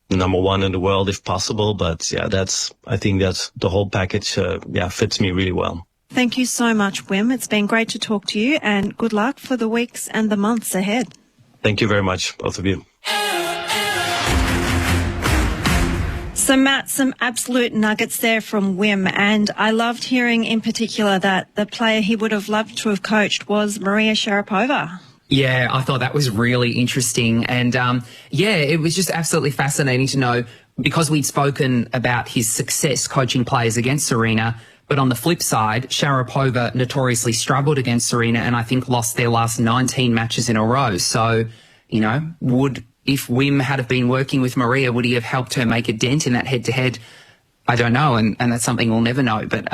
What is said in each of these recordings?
number one in the world if possible. But yeah, I think that's the whole package. Fits me really well. Thank you so much, Wim. It's been great to talk to you, and good luck for the weeks and the months ahead. Thank you very much, both of you. So, Matt, some absolute nuggets there from Wim, and I loved hearing in particular that the player he would have loved to have coached was Maria Sharapova. Yeah, I thought that was really interesting. And, it was just absolutely fascinating to know, because we'd spoken about his success coaching players against Serena, but on the flip side, Sharapova notoriously struggled against Serena and I think lost their last 19 matches in a row. So, if Wim had have been working with Maria, would he have helped her make a dent in that head-to-head? I don't know, and that's something we'll never know, but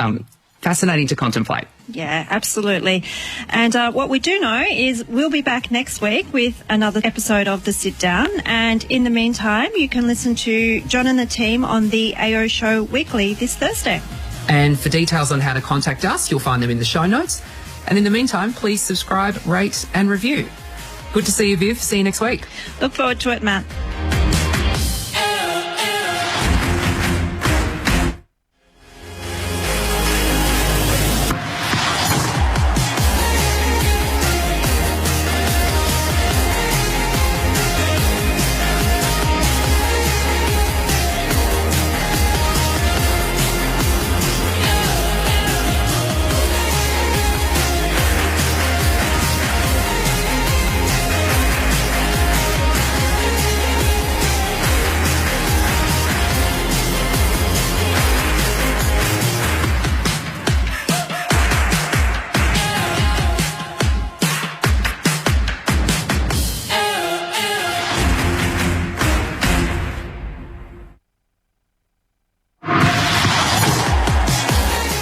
fascinating to contemplate. Yeah, absolutely. And what we do know is we'll be back next week with another episode of The Sit Down, and in the meantime, you can listen to John and the team on the AO Show weekly this Thursday. And for details on how to contact us, you'll find them in the show notes. And in the meantime, please subscribe, rate and review. Good to see you, Viv. See you next week. Look forward to it, Matt.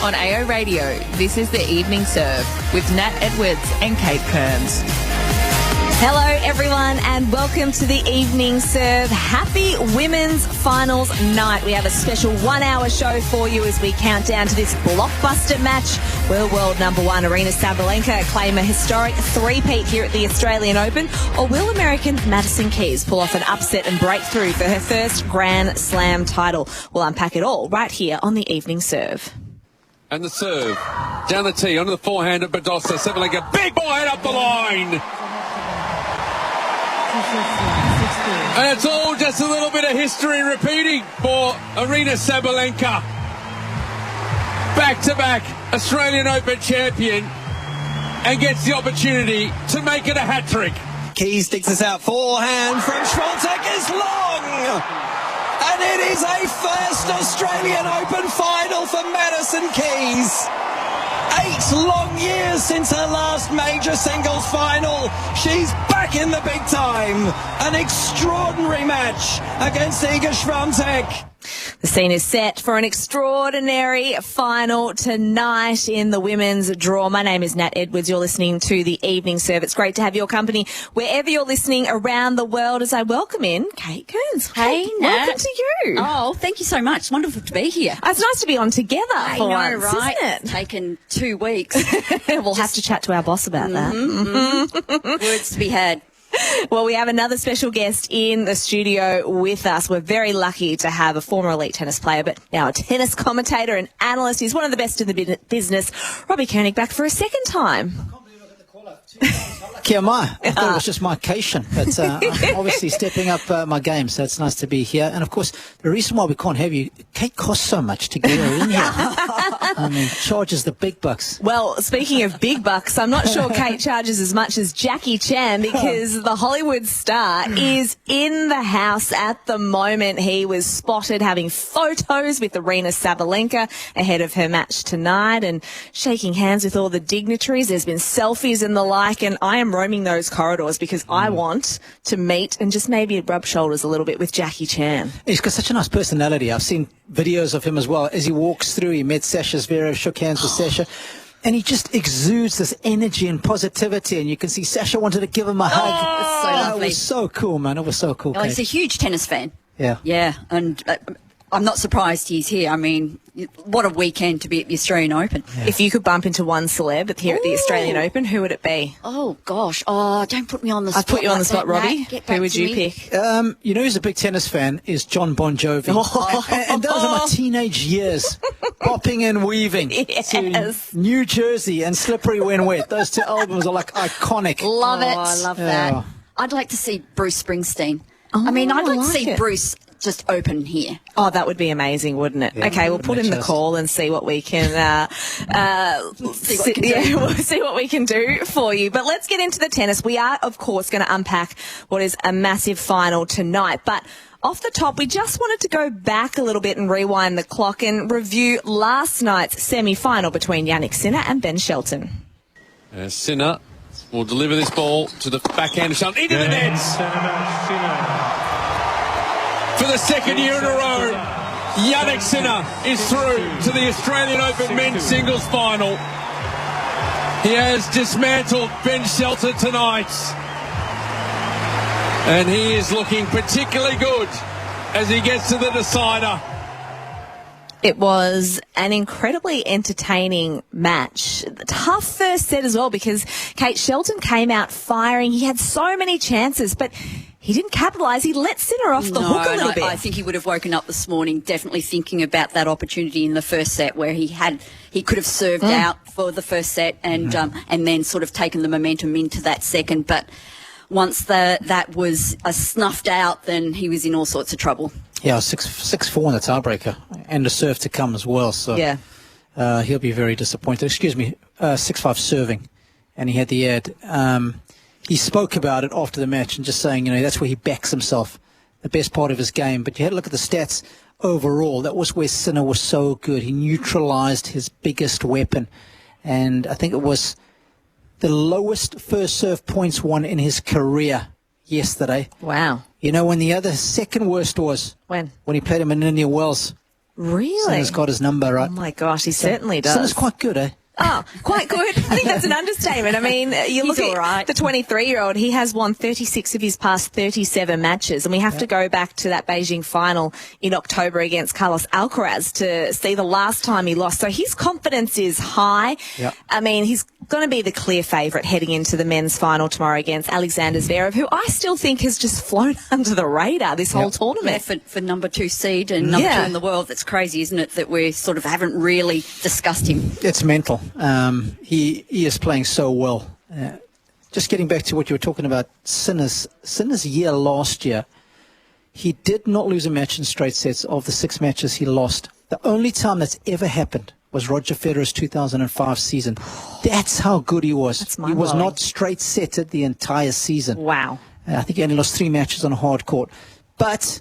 On AO Radio, this is the Evening Serve with Nat Edwards and Kate Kearns. Hello, everyone, and welcome to the Evening Serve. Happy Women's Finals night. We have a special 1 hour show for you as we count down to this blockbuster match. Will world number one aryna Sabalenka claim a historic three-peat here at the Australian Open, or will American Madison Keys pull off an upset and breakthrough for her first Grand Slam title? We'll unpack it all right here on the Evening Serve. And the serve down the tee onto the forehand of Badosa. Sabalenka, big ball head up the line. And it's all just a little bit of history repeating for aryna Sabalenka. Back-to-back Australian Open champion, and gets the opportunity to make it a hat-trick. Keys sticks us out. Forehand from Schwaltek is long. And it is a first Australian Open final for Madison Keys. 8 long years since her last major singles final. She's back in the big time. An extraordinary match against Iga Świątek. The scene is set for an extraordinary final tonight in the women's draw. My name is Nat Edwards. You're listening to the Evening Serve. It's great to have your company wherever you're listening around the world as I welcome in Kate Kearns. Hey, Kate, Nat. welcome to you. Oh, thank you so much. Wonderful to be here. It's nice to be on together for once, right? isn't it? It's taken 2 weeks. We'll have to chat to our boss about that. Words to be had. Well, we have another special guest in the studio with us. We're very lucky to have a former elite tennis player, but now a tennis commentator and analyst. He's one of the best in the business. Robbie Koenig back for a second time. Kia mai. I thought it was just my occasion, but I'm obviously stepping up my game, so it's nice to be here. And of course, the reason why we can't have you, Kate costs so much to get her in here. I mean, charges the big bucks. Well, speaking of big bucks, I'm not sure Kate charges as much as Jackie Chan, because the Hollywood star is in the house at the moment. He was spotted having photos with aryna Sabalenka ahead of her match tonight and shaking hands with all the dignitaries. There's been selfies and the like, and I am roaming those corridors because I want to meet and just maybe rub shoulders a little bit with Jackie Chan. He's got such a nice personality. I've seen videos of him as well. As he walks through, he met Sasha Zverev, shook hands with Sasha, and he just exudes this energy and positivity, and you can see Sasha wanted to give him a hug. It's so lovely. It was so cool, man. It was so cool. Oh, he's a huge tennis fan. Yeah. Yeah, and I'm not surprised he's here. I mean, what a weekend to be at the Australian Open. Yeah. If you could bump into one celeb here at the Australian Open, who would it be? Oh, gosh. Oh, don't put me on the spot. I've put you on the spot, that, Robbie. Who would you pick? You know who's a big tennis fan is John Bon Jovi. And those are my teenage years. Popping and weaving. Yes. To New Jersey and Slippery When Wet. Those two albums are like iconic. Love it. I love that. I'd like to see Bruce Springsteen. Oh, I mean, I'd like to like see it. Bruce just open here. Oh, that would be amazing, wouldn't it? Yeah, okay, we'll put in the call and see what we can we'll see what we can do for you. But let's get into the tennis. We are, of course, going to unpack what is a massive final tonight. But off the top, we just wanted to go back a little bit and rewind the clock and review last night's semi-final between Yannick Sinner and Ben Shelton. Sinner will deliver this ball to the backhand of Shelton into the nets. For the second year in a row, Yannick Sinner is through to the Australian Open men's singles final. He has dismantled Ben Shelton tonight. And he is looking particularly good as he gets to the decider. It was an incredibly entertaining match. Tough first set as well because Kate Shelton came out firing. He had so many chances, but he didn't capitalise. He let Sinner off the hook a little bit. I think he would have woken up this morning definitely thinking about that opportunity in the first set where he could have served out for the first set and then sort of taken the momentum into that second. But once that was snuffed out, then he was in all sorts of trouble. Yeah, 6-4 in the tiebreaker, and the serve to come as well. So yeah, he'll be very disappointed. 6-5 serving, and he had the ad. He spoke about it after the match and just saying, that's where he backs himself, the best part of his game. But you had to look at the stats overall. That was where Sinner was so good. He neutralized his biggest weapon, and I think it was the lowest first serve points won in his career yesterday. Wow. You know when the other second worst was? When he played him in Indian Wells. Really? Sinner's got his number, right? Oh, my gosh, he certainly does. Sinner's quite good, eh? Oh, quite good. I think that's an understatement. I mean, you look at the 23-year-old, he has won 36 of his past 37 matches, and we have to go back to that Beijing final in October against Carlos Alcaraz to see the last time he lost. So his confidence is high. Yep. I mean, he's going to be the clear favourite heading into the men's final tomorrow against Alexander Zverev, who I still think has just flown under the radar this whole tournament. Yeah, for number 2 seed and number 2 in the world. That's crazy, isn't it, that we sort of haven't really discussed him. It's mental. He is playing so well. Just getting back to what you were talking about, Sinner's year last year, he did not lose a match in straight sets. Of the 6 matches he lost, the only time that's ever happened was Roger Federer's 2005 season. That's how good he was. He was not straight setted the entire season. Wow. I think he only lost 3 matches on a hard court. But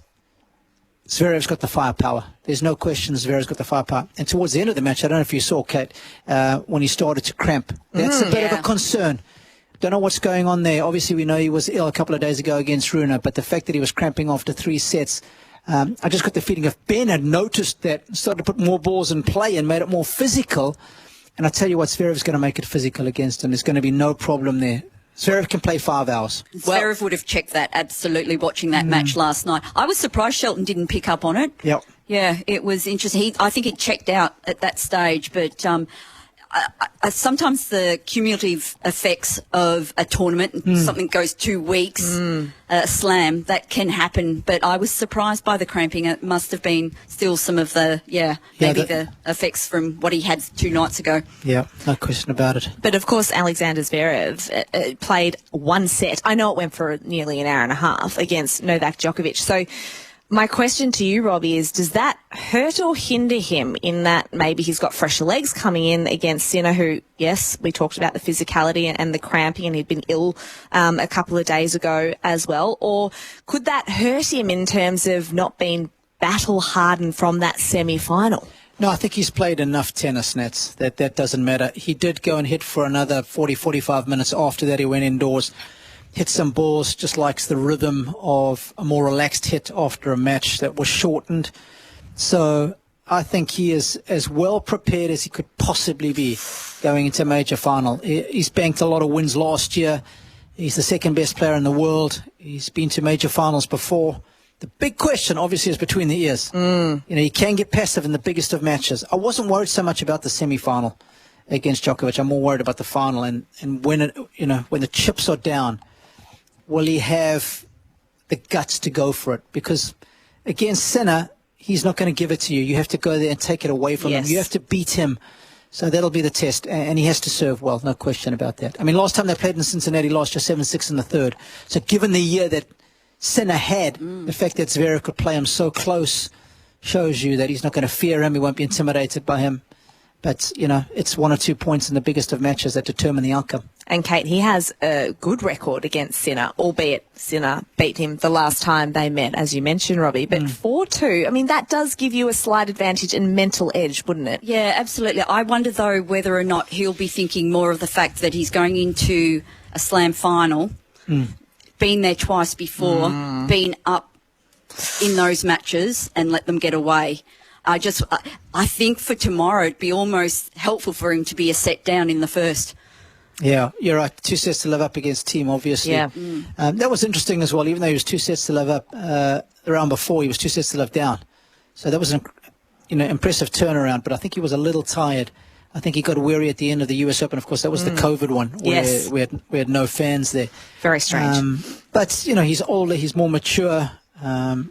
Zverev's got the firepower. There's no question Zverev's got the firepower. And towards the end of the match, I don't know if you saw, Kate, when he started to cramp. That's a bit of a concern. Don't know what's going on there. Obviously, we know he was ill a couple of days ago against Runa, but the fact that he was cramping after 3 sets, I just got the feeling if Ben had noticed that, started to put more balls in play and made it more physical, and I tell you what, Zverev's going to make it physical against him. There's going to be no problem there. Zverev can play 5 hours. Zverev would have checked that, absolutely, watching that match last night. I was surprised Shelton didn't pick up on it. Yep. Yeah, it was interesting. I think he checked out at that stage, but sometimes the cumulative effects of a tournament, something goes 2 weeks, a slam, that can happen. But I was surprised by the cramping. It must have been still some of the, the effects from what he had 2 nights ago. Yeah, no question about it. But, of course, Alexander Zverev played 1 set. I know it went for nearly an hour and a half against Novak Djokovic. So my question to you, Robbie, is does that hurt or hinder him in that maybe he's got fresher legs coming in against Sinner, who, yes, we talked about the physicality and the cramping, and he'd been ill a couple of days ago as well? Or could that hurt him in terms of not being battle-hardened from that semi-final? No, I think he's played enough tennis, Nats, that doesn't matter. He did go and hit for another 40, 45 minutes. After that, he went indoors, hit some balls, just likes the rhythm of a more relaxed hit after a match that was shortened. So I think he is as well prepared as he could possibly be going into a major final. He's banked a lot of wins last year. He's the second best player in the world. He's been to major finals before. The big question, obviously, is between the ears. You can get passive in the biggest of matches. I wasn't worried so much about the semi-final against Djokovic. I'm more worried about the final. And when when the chips are down, will he have the guts to go for it? Because against Sinner, he's not going to give it to you. You have to go there and take it away from him. You have to beat him. So that'll be the test. And he has to serve well, no question about that. I mean, last time they played in Cincinnati, lost just 7-6 in the third. So given the year that Sinner had, the fact that Zverev could play him so close shows you that he's not going to fear him. He won't be intimidated by him. But, it's 1 or 2 points in the biggest of matches that determine the outcome. And Kate, he has a good record against Sinner, albeit Sinner beat him the last time they met, as you mentioned, Robbie. But 4-2, I mean, that does give you a slight advantage and mental edge, wouldn't it? Yeah, absolutely. I wonder, though, whether or not he'll be thinking more of the fact that he's going into a slam final, been there twice before, been up in those matches and let them get away. I think for tomorrow it'd be almost helpful for him to be a set down in the first. Yeah, you're right. 2 sets to live up against Team, obviously. Yeah. That was interesting as well. Even though he was 2 sets to live up the round before, he was 2 sets to live down. So that was an impressive turnaround. But I think he was a little tired. I think he got weary at the end of the US Open. Of course, that was the COVID one where we had no fans there. Very strange. But he's older. He's more mature. I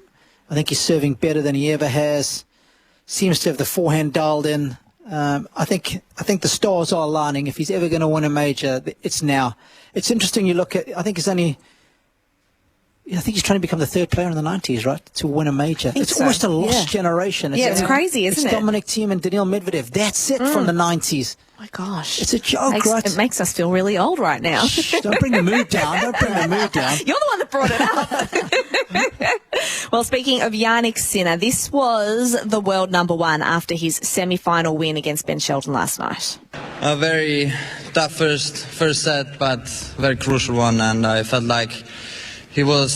think he's serving better than he ever has. Seems to have the forehand dialed in. I think the stars are aligning. If he's ever going to win a major, it's now. It's interesting. You look at. I think he's trying to become the third player in the 90s, right, to win a major. It's almost a lost generation. It's crazy, isn't it? It's Dominic Thiem and Daniil Medvedev. That's it from the 90s. Oh my gosh. It's a joke, right? It makes us feel really old right now. Shh, don't bring the mood down. Don't bring the mood down. You're the one that brought it up. Well, speaking of Jannik Sinner, this was the world number one after his semi-final win against Ben Shelton last night. A very tough first set, but very crucial one, and I felt like he was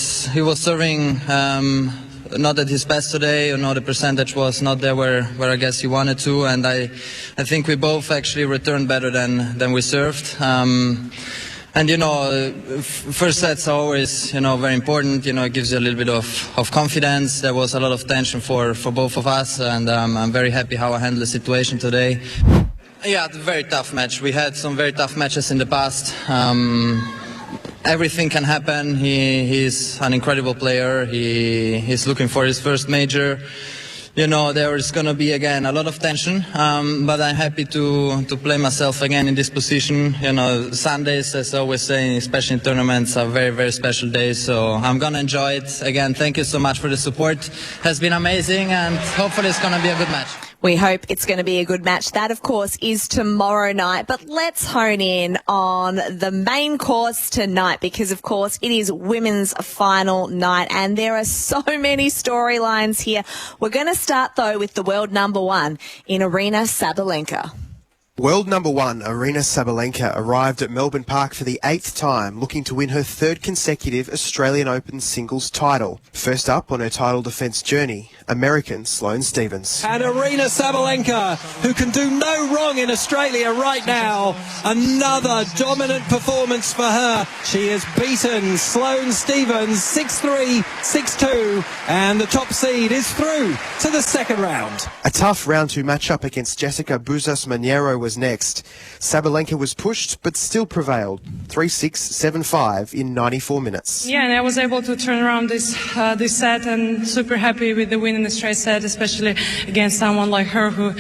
serving not at his best today. The percentage was not there where I guess he wanted to, and I think we both actually returned better than we served. And first sets are always very important. It gives you a little bit of confidence. There was a lot of tension for both of us, and I'm very happy how I handled the situation today. Yeah, it's a very tough match. We had some very tough matches in the past. Everything can happen. He's an incredible player. He's looking for his first major. There is going to be again a lot of tension, but I'm happy to play myself again in this position. Sundays, as I always say, especially in tournaments, are very, very special days. So I'm going to enjoy it. Again, thank you so much for the support. It has been amazing, and hopefully it's going to be a good match. We hope it's going to be a good match. That, of course, is tomorrow night. But let's hone in on the main course tonight because, of course, it is women's final night and there are so many storylines here. We're going to start, though, with the world number one in aryna Sabalenka. World number one, aryna Sabalenka, arrived at Melbourne Park for the 8th time, looking to win her 3rd consecutive Australian Open singles title. First up on her title defence journey, American Sloane Stephens. And aryna Sabalenka, who can do no wrong in Australia right now. Another dominant performance for her. She has beaten Sloane Stephens 6-3, 6-2, and the top seed is through to the second round. A tough round 2 matchup against Jessica Buzas-Maniero was next. Sabalenka was pushed but still prevailed, 3-6, 7-5 in 94 minutes. Yeah, and I was able to turn around this set and super happy with the win in the straight set, especially against someone like her who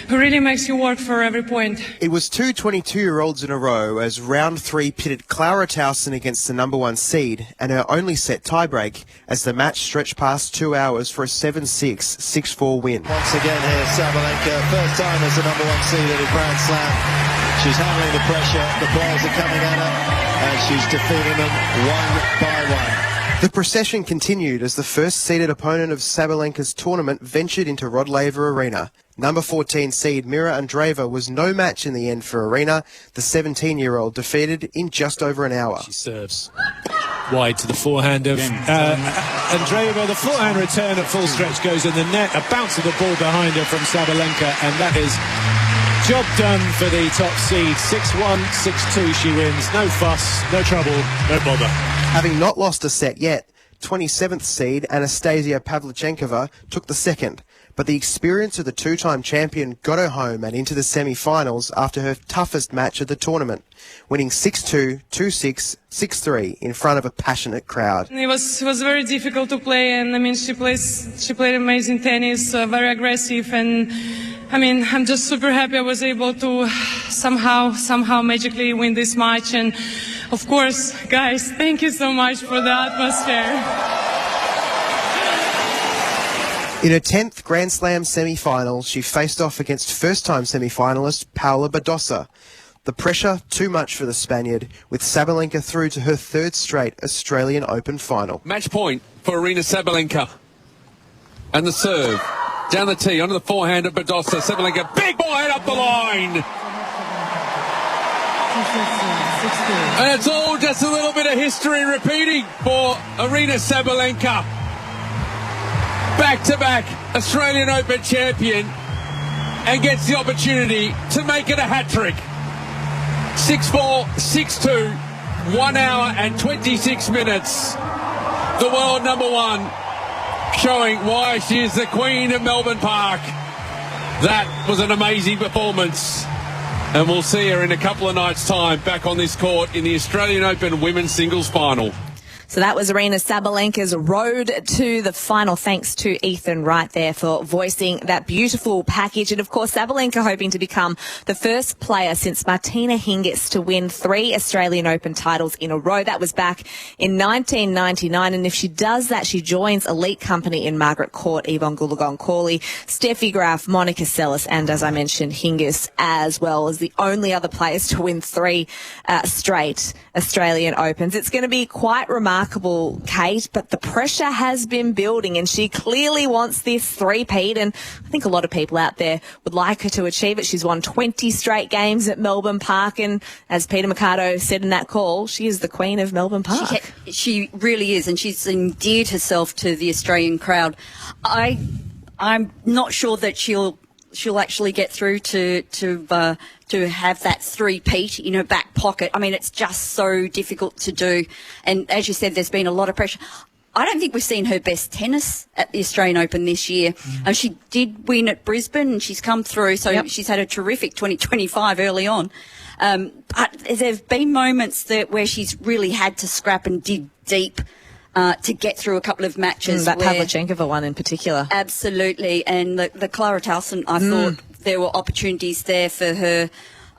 really makes you work for every point. It was 2 22-year-olds in a row as round 3 pitted Clara Towson against the number 1 seed and her only set tiebreak as the match stretched past 2 hours for a 7-6, 6-4 win. Once again here, Sabalenka, first time as the number 1 seed at a Grand Slam. She's handling the pressure, the players are coming at her and she's defeating them one by one. The procession continued as the first-seeded opponent of Sabalenka's tournament ventured into Rod Laver Arena. Number 14 seed Mira Andreeva was no match in the end for aryna. The 17-year-old defeated in just over an hour. She serves wide to the forehand of Andreeva. The forehand return at full stretch goes in the net. A bounce of the ball behind her from Sabalenka, and that is job done for the top seed. 6-1, 6-2 she wins. No fuss, no trouble, no bother. Having not lost a set yet, 27th seed Anastasia Pavlyuchenkova took the second, but the experience of the two-time champion got her home and into the semi-finals after her toughest match of the tournament, winning 6-2, 2-6, 6-3 in front of a passionate crowd. It was very difficult to play, and I mean she played amazing tennis, very aggressive, and I mean I'm just super happy I was able to somehow magically win this match. And of course, guys, thank you so much for the atmosphere. In her 10th Grand Slam semi-final, she faced off against first-time semi-finalist Paula Badosa. The pressure too much for the Spaniard, with Sabalenka through to her third straight Australian Open final. Match point for Aryna Sabalenka. And the serve. Down the tee, onto the forehand of Badosa. Sabalenka, big ball head up the line. And it's all just a little bit of history repeating for Aryna Sabalenka. Back-to-back Australian Open champion, and gets the opportunity to make it a hat-trick. 6-4, 6-2, 1 hour and 26 minutes. The world number one, showing why she is the queen of Melbourne Park. That was an amazing performance. And we'll see her in a couple of nights' time back on this court in the Australian Open Women's Singles Final. So that was Aryna Sabalenka's road to the final. Thanks to Ethan Wright there for voicing that beautiful package. And of course, Sabalenka hoping to become the first player since Martina Hingis to win 3 Australian Open titles in a row. That was back in 1999. And if she does that, she joins elite company in Margaret Court, Yvonne Goolagong-Cawley, Steffi Graf, Monica Seles, and as I mentioned, Hingis, as well as the only other players to win 3 straight Australian Opens. It's going to be quite remarkable, Kate, but the pressure has been building, and she clearly wants this three-peat, and I think a lot of people out there would like her to achieve it. She's won 20 straight games at Melbourne Park, and as Peter Mercado said in that call, she is the queen of Melbourne Park. She really is, and she's endeared herself to the Australian crowd. I'm not sure that she'll actually get through to have that three-peat in her back pocket. I mean, it's just so difficult to do. And as you said, there's been a lot of pressure. I don't think we've seen her best tennis at the Australian Open this year. She did win at Brisbane, and she's come through, so she's had a terrific 2025 early on. But there have been moments where she's really had to scrap and dig deep to get through a couple of matches. That Pavlyuchenkova one in particular. Absolutely. And the Clara Towson, I thought there were opportunities there for her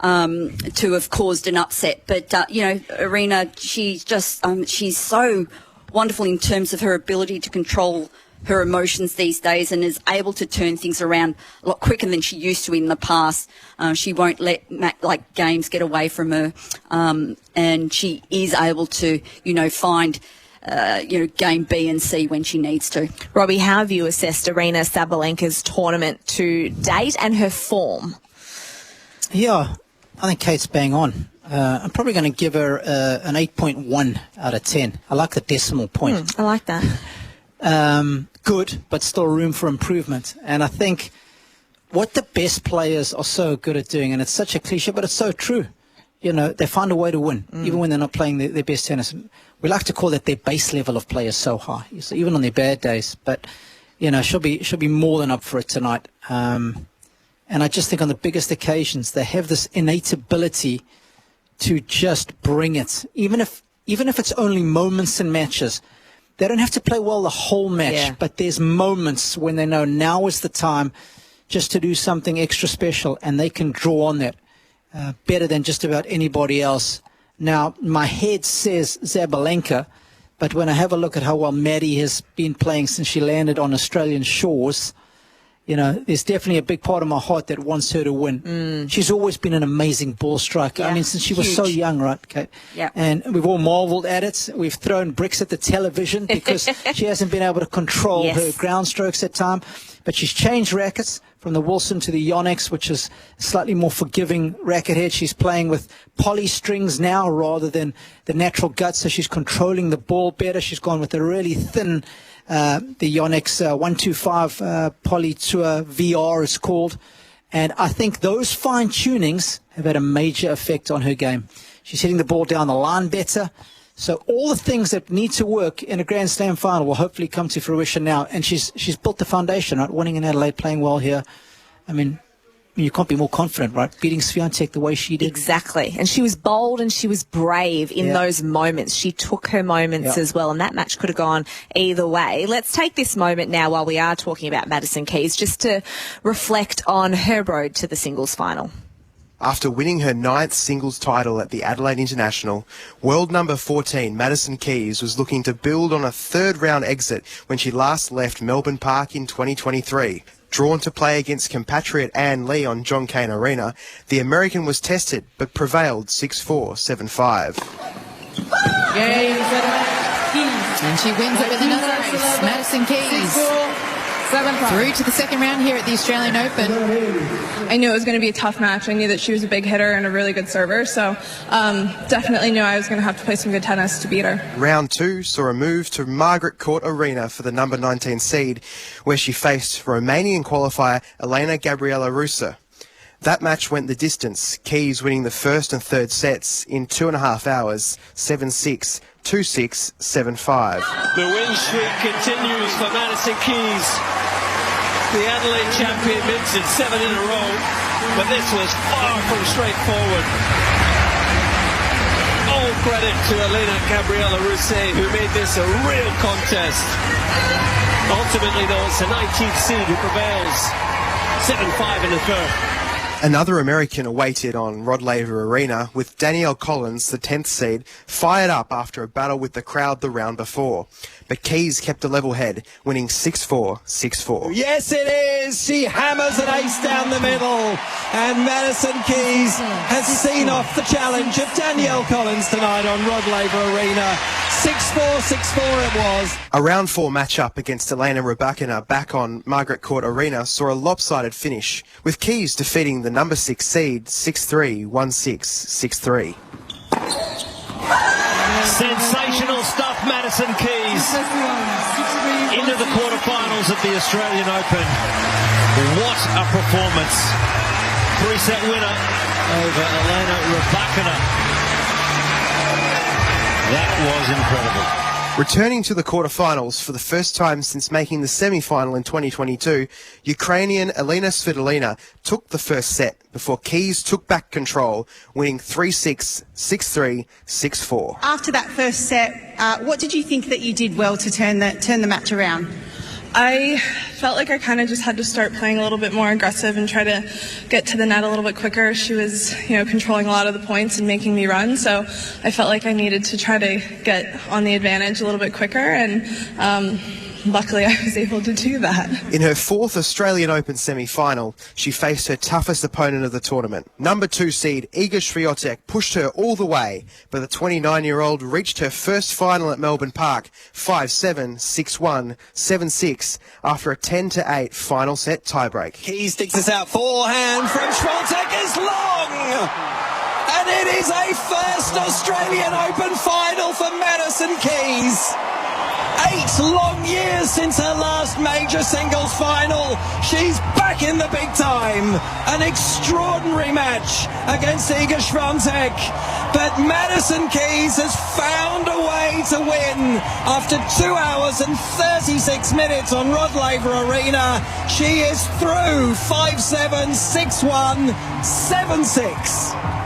to have caused an upset. But, Aryna, she's so wonderful in terms of her ability to control her emotions these days, and is able to turn things around a lot quicker than she used to in the past. She won't let games get away from her, and she is able to, find game B and C when she needs to. Robbie, how have you assessed Aryna Sabalenka's tournament to date and her form? Yeah, I think Kate's bang on. I'm probably going to give her an 8.1 out of 10. I like the decimal point. I like that. Good, but still room for improvement. And I think what the best players are so good at doing, and it's such a cliche, but it's so true, they find a way to win, even when they're not playing their best tennis. We like to call that their base level of play is so high, so even on their bad days. But, she'll be more than up for it tonight. And I just think on the biggest occasions, they have this innate ability to just bring it. Even if it's only moments in matches, they don't have to play well the whole match, but there's moments when they know now is the time just to do something extra special, and they can draw on that better than just about anybody else. Now, my head says Sabalenka, but when I have a look at how well Maddie has been playing since she landed on Australian shores, there's definitely a big part of my heart that wants her to win. She's always been an amazing ball striker. I mean, since she was so young, right, Kate? Yeah. And we've all marveled at it. We've thrown bricks at the television because she hasn't been able to control her ground strokes at time. But she's changed rackets from the Wilson to the Yonex, which is a slightly more forgiving racket head. She's playing with poly strings now rather than the natural gut, so she's controlling the ball better. She's gone with a really thin the Yonex 125 Poly Tour VR is called. And I think those fine-tunings have had a major effect on her game. She's hitting the ball down the line better. So all the things that need to work in a Grand Slam final will hopefully come to fruition now. And she's built the foundation, right? Winning in Adelaide, playing well here. I mean, you can't be more confident, right? Beating Swiatek the way she did. Exactly. And she was bold and she was brave in those moments. She took her moments as well, and that match could have gone either way. Let's take this moment now while we are talking about Madison Keys just to reflect on her road to the singles final. After winning her 9th singles title at the Adelaide International, world number 14 Madison Keys was looking to build on a third-round exit when she last left Melbourne Park in 2023. Drawn to play against compatriot Ann Lee on John Cain Arena, the American was tested but prevailed 6-4, 7-5. And she wins it with another ace. Madison Keys through to the second round here at the Australian Open. I knew it was going to be a tough match. I knew that she was a big hitter and a really good server, so definitely knew I was going to have to play some good tennis to beat her. Round 2 saw a move to Margaret Court Arena for the number 19 seed, where she faced Romanian qualifier Elena Gabriela Rusa. That match went the distance, Keys winning the first and third sets in 2.5 hours, 7-6, 2-6, 7-5. The win streak continues for Madison Keys. The Adelaide champion minted 7 in a row, but this was far from straightforward. All credit to Elena Gabriela Rousset, who made this a real contest. Ultimately, though, it's the 19th seed who prevails, 7-5 in the third. Another American awaited on Rod Laver Arena, with Danielle Collins, the 10th seed, fired up after a battle with the crowd the round before. But Keys kept a level head, winning 6-4, 6-4. Yes, it is. She hammers an ace down the middle. And Madison Keys has seen off the challenge of Danielle Collins tonight on Rod Laver Arena. 6-4, 6-4 it was. A round 4 matchup against Elena Rybakina back on Margaret Court Arena saw a lopsided finish, with Keys defeating the number 6 seed 6-3, 1-6, 6-3. Sensational stuff, Madison Keys. Into the quarterfinals of the Australian Open. What a performance. 3-set winner over Elena Rybakina. That was incredible. Returning to the quarterfinals for the first time since making the semi-final in 2022, Ukrainian Elena Svitolina took the first set before Keys took back control, winning 3-6, 6-3, 6-4. After that first set, what did you think that you did well to turn the match around? I felt like I kind of just had to start playing a little bit more aggressive and try to get to the net a little bit quicker. She was, controlling a lot of the points and making me run, so I felt like I needed to try to get on the advantage a little bit quicker, and luckily I was able to do that. In her 4th Australian Open semi-final, she faced her toughest opponent of the tournament. Number 2 seed Iga Swiatek pushed her all the way, but the 29-year-old reached her first final at Melbourne Park, 5-7, 6-1, 7-6, after a 10-8 final set tiebreak. Keys sticks us out forehand from Swiatek is long! And it is a first Australian Open final for Madison Keys. 8 long years since her last major singles final. She's back in the big time. An extraordinary match against Iga Swiatek. But Madison Keys has found a way to win. After 2 hours and 36 minutes on Rod Laver Arena, she is through 5-7, 6-1, 7-6.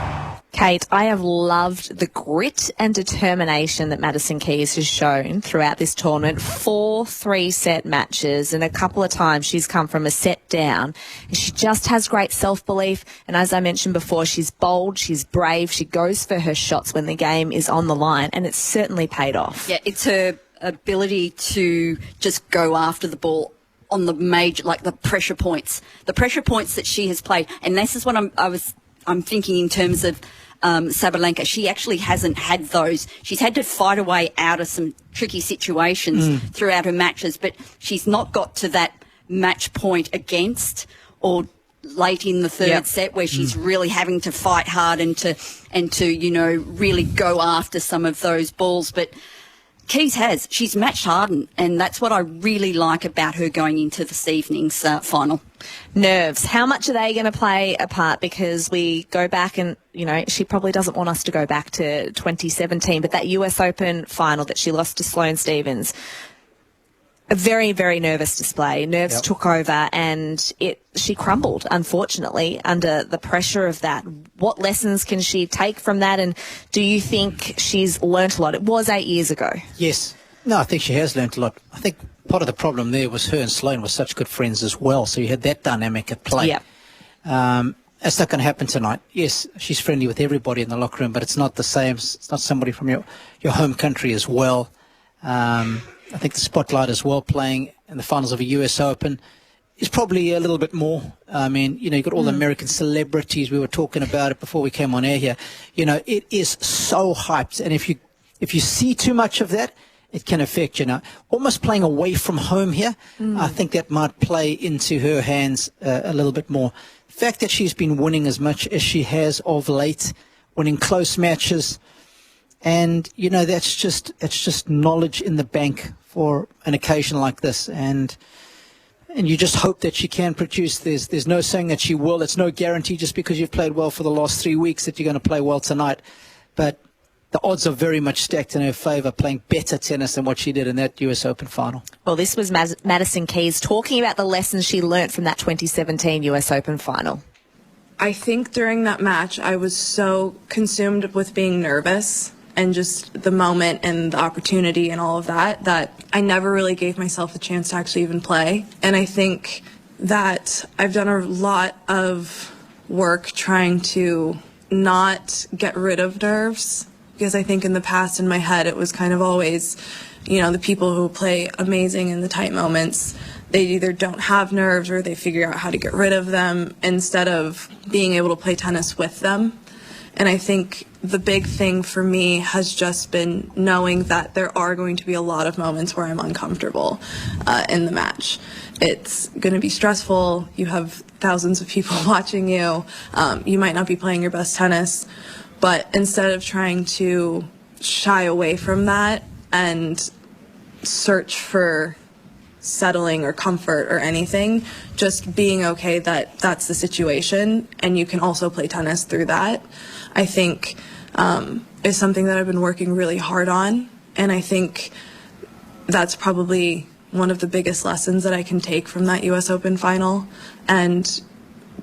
Kate, I have loved the grit and determination that Madison Keys has shown throughout this tournament. 4 3-set matches, and a couple of times she's come from a set down. And she just has great self-belief. And as I mentioned before, she's bold, she's brave, she goes for her shots when the game is on the line, and it's certainly paid off. Yeah, it's her ability to just go after the ball on the major, like the pressure points that she has played. And this is what I'm thinking in terms of Sabalenka. She actually hasn't had those. She's had to fight her way out of some tricky situations throughout her matches, but she's not got to that match point against or late in the third set where she's really having to fight hard and to really go after some of those balls. But Keys has. She's match hardened, and that's what I really like about her going into this evening's final. Nerves. How much are they going to play a part? Because we go back and, she probably doesn't want us to go back to 2017, but that US Open final that she lost to Sloane Stephens, a very, very nervous display. Nerves took over and she crumbled, unfortunately, under the pressure of that. What lessons can she take from that, and do you think she's learnt a lot? It was 8 years ago. Yes. No, I think she has learnt a lot. I think part of the problem there was her and Sloane were such good friends as well, so you had that dynamic at play. Yeah. That's not going to happen tonight. Yes, she's friendly with everybody in the locker room, but it's not the same. It's not somebody from your home country as well. I think the spotlight as well, playing in the finals of a US Open, is probably a little bit more. I mean, you've got all the American celebrities. We were talking about it before we came on air here. It is so hyped. And if you see too much of that, it can affect you. Almost playing away from home here, I think that might play into her hands a little bit more. The fact that she's been winning as much as she has of late, winning close matches, and it's just knowledge in the bank for an occasion like this, and you just hope that she can produce. There's no saying that she will. It's no guarantee just because you've played well for the last 3 weeks that you're going to play well tonight, but the odds are very much stacked in her favour, playing better tennis than what she did in that US Open final. Well, this was Madison Keys talking about the lessons she learnt from that 2017 US Open final. I think during that match I was so consumed with being nervous and just the moment and the opportunity and all of that I never really gave myself a chance to actually even play. And I think that I've done a lot of work trying to not get rid of nerves, because I think in the past in my head it was kind of always, the people who play amazing in the tight moments, they either don't have nerves or they figure out how to get rid of them instead of being able to play tennis with them. And I think the big thing for me has just been knowing that there are going to be a lot of moments where I'm uncomfortable in the match. It's going to be stressful. You have thousands of people watching you. You might not be playing your best tennis. But instead of trying to shy away from that and search for settling or comfort or anything, just being okay that that's the situation and you can also play tennis through that, I think is something that I've been working really hard on. And I think that's probably one of the biggest lessons that I can take from that US Open final, and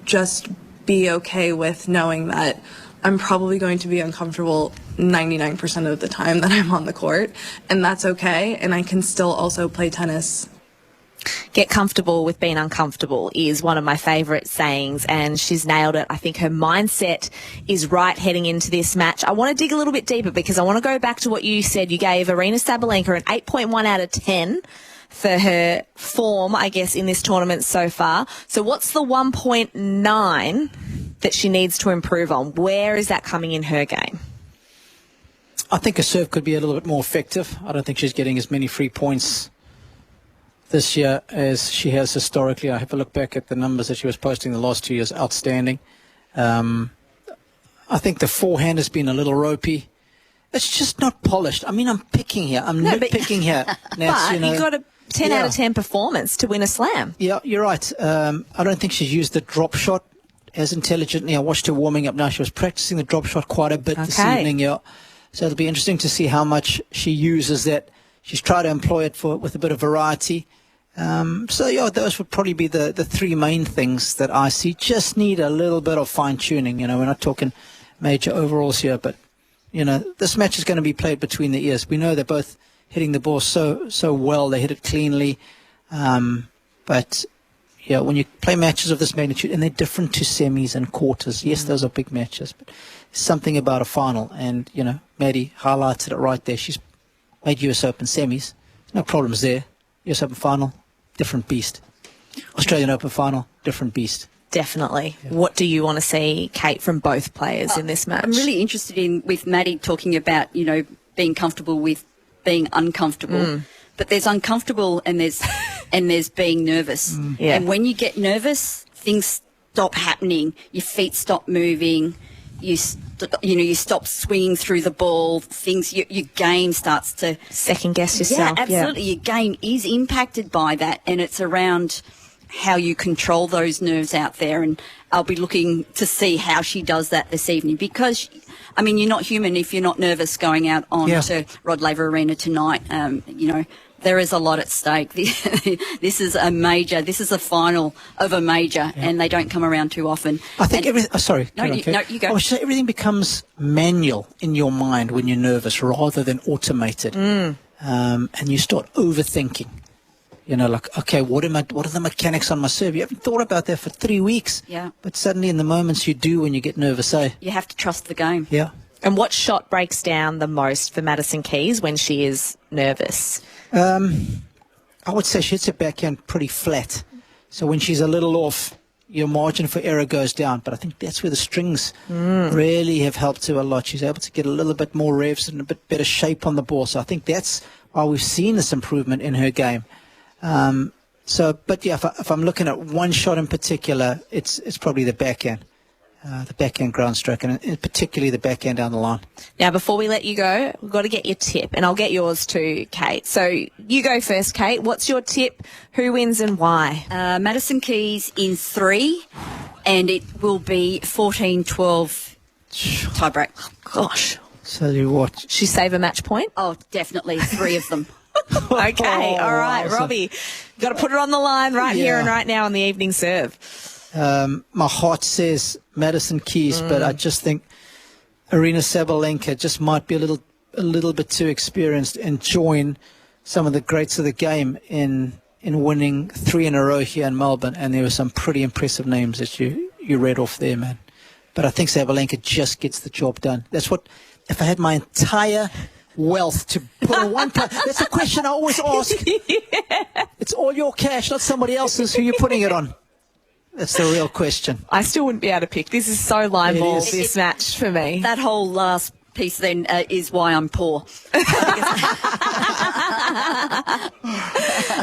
just be okay with knowing that I'm probably going to be uncomfortable 99% of the time that I'm on the court, and that's okay, and I can still also play tennis. Get comfortable with being uncomfortable is one of my favourite sayings, and she's nailed it. I think her mindset is right heading into this match. I want to dig a little bit deeper because I want to go back to what you said. You gave aryna Sabalenka an 8.1 out of 10 for her form, I guess, in this tournament so far. So what's the 1.9 that she needs to improve on? Where is that coming in her game? I think her serve could be a little bit more effective. I don't think she's getting as many free points this year as she has historically. I have a look back at the numbers that she was posting the last 2 years. Outstanding. I think the forehand has been a little ropey. It's just not polished. I mean, I'm picking here. I'm nitpicking here. But you got a 10 out of 10 performance to win a slam. Yeah, you're right. I don't think she's used the drop shot as intelligently. I watched her warming up now. She was practicing the drop shot quite a bit this evening. Yeah. So it'll be interesting to see how much she uses that. She's tried to employ it with a bit of variety. So, yeah, those would probably be the three main things that I see. Just need a little bit of fine-tuning. We're not talking major overalls here, but, this match is going to be played between the ears. We know they're both hitting the ball so well. They hit it cleanly. But, yeah, when you play matches of this magnitude, and they're different to semis and quarters. Yes, those are big matches, but there's something about a final. And, Maddie highlighted it right there. She's made US Open semis. No problems there. US Open final, different beast. Australian Open final, different beast. Definitely. Yeah. What do you want to see, Kate, from both players in this match? I'm really interested with Maddie talking about, being comfortable with being uncomfortable. But there's uncomfortable and there's being nervous. Yeah. And when you get nervous, things stop happening. Your feet stop moving. you stop swinging through the ball. Your game starts to second guess yourself. Yeah, absolutely. Your game is impacted by that, and it's around how you control those nerves out there. And I'll be looking to see how she does that this evening, because you're not human if you're not nervous going out on to Rod Laver Arena tonight. There is a lot at stake. This is a final of a major, and they don't come around too often. I think everything. Sorry. No, you go. I would say everything becomes manual in your mind when you're nervous, rather than automated. And you start overthinking. Okay, what are the mechanics on my serve? You haven't thought about that for 3 weeks. Yeah. But suddenly, in the moments you do when you get nervous, you have to trust the game. Yeah. And what shot breaks down the most for Madison Keys when she is nervous? I would say she hits her backhand pretty flat. So when she's a little off, your margin for error goes down. But I think that's where the strings really have helped her a lot. She's able to get a little bit more revs and a bit better shape on the ball. So I think that's why we've seen this improvement in her game. If I'm looking at one shot in particular, it's probably the backhand. The backhand ground stroke, and particularly the backhand down the line. Now, before we let you go, we've got to get your tip, and I'll get yours too, Kate. So you go first, Kate. What's your tip? Who wins and why? Madison Keys in 3, and it will be 14-12 tiebreak. Oh, gosh. Tell you what. She save a match point? Oh, definitely 3 of them. Okay, all right, awesome. Robbie. You've got to put it on the line right here and right now on the evening serve. My heart says Madison Keys, but I just think Aryna Sabalenka just might be a little bit too experienced and join some of the greats of the game in winning 3 in a row here in Melbourne. And there were some pretty impressive names that you read off there, man. But I think Sabalenka just gets the job done. That's what, if I had my entire wealth to put on one player. That's a question I always ask. It's all your cash, not somebody else's who you're putting it on. That's the real question. I still wouldn't be able to pick. This is so line ball, this match for me. That whole last piece then is why I'm poor.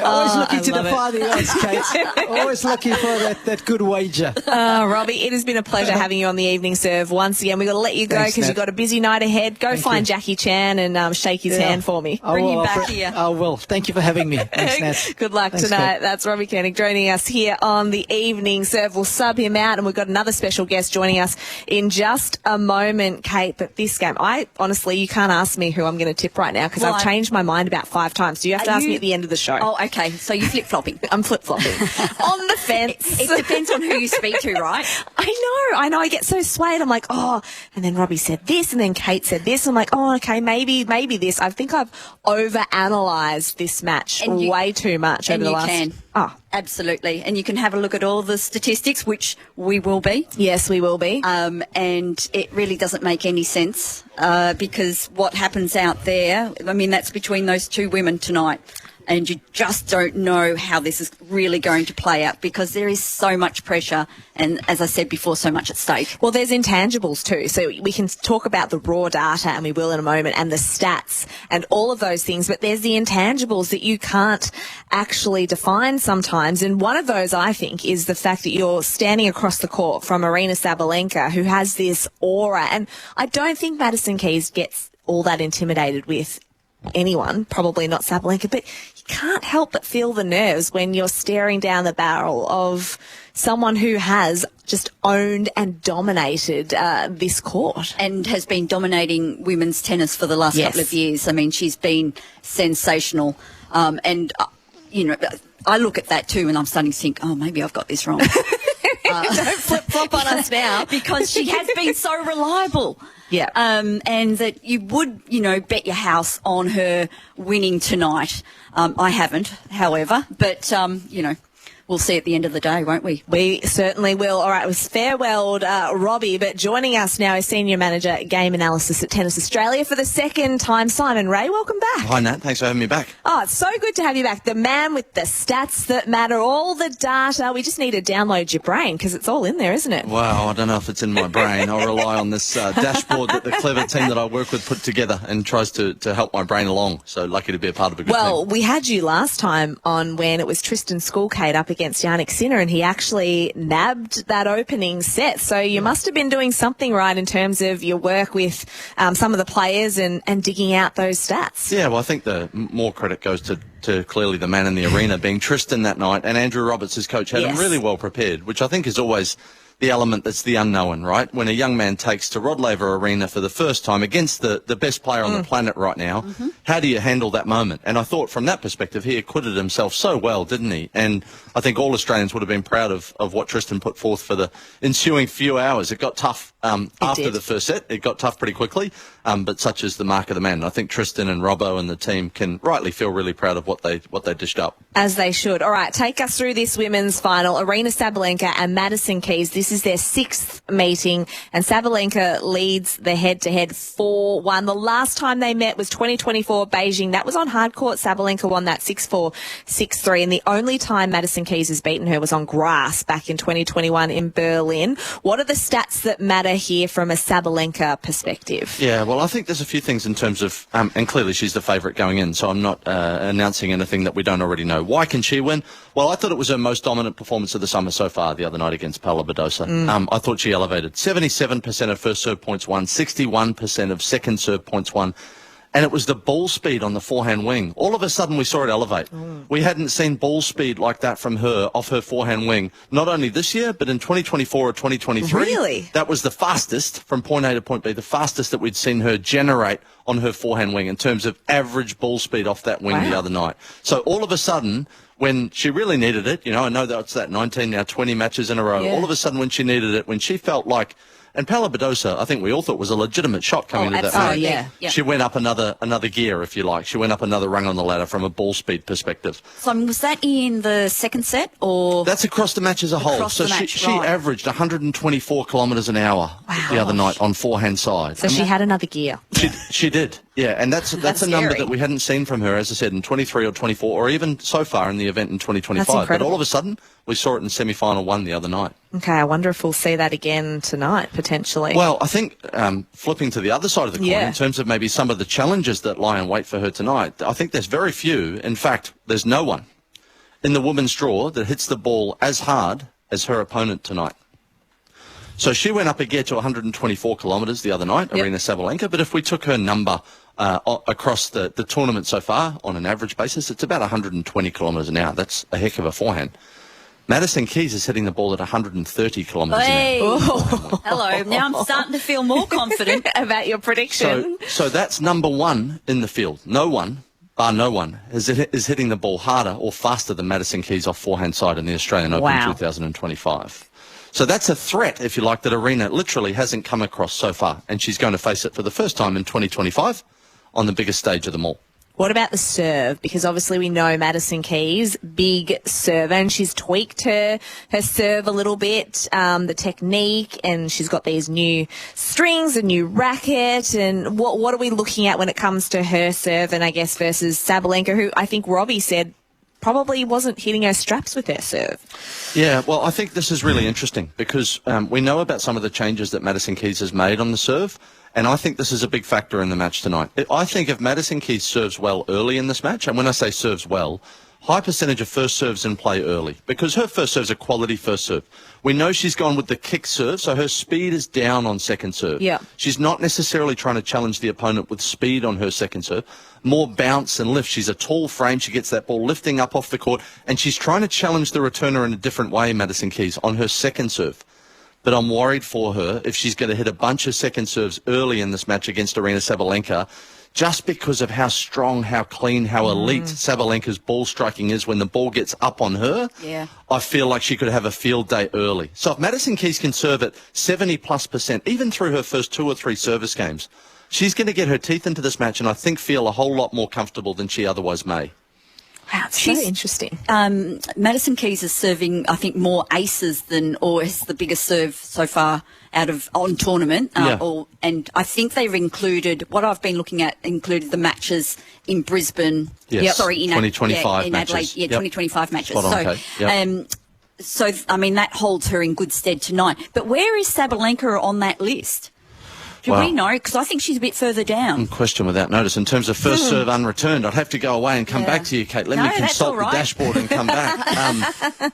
Always looking to defy the odds, Kate. Always looking for that good wager. Robbie, it has been a pleasure having you on the evening serve once again. We've got to let you go because you've got a busy night ahead. Go find Jackie Chan and shake his hand for me. Bring him back here. I will. Thank you for having me. Thanks, Nat. Good luck tonight. Kate. That's Robbie Koenig joining us here on the evening serve. We'll sub him out, and we've got another special guest joining us in just a moment, Kate. But this game, honestly, you can't ask me who I'm going to tip right now because I've changed my mind about 5 times. So you have to ask me at the end of the show. Oh, okay. So you're flip-flopping. I'm flip-flopping. On the fence. It depends on who you speak to, right? I know. I get so swayed. I'm like, oh, and then Robbie said this, and then Kate said this. I'm like, oh, okay, maybe this. I think I've overanalyzed this match way too much over the last... And you can. Oh, absolutely. And you can have a look at all the statistics, which we will be. Yes, we will be. And it really doesn't make any sense because what happens out there, that's between those 2 women tonight. And you just don't know how this is really going to play out because there is so much pressure and, as I said before, so much at stake. Well, there's intangibles too. So we can talk about the raw data, and we will in a moment, and the stats and all of those things. But there's the intangibles that you can't actually define sometimes. And one of those, I think, is the fact that you're standing across the court from Aryna Sabalenka, who has this aura. And I don't think Madison Keys gets all that intimidated with anyone, probably not Sabalenka, but you can't help but feel the nerves when you're staring down the barrel of someone who has just owned and dominated this court. And has been dominating women's tennis for the last couple of years. She's been sensational. I look at that too and I'm starting to think, oh, maybe I've got this wrong. Don't flip-flop on us now. Because she has been so reliable. Yeah. And that you would, bet your house on her winning tonight. I haven't, however, but, we'll see at the end of the day, won't we? We certainly will. All right, it was farewelled, Robbie, but joining us now is Senior Manager Game Analysis at Tennis Australia for the second time, Simon Ray. Welcome back. Hi, Nat. Thanks for having me back. Oh, it's so good to have you back. The man with the stats that matter, all the data. We just need to download your brain because it's all in there, isn't it? Well, I don't know if it's in my brain. I'll rely on this dashboard that the clever team that I work with put together and tries to help my brain along. So lucky to be a part of a good team. Well, we had you last time on when it was Tristan Schoolcade up against against Jannik Sinner, and he actually nabbed that opening set. So you must have been doing something right in terms of your work with some of the players and digging out those stats. Yeah, well, I think the more credit goes to clearly the man in the arena being Tristan that night, and Andrew Roberts, his coach, had him really well prepared, which I think is always the element that's the unknown, right? When a young man takes to Rod Laver Arena for the first time against the best player on the planet right now, how do you handle that moment? And I thought from that perspective, he acquitted himself so well, didn't he? And I think all Australians would have been proud of what Tristan put forth for the ensuing few hours. It got tough after the first set. It got tough pretty quickly, but such is the mark of the man. I think Tristan and Robbo and the team can rightly feel really proud of what they dished up. As they should. All right, take us through this women's final. Aryna Sabalenka and Madison Keys. This is their 6th meeting, and Sabalenka leads the head-to-head 4-1. The last time they met was 2024 Beijing. That was on hard court. Sabalenka won that 6-4, 6-3, and the only time Madison Keys has beaten her was on grass back in 2021 in Berlin. What are the stats that matter here from a Sabalenka perspective? Yeah, well, I think there's a few things in terms of, and clearly she's the favourite going in, so I'm not announcing anything that we don't already know. Why can she win? Well, I thought it was her most dominant performance of the summer so far the other night against Paula Badosa. I thought she elevated 77% of first serve points won, 61% of second serve points won, and it was the ball speed on the forehand wing. All of a sudden we saw it elevate. We hadn't seen ball speed like that from her off her forehand wing, not only this year, but in 2024 or 2023. Really? That was the fastest, from point A to point B, the fastest that we'd seen her generate on her forehand wing in terms of average ball speed off that wing the other night. So all of a sudden, when she really needed it, I know that's that 19, now 20 matches in a row. All of a sudden when she needed it, when she felt like, and Paula Badosa, I think we all thought was a legitimate shot coming into that match. She went up another gear, if you like. She went up another rung on the ladder from a ball speed perspective. So was that in the second set, or? That's across the match as a whole. So she averaged 124 kilometres an hour the other night on forehand side. So she had another gear. She did, yeah, and that's a number that we hadn't seen from her, as I said, in 23 or 24, or even so far in the event in 2025. But all of a sudden, we saw it in semi-final 1 the other night. Okay, I wonder if we'll see that again tonight, potentially. Well, I think flipping to the other side of the coin, in terms of maybe some of the challenges that lie in wait for her tonight, I think there's very few, in fact, there's no one in the women's draw that hits the ball as hard as her opponent tonight. So she went up a gear to 124 kilometres the other night, Aryna Sabalenka, but if we took her number across the tournament so far, on an average basis, it's about 120 kilometres an hour. That's a heck of a forehand. Madison Keys is hitting the ball at 130 kilometres an hour. Hello, now I'm starting to feel more confident about your prediction. So that's number one in the field. No one, bar no one, is hitting the ball harder or faster than Madison Keys off forehand side in the Australian Open 2025. So that's a threat, if you like, that Aryna literally hasn't come across so far, and she's going to face it for the first time in 2025 on the biggest stage of them all. What about the serve? Because obviously we know Madison Keys, big server, and she's tweaked her serve a little bit, the technique, and she's got these new strings, a new racket, and what are we looking at when it comes to her serve, and I guess versus Sabalenka, who I think Robbie said probably wasn't hitting her straps with her serve. Yeah, well, I think this is really interesting because we know about some of the changes that Madison Keys has made on the serve, and I think this is a big factor in the match tonight. I think if Madison Keys serves well early in this match, and when I say serves well, high percentage of first serves in play early, because her first serve's a quality first serve. We know she's gone with the kick serve, so her speed is down on second serve. Yeah. She's not necessarily trying to challenge the opponent with speed on her second serve, more bounce and lift. She's a tall frame, she gets that ball lifting up off the court, and she's trying to challenge the returner in a different way, Madison Keys, on her second serve. But I'm worried for her if she's going to hit a bunch of second serves early in this match against Aryna Sabalenka, just because of how strong, how clean, how elite Sabalenka's ball striking is when the ball gets up on her. Yeah. I feel like she could have a field day early. So if Madison Keys can serve at 70+%, even through her first 2 or 3 service games, she's going to get her teeth into this match and I think feel a whole lot more comfortable than she otherwise may. Wow, it's so interesting. Madison Keys is serving, I think, more aces than, or is the biggest serve so far on tournament. And I think they've included, what I've been looking at, included the matches in Brisbane. Yes. Sorry, in 2025 matches. Adelaide. Yeah, 2025 matches. Spot on, Kate. So, I mean, that holds her in good stead tonight. But where is Sabalenka on that list? Do we know? Because I think she's a bit further down. Question without notice. In terms of first serve unreturned, I'd have to go away and come back to you, Kate. Let me consult the dashboard and come back.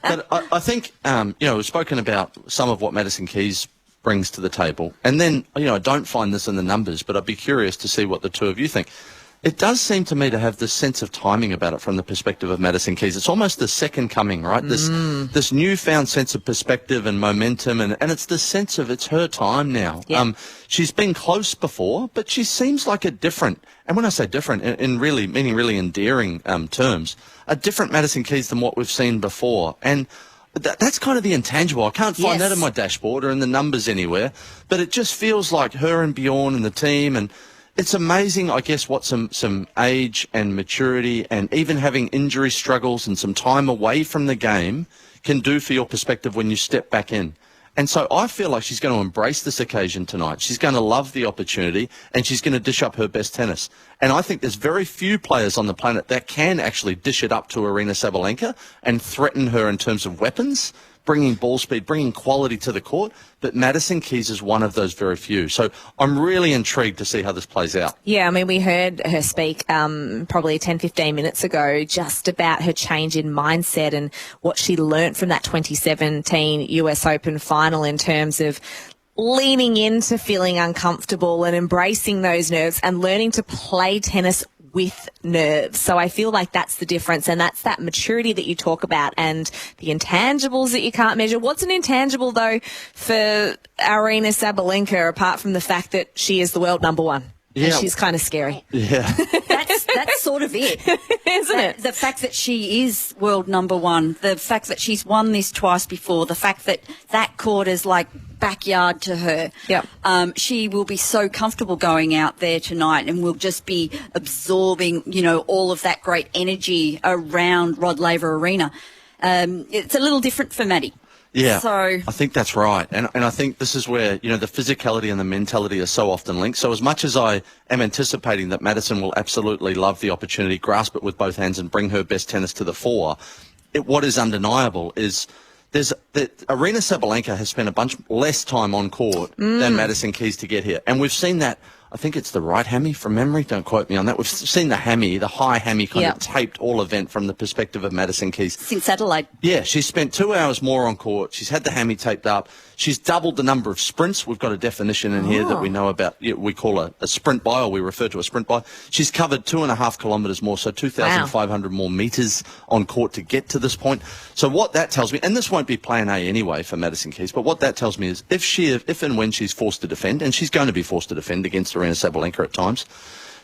But I think, we've spoken about some of what Madison Keys brings to the table. And then, I don't find this in the numbers, but I'd be curious to see what the two of you think. It does seem to me to have this sense of timing about it from the perspective of Madison Keys. It's almost the second coming, right? This newfound sense of perspective and momentum, and it's the sense of it's her time now. Yeah. She's been close before, but she seems like a different, and when I say different, in really meaning really endearing terms, a different Madison Keys than what we've seen before. And that's kind of the intangible. I can't find that in my dashboard or in the numbers anywhere, but it just feels like her and Bjorn and the team, and it's amazing, I guess, what some age and maturity and even having injury struggles and some time away from the game can do for your perspective when you step back in. And so I feel like she's going to embrace this occasion tonight. She's going to love the opportunity, and she's going to dish up her best tennis. And I think there's very few players on the planet that can actually dish it up to Aryna Sabalenka and threaten her in terms of weapons, bringing ball speed, bringing quality to the court, but Madison Keys is one of those very few. So I'm really intrigued to see how this plays out. Yeah, I mean, we heard her speak probably 10, 15 minutes ago just about her change in mindset and what she learnt from that 2017 US Open final in terms of leaning into feeling uncomfortable and embracing those nerves and learning to play tennis with nerves. So I feel like that's the difference, and that's that maturity that you talk about and the intangibles that you can't measure. What's an intangible, though, for Aryna Sabalenka, apart from the fact that she is the world number one? Yeah. And she's kind of scary. Yeah. That's sort of it. Isn't it? The fact that she is world number one, the fact that she's won this twice before, the fact that that court is like backyard to her. Yep. She will be so comfortable going out there tonight and will just be absorbing, all of that great energy around Rod Laver Arena. It's a little different for Maddie. Yeah, so I think that's right. And I think this is where, the physicality and the mentality are so often linked. So as much as I am anticipating that Madison will absolutely love the opportunity, grasp it with both hands and bring her best tennis to the fore, what is undeniable is Aryna Sabalenka has spent a bunch less time on court than Madison Keys to get here. And we've seen that. I think it's the right hammy from memory. Don't quote me on that. We've seen the hammy, the high hammy kind of taped all event from the perspective of Madison Keys. Since Adelaide. Yeah, she's spent 2 hours more on court. She's had the hammy taped up. She's doubled the number of sprints. We've got a definition in here that we know about. We call a sprint by, or we refer to a sprint by. She's covered 2.5 kilometres more, so 2,500 more metres on court to get to this point. So what that tells me, and this won't be plan A anyway for Madison Keys, but what that tells me is if and when she's forced to defend, and she's going to be forced to defend against Aryna Sabalenka at times,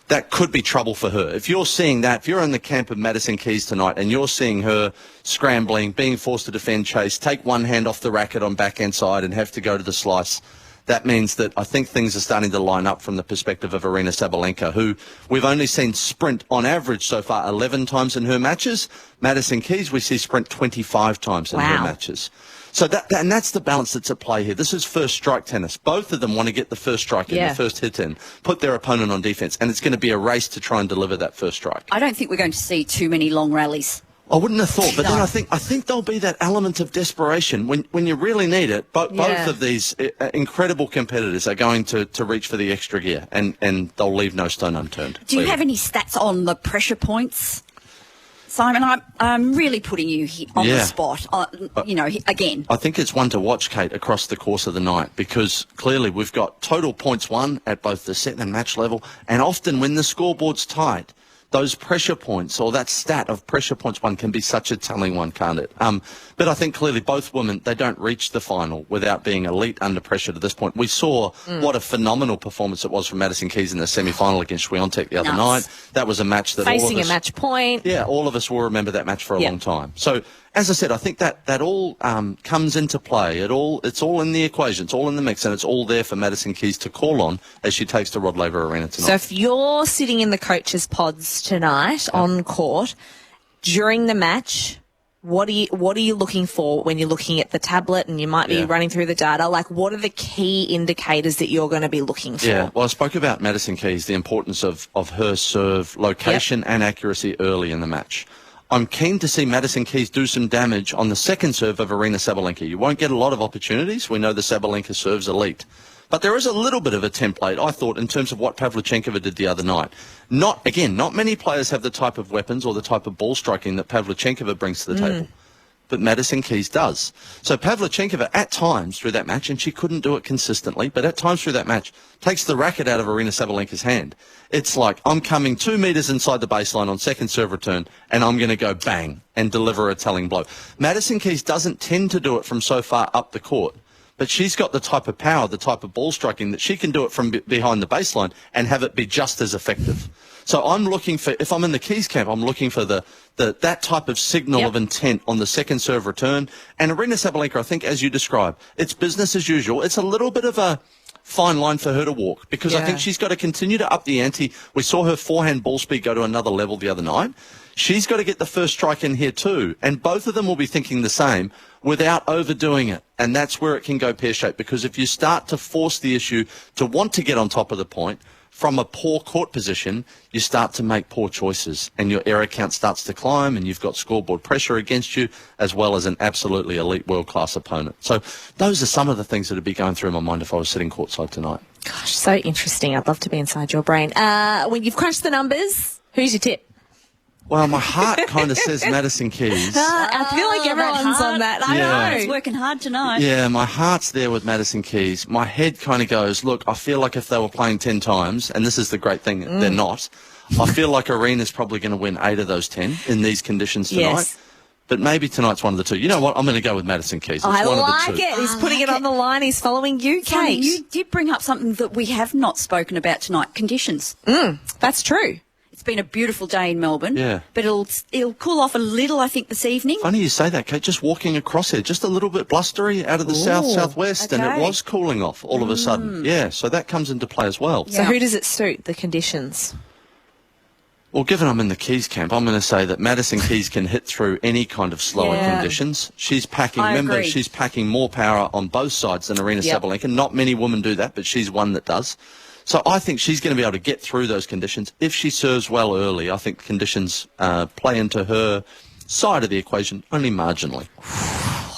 that could be trouble for her. If you're seeing that, if you're in the camp of Madison Keys tonight and you're seeing her scrambling, being forced to defend, chase, take one hand off the racket on backhand side and have to go to the slice, that means that I think things are starting to line up from the perspective of Aryna Sabalenka, who we've only seen sprint on average so far 11 times in her matches. Madison Keys, we see sprint 25 times in her matches. So and that's the balance that's at play here. This is first strike tennis. Both of them want to get the first strike in, the first hit in, put their opponent on defense, and it's going to be a race to try and deliver that first strike. I don't think we're going to see too many long rallies. I wouldn't have thought, but then I think there'll be that element of desperation when you really need it. Both of these incredible competitors are going to reach for the extra gear, and they'll leave no stone unturned. Do you have any stats on the pressure points? Simon, I'm really putting you on the spot, again. I think it's one to watch, Kate, across the course of the night, because clearly we've got total points won at both the set and match level, and often when the scoreboard's tight, those pressure points, or that stat of pressure points won, can be such a telling one, can't it? But I think clearly both women, they don't reach the final without being elite under pressure to this point. We saw what a phenomenal performance it was from Madison Keys in the semi-final against Swiatek the other night. That was a match that facing a match point. Yeah, all of us will remember that match for a long time. So, as I said, I think that all comes into play. It's all in the equation. It's all in the mix, and it's all there for Madison Keys to call on as she takes to Rod Laver Arena tonight. So if you're sitting in the coaches' pods tonight on court during the match, what are you looking for when you're looking at the tablet and you might be running through the data? Like, what are the key indicators that you're going to be looking for? Yeah, well, I spoke about Madison Keys, the importance of her serve, location and accuracy early in the match. I'm keen to see Madison Keys do some damage on the second serve of Aryna Sabalenka. You won't get a lot of opportunities. We know the Sabalenka serve's elite. But there is a little bit of a template, I thought, in terms of what Pavlyuchenkova did the other night. Not many players have the type of weapons or the type of ball striking that Pavlyuchenkova brings to the table. But Madison Keys does. So Pavlyuchenkova, at times through that match, and she couldn't do it consistently, but at times through that match, takes the racket out of Aryna Sabalenka's hand. It's like, I'm coming 2 metres inside the baseline on second serve return, and I'm going to go bang and deliver a telling blow. Madison Keys doesn't tend to do it from so far up the court, but she's got the type of power, the type of ball striking that she can do it from behind the baseline and have it be just as effective. So I'm looking for, if I'm in the Keys camp, I'm looking for that type of signal of intent on the second serve return. And Aryna Sabalenka, I think, as you describe, it's business as usual. It's a little bit of a fine line for her to walk because I think she's got to continue to up the ante. We saw her forehand ball speed go to another level the other night. She's got to get the first strike in here too. And both of them will be thinking the same without overdoing it. And that's where it can go pear-shaped, because if you start to force the issue to want to get on top of the point from a poor court position, you start to make poor choices and your error count starts to climb and you've got scoreboard pressure against you as well as an absolutely elite world-class opponent. So those are some of the things that would be going through my mind if I was sitting courtside tonight. Gosh, so interesting. I'd love to be inside your brain. When you've crunched the numbers, who's your tip? Well, my heart kind of says Madison Keys. I feel like everyone's on that. I know. He's working hard tonight. Yeah, my heart's there with Madison Keys. My head kind of goes, look, I feel like if they were playing 10 times, and this is the great thing, they're not, I feel like Aryna's probably going to win 8 of those 10 in these conditions tonight. Yes. But maybe tonight's one of the two. You know what? I'm going to go with Madison Keys. It's I one like of the two. it. He's putting it on the line. He's following you, Sonny, Kate. you did bring up something that we have not spoken about tonight, conditions. That's true. It's been a beautiful day in Melbourne. Yeah. But it'll cool off a little, I think, this evening. Funny you say that, Kate. Just walking across here, just a little bit blustery out of the southwest, and it was cooling off all of a sudden. Yeah, so that comes into play as well. So who does it suit, the conditions? Well, given I'm in the Keys camp, I'm going to say that Madison Keys can hit through any kind of slower conditions. She's packing, remember, she's packing more power on both sides than Aryna Sabalenka. Not many women do that, but she's one that does. So I think she's going to be able to get through those conditions. If she serves well early, I think conditions play into her side of the equation only marginally.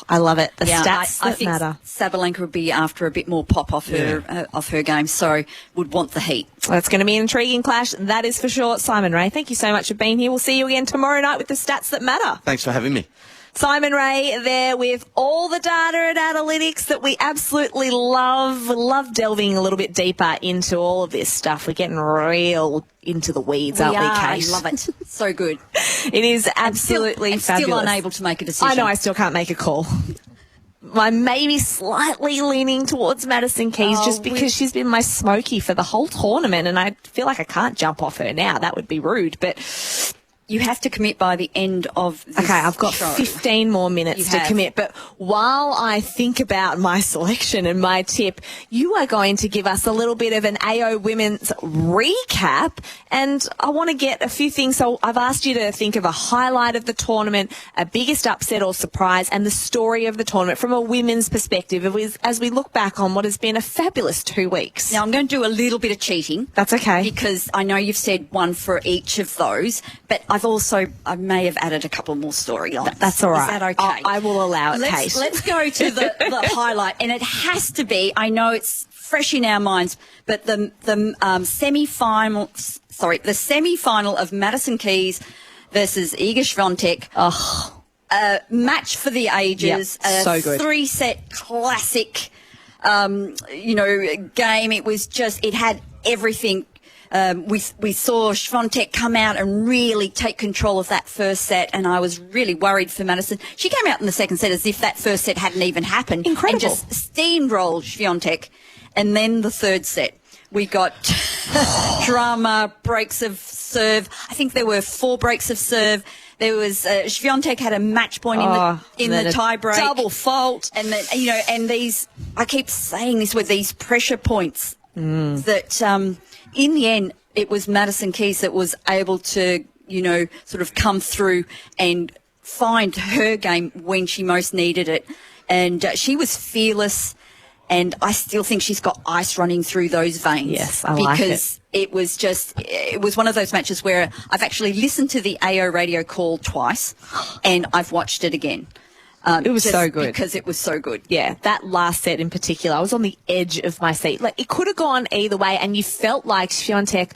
I love it. The stats I that think matter. Sabalenka would be after a bit more pop off her game, so would want the heat. Well, it's going to be an intriguing clash, that is for sure. Simon Ray, thank you so much for being here. We'll see you again tomorrow night with the stats that matter. Thanks for having me. Simon Ray there with all the data and analytics that we absolutely love. Love delving a little bit deeper into all of this stuff. We're getting real into the weeds, aren't we, Kate? I love it. So good. It is absolutely I'm fabulous. still unable to make a decision. I know, I still can't make a call. I'm maybe slightly leaning towards Madison Keys just because she's been my smoky for the whole tournament, and I feel like I can't jump off her now. That would be rude, but you have to commit by the end of this Okay, I've got show. 15 more minutes to commit. But while I think about my selection and my tip, you are going to give us a little bit of an AO Women's recap. And I want to get a few things. So I've asked you to think of a highlight of the tournament, a biggest upset or surprise, and the story of the tournament from a women's perspective as we look back on what has been a fabulous 2 weeks. Now, I'm going to do a little bit of cheating. That's okay. Because I know you've said one for each of those, but I may have added a couple more storylines. That's all right. Is that okay? I will allow it, Kate. Let's go to the highlight, and it has to be, I know it's fresh in our minds, but the semi-final of Madison Keys versus Iga Swiatek. Match for the ages. So good. 3-set classic, game. It had everything. We saw Swiatek come out and really take control of that first set, and I was really worried for Madison. She came out in the second set as if that first set hadn't even happened. Incredible. And just steamrolled Swiatek. And then the third set, we got drama, breaks of serve. I think there were 4 breaks of serve. There was Swiatek had a match point in the tie break, double fault, and then and these. I keep saying this with these pressure points that. In the end, it was Madison Keys that was able to, sort of come through and find her game when she most needed it. And she was fearless, and I still think she's got ice running through those veins. Yes, I like it. Because it was one of those matches where I've actually listened to the AO radio call twice, and I've watched it again. It was just so good. because it was so good. Yeah, that last set in particular, I was on the edge of my seat. Like, it could have gone either way, and you felt like Swiatek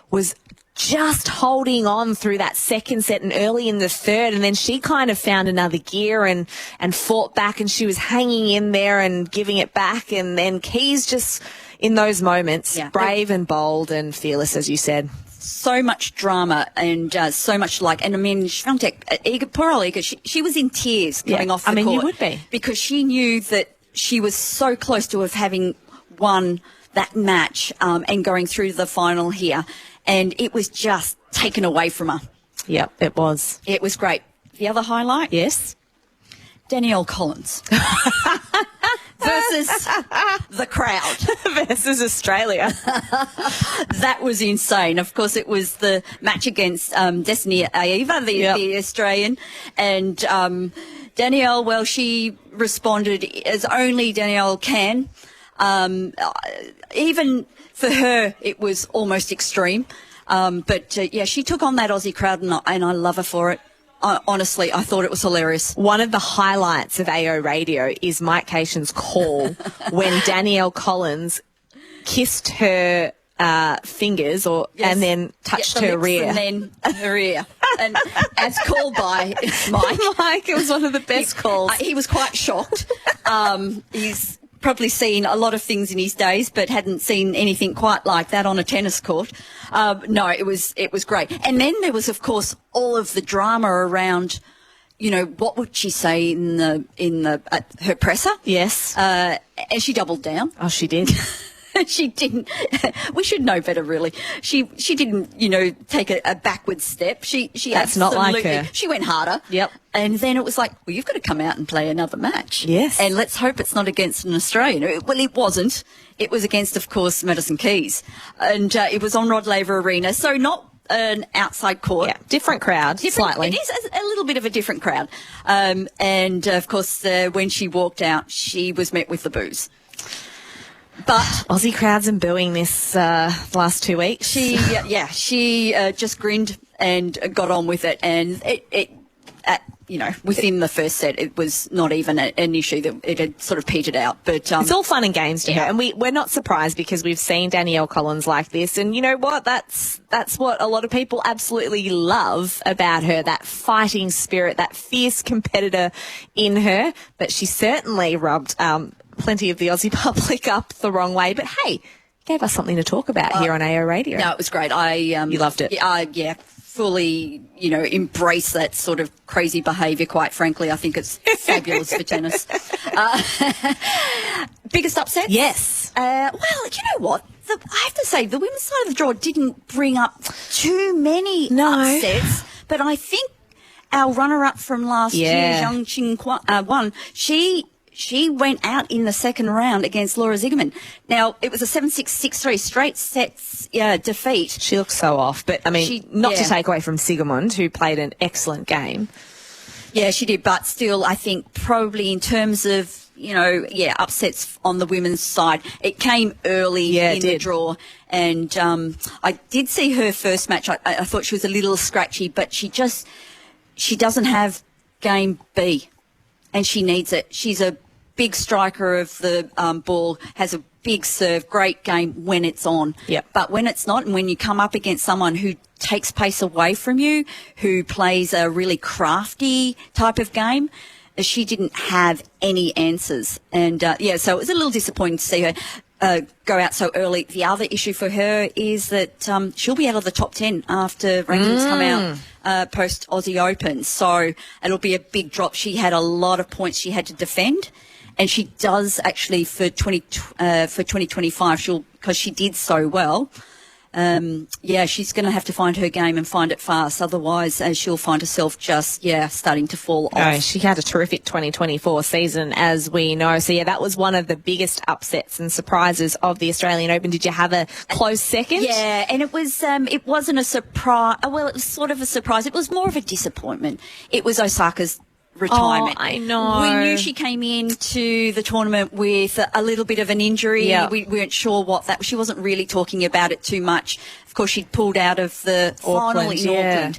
was just holding on through that second set and early in the third, and then she kind of found another gear and fought back, and she was hanging in there and giving it back, and then Keys just, in those moments, brave and bold and fearless, as you said. So much drama and so much and I mean, Swiatek, poor old Iga, she was in tears coming off the court. You would be. Because she knew that she was so close to having won that match and going through to the final here, and it was just taken away from her. Yep, it was. It was great. The other highlight? Yes. Danielle Collins. Versus the crowd. Versus Australia. That was insane. Of course, it was the match against Destiny Aiva, the Australian. And Danielle, well, she responded as only Danielle can. Even for her, it was almost extreme. But she took on that Aussie crowd, and I love her for it. Honestly, I thought it was hilarious. One of the highlights of AO Radio is Mike Cation's call when Danielle Collins kissed her fingers and then touched her rear. And then her ear. And as called by Mike. It was one of the best calls. He was quite shocked. He's probably seen a lot of things in his days, but hadn't seen anything quite like that on a tennis court. No, it was great. And then there was, of course, all of the drama around, what would she say in her presser? Yes. And she doubled down. Oh, she did. She didn't. We should know better, really. She didn't, take a backward step. She That's not like her. She went harder. Yep. And then it was like, well, you've got to come out and play another match. Yes. And let's hope it's not against an Australian. Well, it wasn't. It was against, of course, Madison Keys, and it was on Rod Laver Arena, so not an outside court. Yeah, different crowd, slightly. It is a little bit of a different crowd. And of course, when she walked out, she was met with the boos. But Aussie crowds and booing this last 2 weeks. She just grinned and got on with it, and it within the first set, it was not even an issue that it had sort of petered out. But it's all fun and games to her, and we're not surprised because we've seen Danielle Collins like this, and you know what? That's what a lot of people absolutely love about her, that fighting spirit, that fierce competitor in her. But she certainly rubbed plenty of the Aussie public up the wrong way. But hey, gave us something to talk about here on AO Radio. No, it was great. You loved it. Yeah, fully, embrace that sort of crazy behaviour, quite frankly. I think it's fabulous for tennis. Biggest upsets? Yes. Well, you know what? I have to say, the women's side of the draw didn't bring up too many upsets, but I think our runner-up from last year, Zhang Qing won. She went out in the second round against Laura Zigerman. Now, it was a 7-6, 6-3 straight sets defeat. She looks so off, but, I mean, not to take away from Sigermund, who played an excellent game. Yeah, she did, but still, I think probably in terms of, upsets on the women's side, it came early in the draw. And I did see her first match. I thought she was a little scratchy, but she doesn't have game B, and she needs it. She's a big striker of the ball, has a big serve, great game when it's on. Yep. But when it's not, and when you come up against someone who takes pace away from you, who plays a really crafty type of game, she didn't have any answers. And, so it was a little disappointing to see her go out so early. The other issue for her is that she'll be out of the top 10 after rankings come out post Aussie Open. So it'll be a big drop. She had a lot of points she had to defend. And she does actually for 2025, because she did so well. She's going to have to find her game and find it fast. Otherwise, she'll find herself just, starting to fall off. Oh, she had a terrific 2024 season, as we know. So, that was one of the biggest upsets and surprises of the Australian Open. Did you have a close second? Yeah, and it wasn't a surprise. Well, it was sort of a surprise. It was more of a disappointment. It was Osaka's retirement. Oh, I know. We knew she came into the tournament with a little bit of an injury. Yep. We weren't sure what that was. She wasn't really talking about it too much. Of course, she'd pulled out of the final in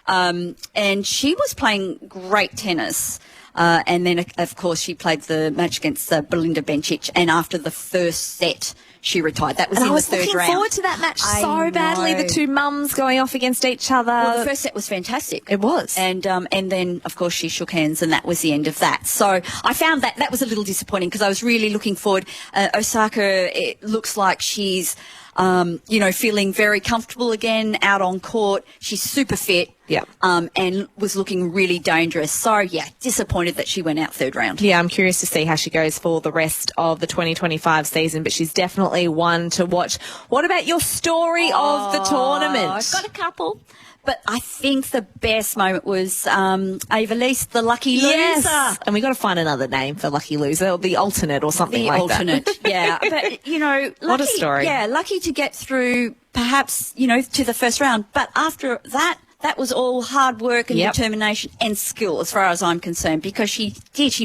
Auckland. And she was playing great tennis. And then, of course, she played the match against Belinda Bencic, and after the first set, she retired. That was in the third round. I was looking forward to that match so badly, the two mums going off against each other. Well, the first set was fantastic. It was. And then, of course, she shook hands, and that was the end of that. So I found that was a little disappointing because I was really looking forward. Osaka, it looks like she's, feeling very comfortable again out on court. She's super fit. Yeah. And was looking really dangerous. So, yeah, disappointed that she went out third round. Yeah, I'm curious to see how she goes for the rest of the 2025 season, but she's definitely one to watch. What about your story of the tournament? I've got a couple. But I think the best moment was Ava-Lise, the lucky loser. And we've got to find another name for lucky loser, or the alternate or something like that. The alternate, yeah. But, lucky, what a story. Yeah, lucky to get through perhaps, to the first round. But after that was all hard work and determination and skill as far as I'm concerned, because she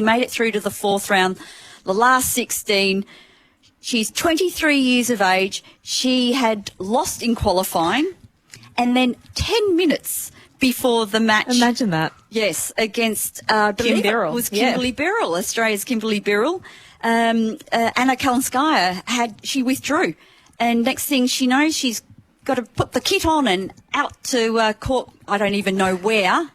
made it through to the fourth round, the last 16. She's 23 years of age. She had lost in qualifying, and then 10 minutes beful the match. Imagine that. Yes, against Kim Birrell. It was Kimberly Birrell, Australia's Kimberly Birrell. Anna Kalinskaya she withdrew, and next thing she knows, she's got to put the kit on and out to court. I don't even know where.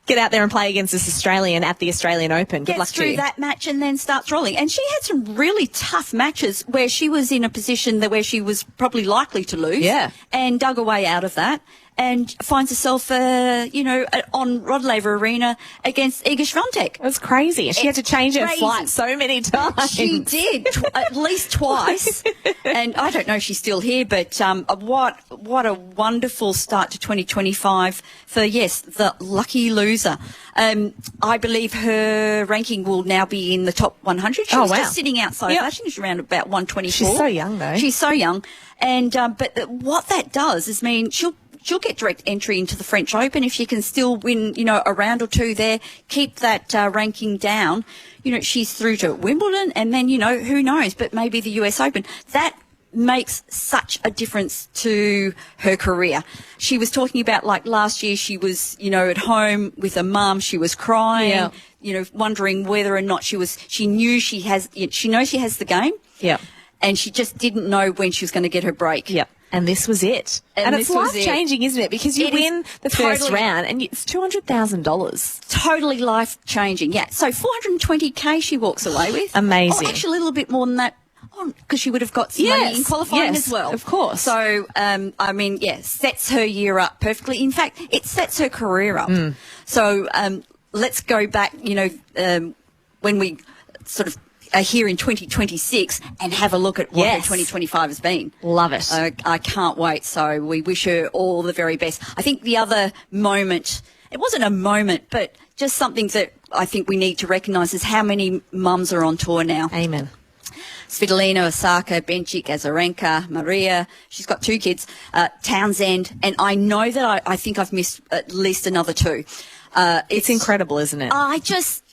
Get out there and play against this Australian at the Australian Open. Good luck to you. Gets through that match and then starts rolling. And she had some really tough matches where she was in a position where she was probably likely to lose. Yeah. And dug her way out of that. And finds herself, on Rod Laver Arena against Iga Swiatek. It was crazy. And she had to change her flight so many times. She did, at least twice. And I don't know if she's still here, but what a wonderful start to 2025 for, the lucky loser. I believe her ranking will now be in the top 100. She was just sitting outside. I think she's around about 124. She's so young, though. She's so young. And but what that does is mean she'll get direct entry into the French Open if she can still win, a round or two there, keep that ranking down. She's through to Wimbledon, and then, who knows, but maybe the US Open. That makes such a difference to her career. She was talking about, like, last year she was, at home with her mum, she was crying, wondering whether or not she knows she has the game. Yeah. And she just didn't know when she was going to get her break. Yeah. And this was it. And it's life-changing, isn't it? Because you win the first round and it's $200,000. Totally life-changing, yeah. So $420K she walks away with. Amazing. Oh, actually, a little bit more than that, because she would have got some money in qualifying as well. Of course. So, sets her year up perfectly. In fact, it sets her career up. So let's go back, when we sort of are here in 2026 and have a look at what her 2025 has been. Love it. I can't wait. So we wish her all the very best. I think the other moment, it wasn't a moment, but just something that I think we need to recognise is how many mums are on tour now. Amen. Svitolina, Osaka, Bencic, Azarenka, Maria. She's got 2 kids, Townsend. And I know that I think I've missed at least another 2. It's incredible, isn't it?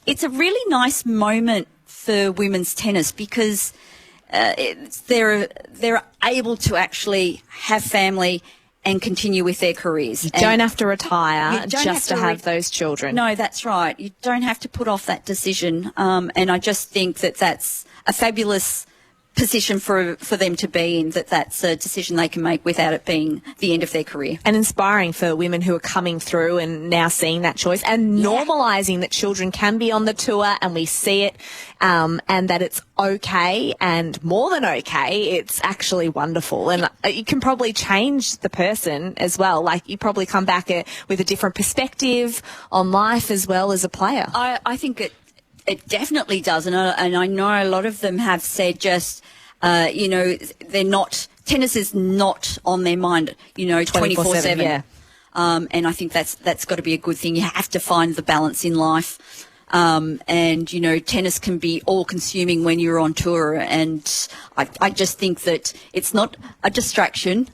It's a really nice moment for women's tennis because they're able to actually have family and continue with their careers. You don't have to retire just to have those children. No, that's right. You don't have to put off that decision. And I just think that that's a fabulous position for them to be in, that's a decision they can make without it being the end of their career. And inspiring for women who are coming through and now seeing that choice and normalising that children can be on the tour and we see it and that it's okay and more than okay, it's actually wonderful. And you can probably change the person as well. Like you probably come back with a different perspective on life as well as a player. I think it definitely does, and I know a lot of them have said just, they're not, tennis is not on their mind, 24/7. Yeah. And I think that's got to be a good thing. You have to find the balance in life. And, tennis can be all-consuming when you're on tour, and I just think that it's not a distraction.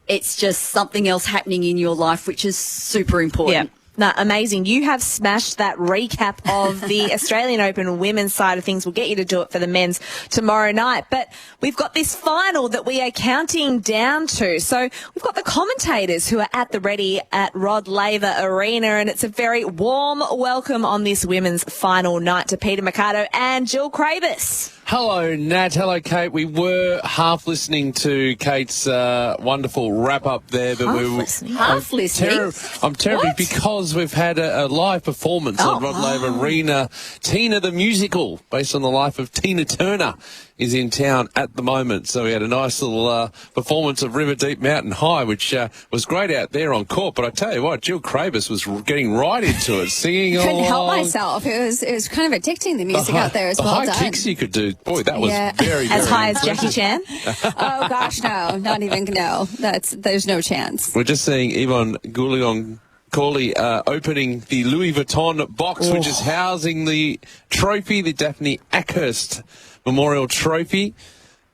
It's just something else happening in your life, which is super important. Yeah. No, amazing. You have smashed that recap of the Australian Open women's side of things. We'll get you to do it for the men's tomorrow night. But we've got this final that we are counting down to. So we've got the commentators who are at the ready at Rod Laver Arena, and it's a very warm welcome on this women's final night to Peter Mercado and Jill Krabus. Hello, Nat. Hello, Kate. We were half listening to Kate's wonderful wrap-up there. But Half listening? I'm terribly because we've had a live performance at Rod Laver Arena. Tina the Musical, based on the life of Tina Turner, is in town at the moment. So we had a nice little performance of River Deep Mountain High, which was great out there on court. But I tell you what, Jill Krabus was getting right into it, singing along. Couldn't help myself. It was kind of addicting, the music out there as well. The high kicks you could do. Boy, that was very, very as high impressive. as Jackie Chan? Oh, gosh, no. Not even, no. There's no chance. We're just seeing Yvonne Goulion-Corley opening the Louis Vuitton box, which is housing the trophy, the Daphne Ackhurst Memorial Trophy.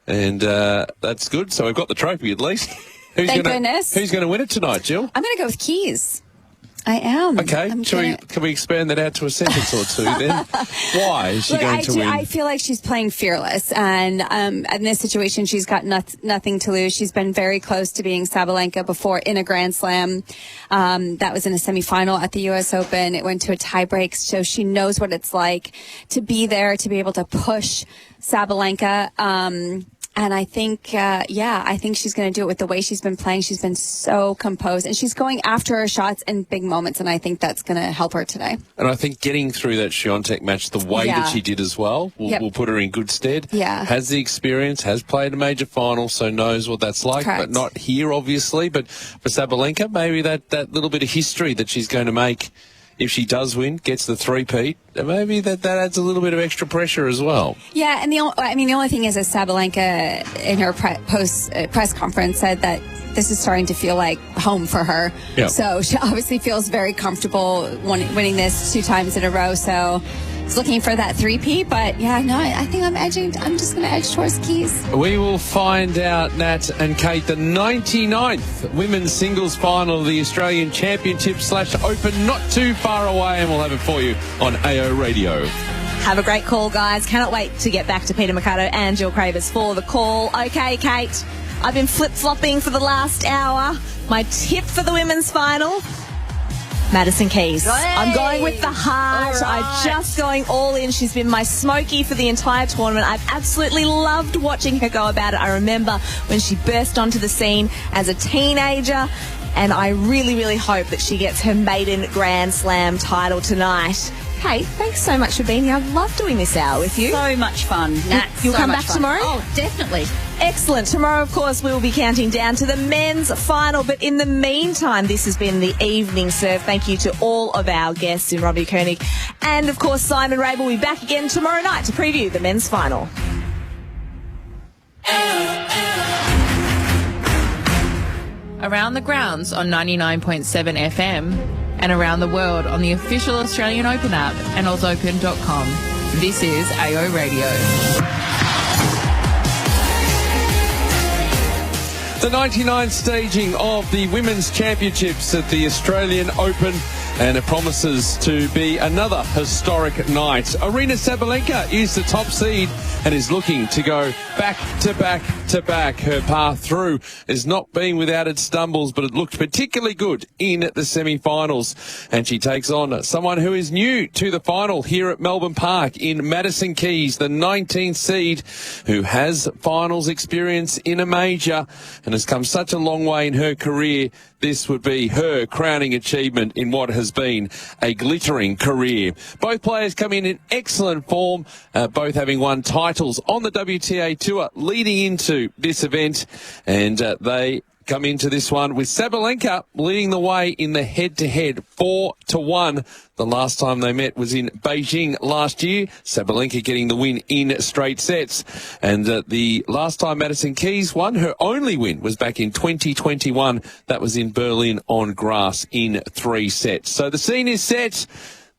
And that's good. So we've got the trophy at least. Thank goodness. Who's going to win it tonight, Jill? I'm going to go with Keys. I am. Okay. Can we expand that out to a sentence or two then? Why is she going to win? I feel like she's playing fearless, and in this situation, she's got nothing to lose. She's been very close to being Sabalenka before in a Grand Slam. That was in a semifinal at the U.S. Open. It went to a tiebreak, so she knows what it's like to be there, to be able to push Sabalenka. And I think, I think she's going to do it with the way she's been playing. She's been so composed, and she's going after her shots in big moments, and I think that's going to help her today. And I think getting through that Świątek match the way that she did as well will put her in good stead. Yeah. Has the experience, has played a major final, so knows what that's like. Correct. But not here, obviously. But for Sabalenka, maybe that little bit of history that she's going to make if she does win, gets the three-peat, maybe that adds a little bit of extra pressure as well. Yeah, and the only thing is that Sabalenka in her press conference said that this is starting to feel like home for her. Yeah. So she obviously feels very comfortable winning this 2 times in a row. So it's looking for that three-peat. But I think I'm just going to edge towards Keys. We will find out, Nat and Kate, the 99th women's singles final of the Australian Championship / Open, not too far away, and we'll have it for you on AO Radio. Have a great call, guys. Cannot wait to get back to Peter Mercado and Jill Krabus for the call. Okay, Kate, I've been flip-flopping for the last hour. My tip for the women's final, Madison Keys. Hey. I'm going with the heart. I'm just going all in. She's been my smoky for the entire tournament. I've absolutely loved watching her go about it. I remember when she burst onto the scene as a teenager, and I really, really hope that she gets her maiden Grand Slam title tonight. Kate, thanks so much for being here. I've loved doing this hour with you. So much fun, Nat. You'll so come much back fun. tomorrow? Oh, definitely. Excellent. Tomorrow, of course, we will be counting down to the men's final. But in the meantime, this has been the Evening Serve. Thank you to all of our guests in Robbie Koenig. And, of course, Simon Ray will be back again tomorrow night to preview the men's final. Around the grounds on 99.7 FM and around the world on the official Australian Open app and ausopen.com. This is AO Radio. The 99th staging of the Women's Championships at the Australian Open, and it promises to be another historic night. Aryna Sabalenka is the top seed and is looking to go back to back to back. Her path through has not been without its stumbles, but it looked particularly good in the semi-finals. And she takes on someone who is new to the final here at Melbourne Park in Madison Keys, the 19th seed, who has finals experience in a major and has come such a long way in her career. This would be her crowning achievement in what has been a glittering career. Both players come in excellent form, both having won titles on the WTA Tour leading into this event, and they come into this one with Sabalenka leading the way in the head-to-head 4-1. The last time they met was in Beijing last year. Sabalenka getting the win in straight sets. And the last time Madison Keys won, her only win was back in 2021. That was in Berlin on grass in 3 sets. So the scene is set.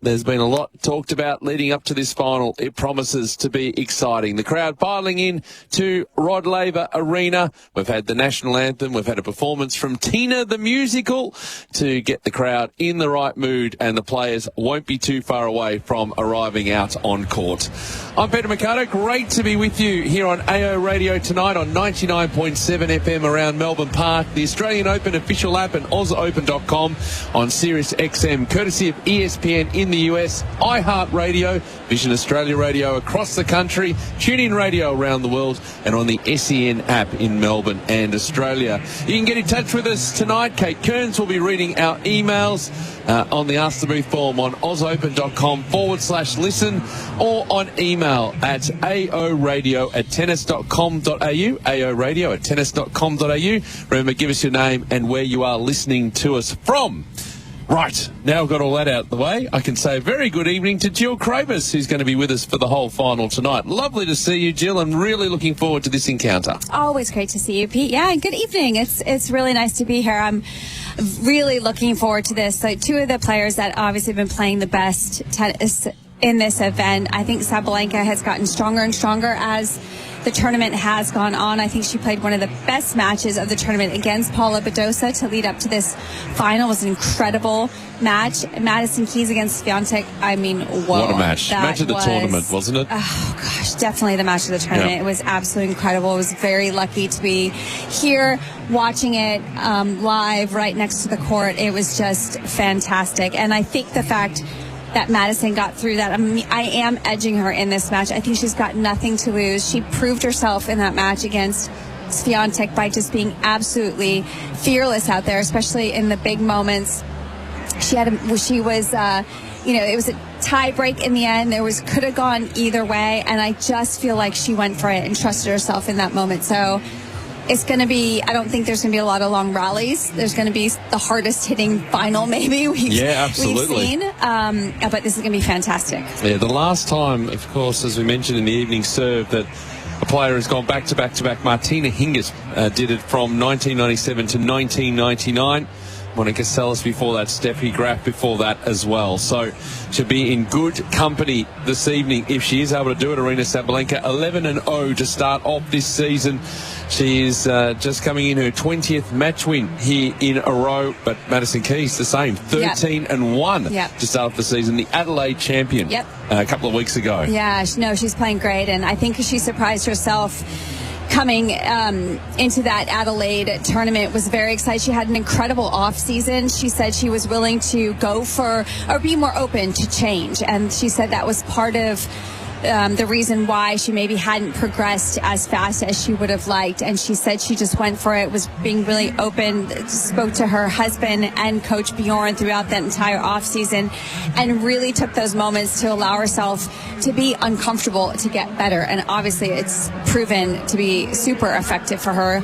There's been a lot talked about leading up to this final. It promises to be exciting. The crowd piling in to Rod Laver Arena. We've had the national anthem. We've had a performance from Tina the Musical to get the crowd in the right mood, and the players won't be too far away from arriving out on court. I'm Peter Mercado. Great to be with you here on AO Radio tonight on 99.7 FM around Melbourne Park, the Australian Open official app and OzOpen.com on Sirius XM, courtesy of ESPN in the US, iHeartRadio, Vision Australia Radio across the country, TuneIn Radio around the world, and on the SEN app in Melbourne and Australia. You can get in touch with us tonight. Kate Kearns will be reading our emails on the Ask the Booth form on ozopen.com/listen, or on email at aoradio@tennis.com.au, aoradio@tennis.com.au. Remember, give us your name and where you are listening to us from. Right, now I've got all that out of the way, I can say a very good evening to Jill Krabus, who's going to be with us for the whole final tonight. Lovely to see you, Jill. I'm really looking forward to this encounter. Always great to see you, Pete. Yeah, good evening. It's really nice to be here. I'm really looking forward to this. So two of the players that obviously have been playing the best tennis in this event. I think Sabalenka has gotten stronger and stronger as the tournament has gone on. I think she played one of the best matches of the tournament against Paula Badosa to lead up to this final. It was an incredible match. Madison Keys against Swiatek. I mean, whoa. What a match. Match of the tournament, wasn't it? Oh, gosh, definitely the match of the tournament. Yeah. It was absolutely incredible. I was very lucky to be here watching it live right next to the court. It was just fantastic. And I think the fact that Madison got through that, I am edging her in this match. I think she's got nothing to lose. She proved herself in that match against Swiatek by just being absolutely fearless out there, especially in the big moments. It was a tie break in the end. Could have gone either way, and I just feel like she went for it and trusted herself in that moment. So it's going to be, I don't think there's going to be a lot of long rallies. There's going to be the hardest hitting final maybe we've seen. But this is going to be fantastic. Yeah, the last time, of course, as we mentioned in the evening serve, that a player has gone back to back to back, Martina Hingis did it from 1997 to 1999. Monica Seles before that, Steffi Graf before that as well. So she'll be in good company this evening if she is able to do it. Aryna Sabalenka 11-0 to start off this season. She is just coming in her 20th match win here in a row, but Madison Keys the same, 13-1 to start off the season. The Adelaide champion a couple of weeks ago. Yeah, she's playing great, and I think she surprised herself coming into that Adelaide tournament. Was very excited. She had an incredible off season. She said she was willing to go for or be more open to change, and she said that was part of the reason why she maybe hadn't progressed as fast as she would have liked. And she said she just went for it, was being really open, spoke to her husband and Coach Bjorn throughout that entire off season, and really took those moments to allow herself to be uncomfortable to get better. And obviously it's proven to be super effective for her,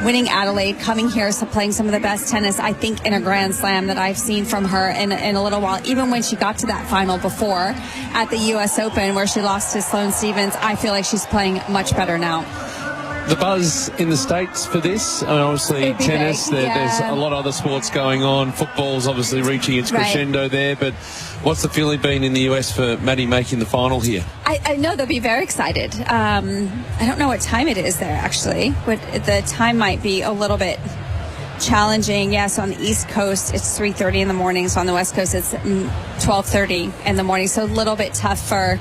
winning Adelaide, coming here, playing some of the best tennis, I think, in a Grand Slam that I've seen from her in a little while. Even when she got to that final before at the US Open where she lost to Sloane Stephens, I feel like she's playing much better now. The buzz in the States for this, obviously tennis, there's a lot of other sports going on. Football's obviously reaching its crescendo there, but what's the feeling been in the US for Maddie making the final here? I know they'll be very excited. I don't know what time it is there, actually, but the time might be a little bit challenging. So on the East Coast, it's 3:30 in the morning. So on the West Coast, it's 12:30 in the morning. So a little bit tough for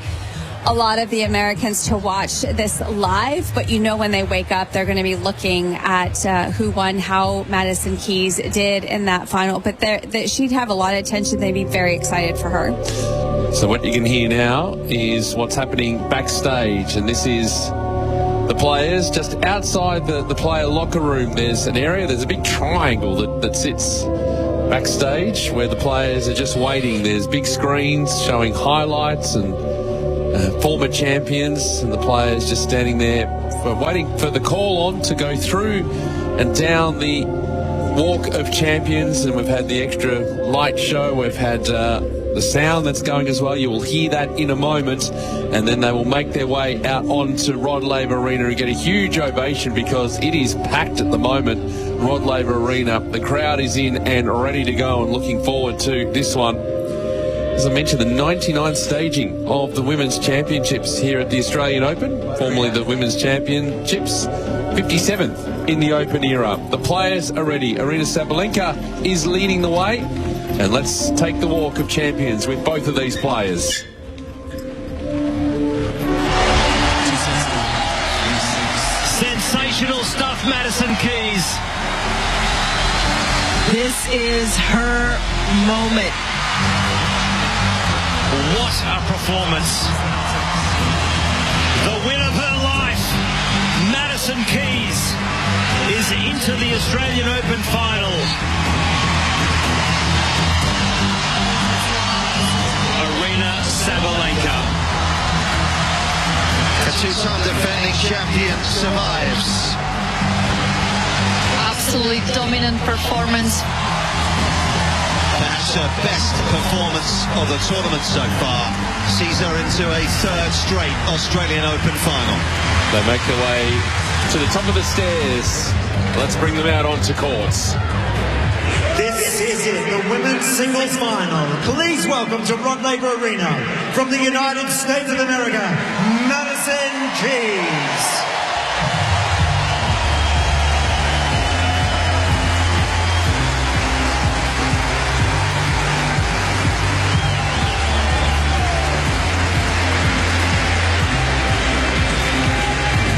a lot of the Americans to watch this live, but when they wake up, they're going to be looking at who won, how Madison Keys did in that final. But she'd have a lot of attention. They'd be very excited for her. So what you can hear now is what's happening backstage, and this is the players just outside the player locker room. There's an area, there's a big triangle that sits backstage where the players are just waiting. There's big screens showing highlights and former champions, and the players just standing there waiting for the call on to go through and down the walk of champions. And we've had the extra light show, we've had the sound that's going as well. You will hear that in a moment, and then they will make their way out onto Rod Laver Arena and get a huge ovation because it is packed at the moment. Rod Laver Arena, the crowd is in and ready to go and looking forward to this one. as I mentioned, the 99th staging of the Women's Championships here at the Australian Open, formerly the Women's Championships, 57th in the Open era. The players are ready. Aryna Sabalenka is leading the way, and let's take the walk of champions with both of these players. Sensational stuff, Madison Keys. This is her moment. What a performance. The win of her life, Madison Keys, is into the Australian Open final. Aryna Sabalenka. A two-time defending champion survives. Absolutely dominant performance. Perhaps her best performance of the tournament so far sees her into a third straight Australian Open final. They make their way to the top of the stairs. Let's bring them out onto courts. This is it, the women's singles final. Please welcome to Rod Laver Arena, from the United States of America, Madison Keys.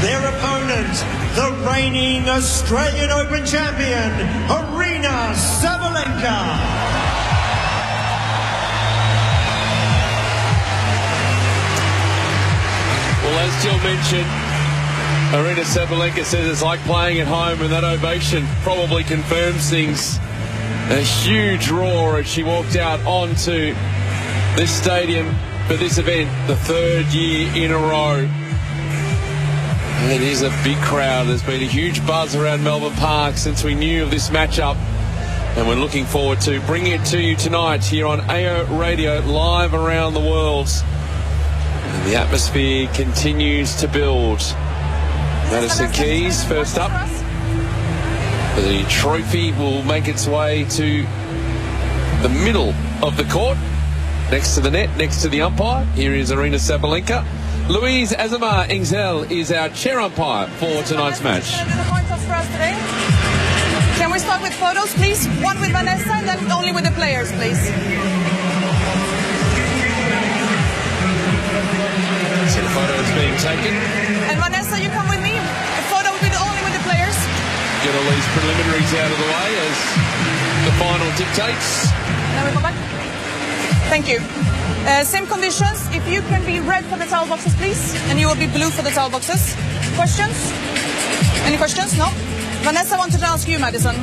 Their opponent, the reigning Australian Open champion, Aryna Sabalenka. Well, as Jill mentioned, Aryna Sabalenka says it's like playing at home, and that ovation probably confirms things. A huge roar as she walked out onto this stadium for this event, the third year in a row. It is a big crowd. There's been a huge buzz around Melbourne Park since we knew of this matchup, and we're looking forward to bringing it to you tonight here on AO Radio, live around the world. And the atmosphere continues to build. Madison Keys first up. The trophy will make its way to the middle of the court, next to the net, next to the umpire. Here is Aryna Sabalenka. Louise Azamar Ingzel is our chair umpire for tonight's match. Can we start with photos, please? One with Vanessa and then only with the players, please. So the photo is being taken. And Vanessa, you come with me. The photo will be only with the players. Get all these preliminaries out of the way as the final dictates. Then we go back. Thank you. Same conditions. If you can be red for the towel boxes, please, and you will be blue for the towel boxes. Questions? Any questions? No? Vanessa wanted to ask you, Madison.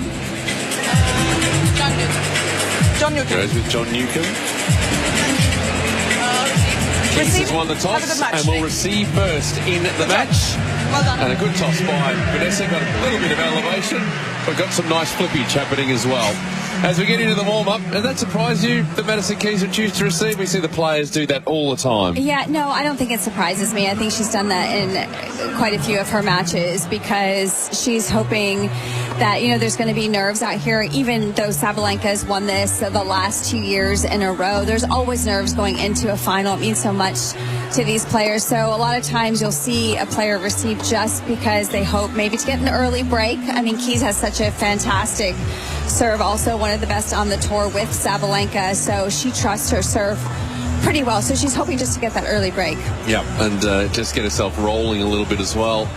John Newcomb. John Newcomb. Goes with John Newcomb. Keys has won the toss and will receive first in the match. Well done. And a good toss by Vanessa. Got a little bit of elevation, but got some nice flippage happening as well. As we get into the warm-up, does that surprise you that Madison Keys would choose to receive? We see the players do that all the time. Yeah, no, I don't think it surprises me. I think she's done that in quite a few of her matches because she's hoping that, you know, there's going to be nerves out here. Even though Sabalenka's won this the last 2 years in a row, there's always nerves going into a final. It means so much to these players. So a lot of times you'll see a player receive just because they hope maybe to get an early break. I mean, Keys has such a fantastic serve, also one of the best on the tour with Sabalenka, so she trusts her serve pretty well, so she's hoping just to get that early break. Yeah, and just get herself rolling a little bit as well.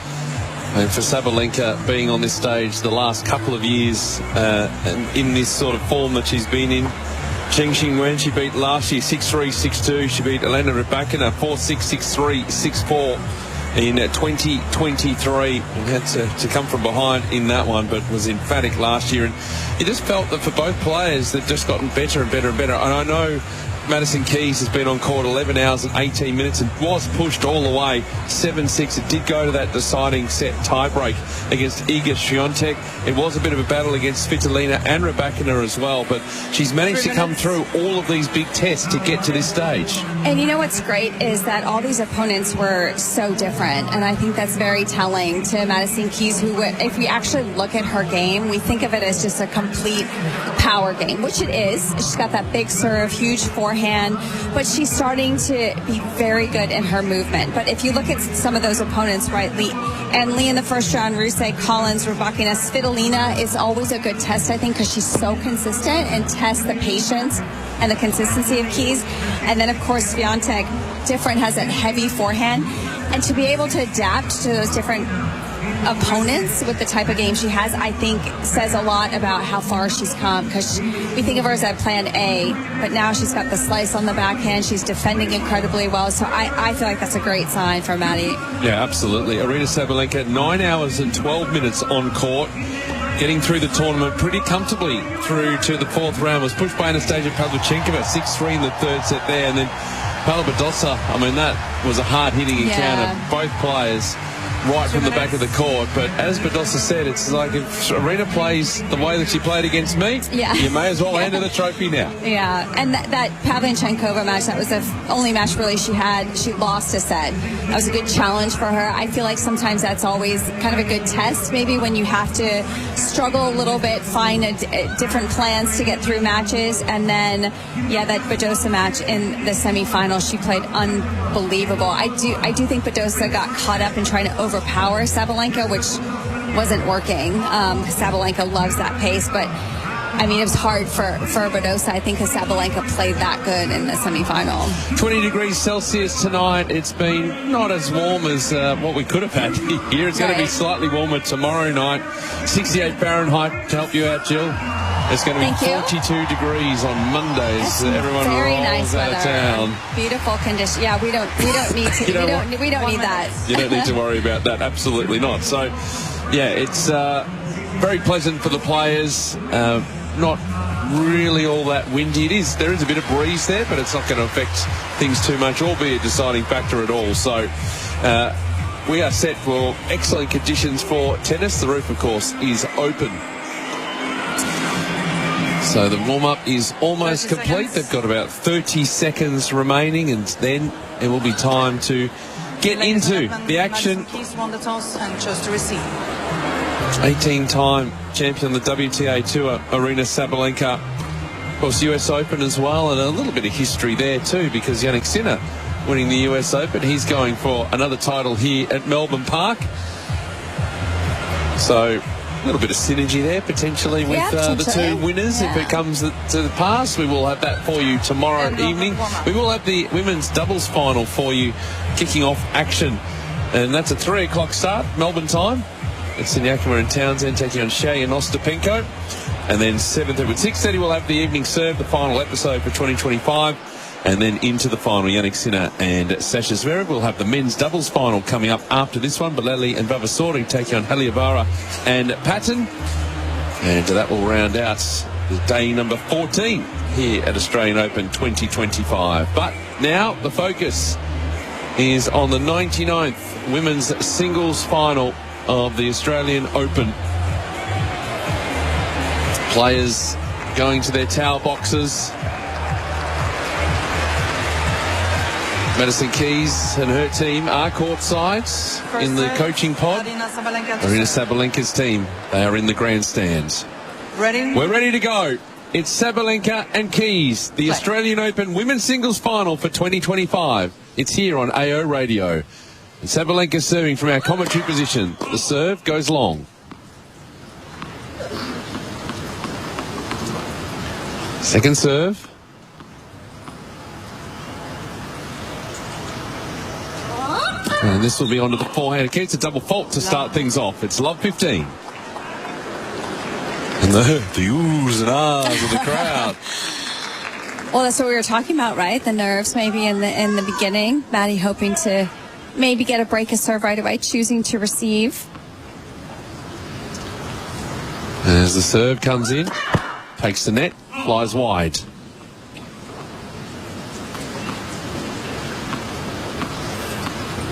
And for Sabalenka being on this stage the last couple of years and in this sort of form that she's been in, Cheng Xingwen, she beat last year 6-3, 6-2. She beat Elena Rybakina 4-6, 6-3, 6-4 in 2023. Had to come from behind in that one, but was emphatic last year. And you just felt that for both players, they've just gotten better and better and better. And I know Madison Keys has been on court 11 hours and 18 minutes and was pushed all the way 7-6. It did go to that deciding set tiebreak against Iga Swiatek. It was a bit of a battle against Svitolina and Rybakina as well, but she's managed to come through all of these big tests to get to this stage. And you know what's great is that all these opponents were so different, and I think that's very telling to Madison Keys, who, if we actually look at her game, we think of it as just a complete power game, which it is. She's got that big serve, huge forehand, but she's starting to be very good in her movement. But if you look at some of those opponents, right, Lee in the first round, Rusek, Collins, Rybakina, Svitolina is always a good test, I think, because she's so consistent and tests the patience and the consistency of Keys. And then, of course, Swiatek, different, has that heavy forehand. And to be able to adapt to those different opponents with the type of game she has, I think says a lot about how far she's come, because we think of her as that plan A, but now she's got the slice on the backhand. She's defending incredibly well, so I feel like that's a great sign for Maddie. Yeah, absolutely. Aryna Sabalenka, 9 hours and 12 minutes on court, getting through the tournament pretty comfortably through to the fourth round. Was pushed by Anastasia Pavlyuchenkova 6-3 in the third set there, and then Paula Badosa, I mean, that was a hard-hitting encounter. Both players right from the back of the court, but as Badosa said, it's like if Aryna plays the way that she played against me, you may as well hand her the trophy now. Yeah, and that Pavlyuchenkova match, that was the only match really she had. She lost a set. That was a good challenge for her. I feel like sometimes that's always kind of a good test, maybe when you have to struggle a little bit, find different plans to get through matches. And then, that Badosa match in the semifinal, she played unbelievable. I do think Badosa got caught up in trying to overpower Sabalenka, which wasn't working. Sabalenka loves that pace, but I mean, it was hard for Badosa, I think, because Sabalenka played that good in the semifinal. 20 degrees Celsius tonight. It's been not as warm as what we could have had here. It's going to be slightly warmer tomorrow night. 68 Fahrenheit to help you out, Jill. It's going to be 42 degrees on Mondays. Everyone rolls out of town. Beautiful condition. Yeah, we don't need to. we don't need that. You don't need to worry about that. Absolutely not. So, it's very pleasant for the players. Not really all that windy. There is a bit of breeze there, but it's not going to affect things too much or be a deciding factor at all. So we are set for excellent conditions for tennis. The roof, of course, is open. So the warm-up is almost complete. They've got about 30 seconds remaining, and then it will be time to get into the action. Keys won the toss and chose to receive. 18-time champion on the WTA Tour, Aryna Sabalenka. Of course, US Open as well, and a little bit of history there too, because Jannik Sinner winning the US Open. He's going for another title here at Melbourne Park. So a little bit of synergy there potentially with the two winners. If it comes to the pass, we will have that for you tomorrow evening. We will have the women's doubles final for you, kicking off action, and that's a 3 o'clock start Melbourne time. It's Sinyakova and Townsend taking on Shea and Ostapenko. And then 7:30 at 6:30 we'll have the evening serve, the final episode for 2025. And then into the final, Jannik Sinner and Sasha Zverev. We'll have the men's doubles final coming up after this one. Bilali and Vavasori taking on Haliavara and Patton. And that will round out day number 14 here at Australian Open 2025. But now the focus is on the 99th women's singles final of the Australian Open. Players going to their towel boxes. Madison Keys and her team are courtside in the coaching pod. Aryna Sabalenka's team, they are in the grandstands. Ready? We're ready to go. It's Sabalenka and Keys, the Australian Open women's singles final for 2025. It's here on AO Radio. And Sabalenka serving from our commentary position. The serve goes long. Second serve. And this will be onto the forehand. Again, it's a double fault to start things off. It's love 15. And the oohs and ahs of the crowd. Well, that's what we were talking about, right? The nerves maybe in the beginning. Maddie hoping to maybe get a break of serve right away, choosing to receive. As the serve comes in, takes the net, flies wide.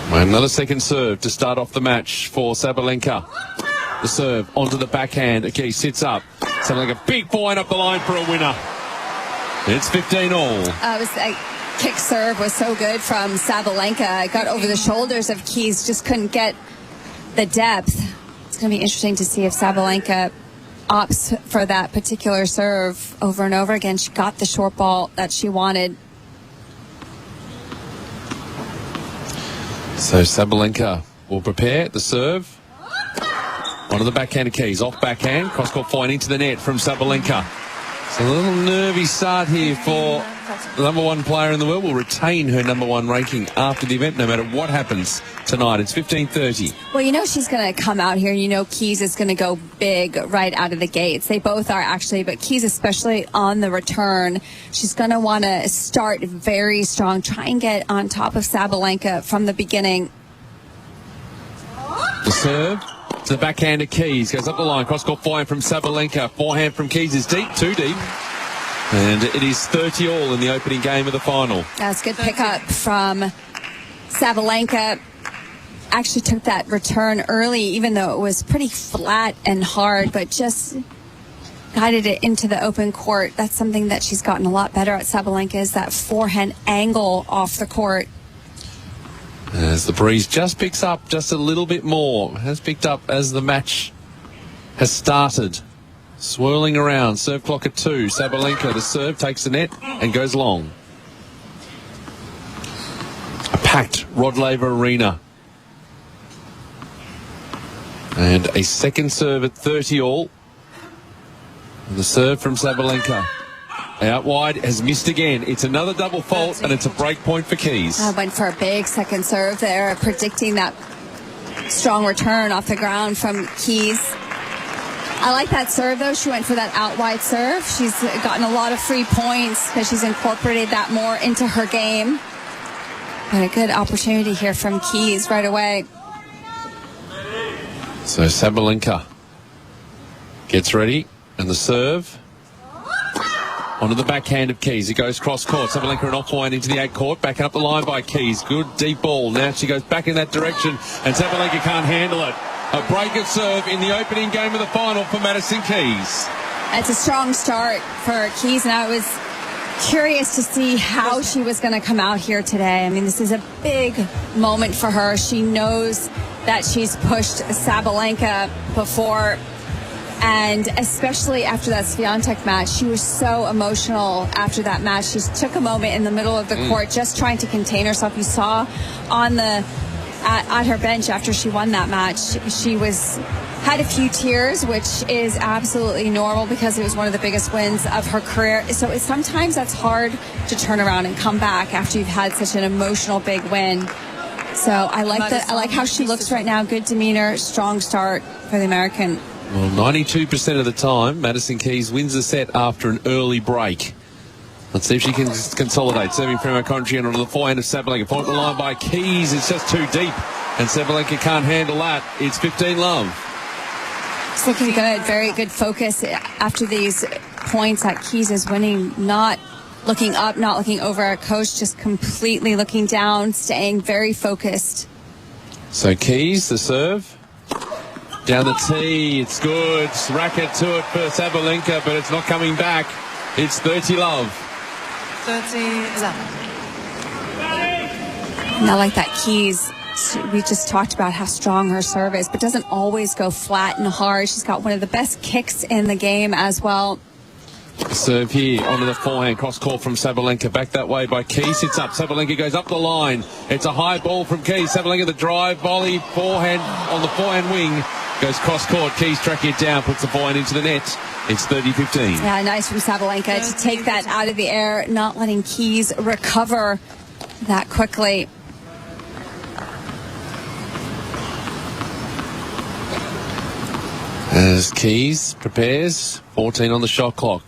Another second serve to start off the match for Sabalenka. The serve onto the backhand. Okay, sits up. Sabalenka, big point up the line for a winner. It's 15 all. Kick serve was so good from Sabalenka. It got over the shoulders of Keys, just couldn't get the depth. It's going to be interesting to see if Sabalenka opts for that particular serve over and over again. She got the short ball that she wanted. So Sabalenka will prepare the serve. One of the backhanded keys, off backhand, cross-court point into the net from Sabalenka. It's a little nervy start here for the number one player in the world. Will retain her number one ranking after the event, no matter what happens tonight. It's 15:30. Well, you know she's going to come out here. You know Keys is going to go big right out of the gates. They both are actually, but Keys especially on the return. She's going to want to start very strong, try and get on top of Sabalenka from the beginning. The serve to the backhand Keys. Goes up the line. Cross-court forehand from Sabalenka. Forehand from Keys is deep, too deep. And it is 30-all in the opening game of the final. That's good pickup from Sabalenka. Actually took that return early, even though it was pretty flat and hard, but just guided it into the open court. That's something that she's gotten a lot better at, Sabalenka, is that forehand angle off the court. As the breeze just picks up just a little bit more. Has picked up as the match has started. Swirling around. Serve clock at 2. Sabalenka, the serve, takes the net and goes long. A packed Rod Laver Arena. And a second serve at 30-all. The serve from Sabalenka. Out wide, has missed again. It's another double fault, and it's a break point for Keys. I went for a big second serve there, predicting that strong return off the ground from Keys. I like that serve, though. She went for that out wide serve. She's gotten a lot of free points because she's incorporated that more into her game. But a good opportunity here from Keys right away. So Sabalenka gets ready, and the serve onto the backhand of Keys. It goes cross-court. Sabalenka an off-line into the 8-court. Back up the line by Keys. Good deep ball. Now she goes back in that direction, and Sabalenka can't handle it. A break at serve in the opening game of the final for Madison Keys. It's a strong start for Keys, and I was curious to see how she was going to come out here today. I mean, this is a big moment for her. She knows that she's pushed Sabalenka before, and especially after that Swiatek match, she was so emotional after that match. She took a moment in the middle of the court just trying to contain herself. You saw on the at her bench after she won that match, she had a few tears, which is absolutely normal because it was one of the biggest wins of her career. So sometimes that's hard to turn around and come back after you've had such an emotional big win. So I like how she looks right now. Good demeanor, strong start for the American. Well, 92% of the time, Madison Keys wins the set after an early break. Let's see if she can consolidate. Serving from Conchi and onto the forehand of Sabalenka. Point the line by Keys. It's just too deep. And Sabalenka can't handle that. It's 15-love. It's looking good. Very good focus after these points that Keys is winning. Not looking up, not looking over our coach, just completely looking down, staying very focused. So Keys, the serve. Down the tee. It's good. Racket to it for Sabalenka, but it's not coming back. It's 30-love. 30-11. And I like that Keys. We just talked about how strong her serve is, but doesn't always go flat and hard. She's got one of the best kicks in the game as well. Serve here onto the forehand. Cross court from Sabalenka. Back that way by Keys. Sits up. Sabalenka goes up the line. It's a high ball from Keys. Sabalenka the drive volley. Forehand on the forehand wing. Goes cross court. Keys tracking it down. Puts the forehand into the net. It's 30-15. Yeah, nice from Sabalenka to take that out of the air, not letting Keys recover that quickly. As Keys prepares, 14 on the shot clock.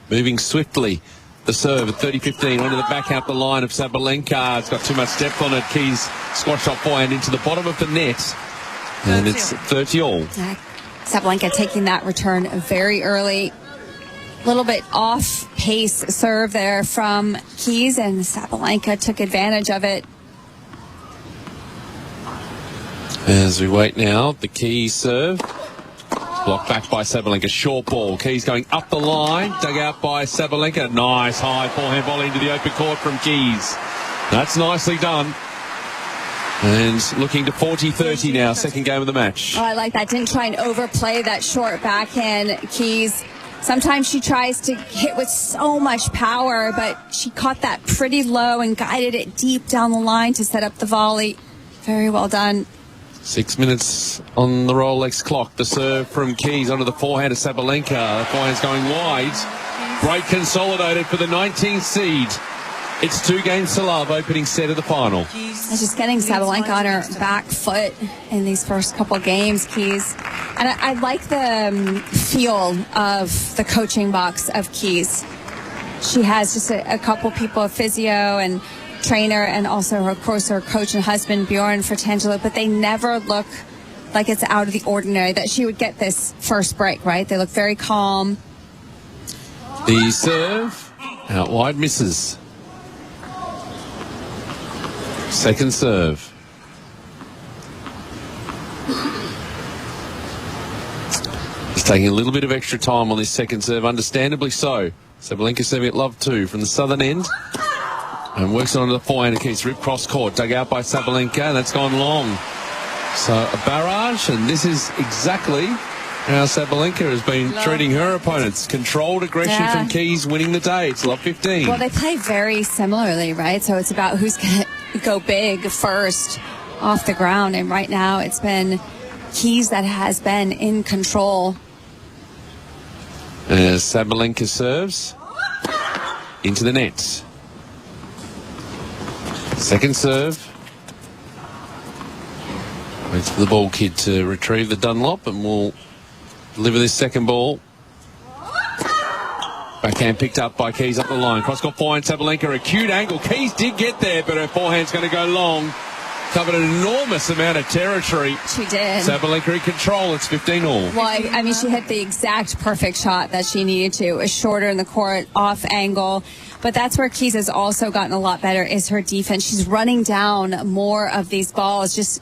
Moving swiftly. The serve at 30-15 onto the back out the line of Sabalenka. It's got too much depth on it. Keys squash shot forehand into the bottom of the net. And it's 30-all. Sabalenka taking that return very early. A little bit off-pace serve there from Keys, and Sabalenka took advantage of it. As we wait now, the Keys serve. Blocked back by Sabalenka. Short ball. Keys going up the line. Dug out by Sabalenka. Nice high forehand volley into the open court from Keys. That's nicely done. And looking to 40-30 now, second game of the match. Oh, I like that. Didn't try and overplay that short backhand, Keys. Sometimes she tries to hit with so much power, but she caught that pretty low and guided it deep down the line to set up the volley. Very well done. 6 minutes on the Rolex clock. The serve from Keys onto the forehand of Sabalenka. The forehand's going wide. Break consolidated for the 19th seed. It's 2 games to love, opening set of the final. It's just getting Sabalenka on her back foot in these first couple games, Keys. And I like the feel of the coaching box of Keys. She has just a couple people, a physio and trainer, and also, of course, her coach and husband, Bjorn Fratangelo, but they never look like it's out of the ordinary that she would get this first break, right? They look very calm. The serve, out wide, misses. Second serve. He's taking a little bit of extra time on this second serve, understandably so. Sabalenka serving at love 2 from the southern end. And works on to the forehand. Keys rip cross court, dug out by Sabalenka, and that's gone long. So a barrage, and this is exactly how Sabalenka has been treating her opponents. Controlled aggression from Keys, winning the day. It's love 15. Well, they play very similarly, right? So it's about who's going to go big first off the ground. And right now it's been Keys that has been in control. As Sabalenka serves into the net. Second serve. Waits for the ball kid to retrieve the Dunlop, and will deliver this second ball. Backhand picked up by Keys up the line. Cross-court forehand, Sabalenka, acute angle. Keys did get there, but her forehand's going to go long. Covered an enormous amount of territory. She did. Sabalenka in control. It's 15-all. Well, I mean, she hit the exact perfect shot that she needed to. A shorter in the court, off angle. But that's where Keys has also gotten a lot better, is her defense. She's running down more of these balls, just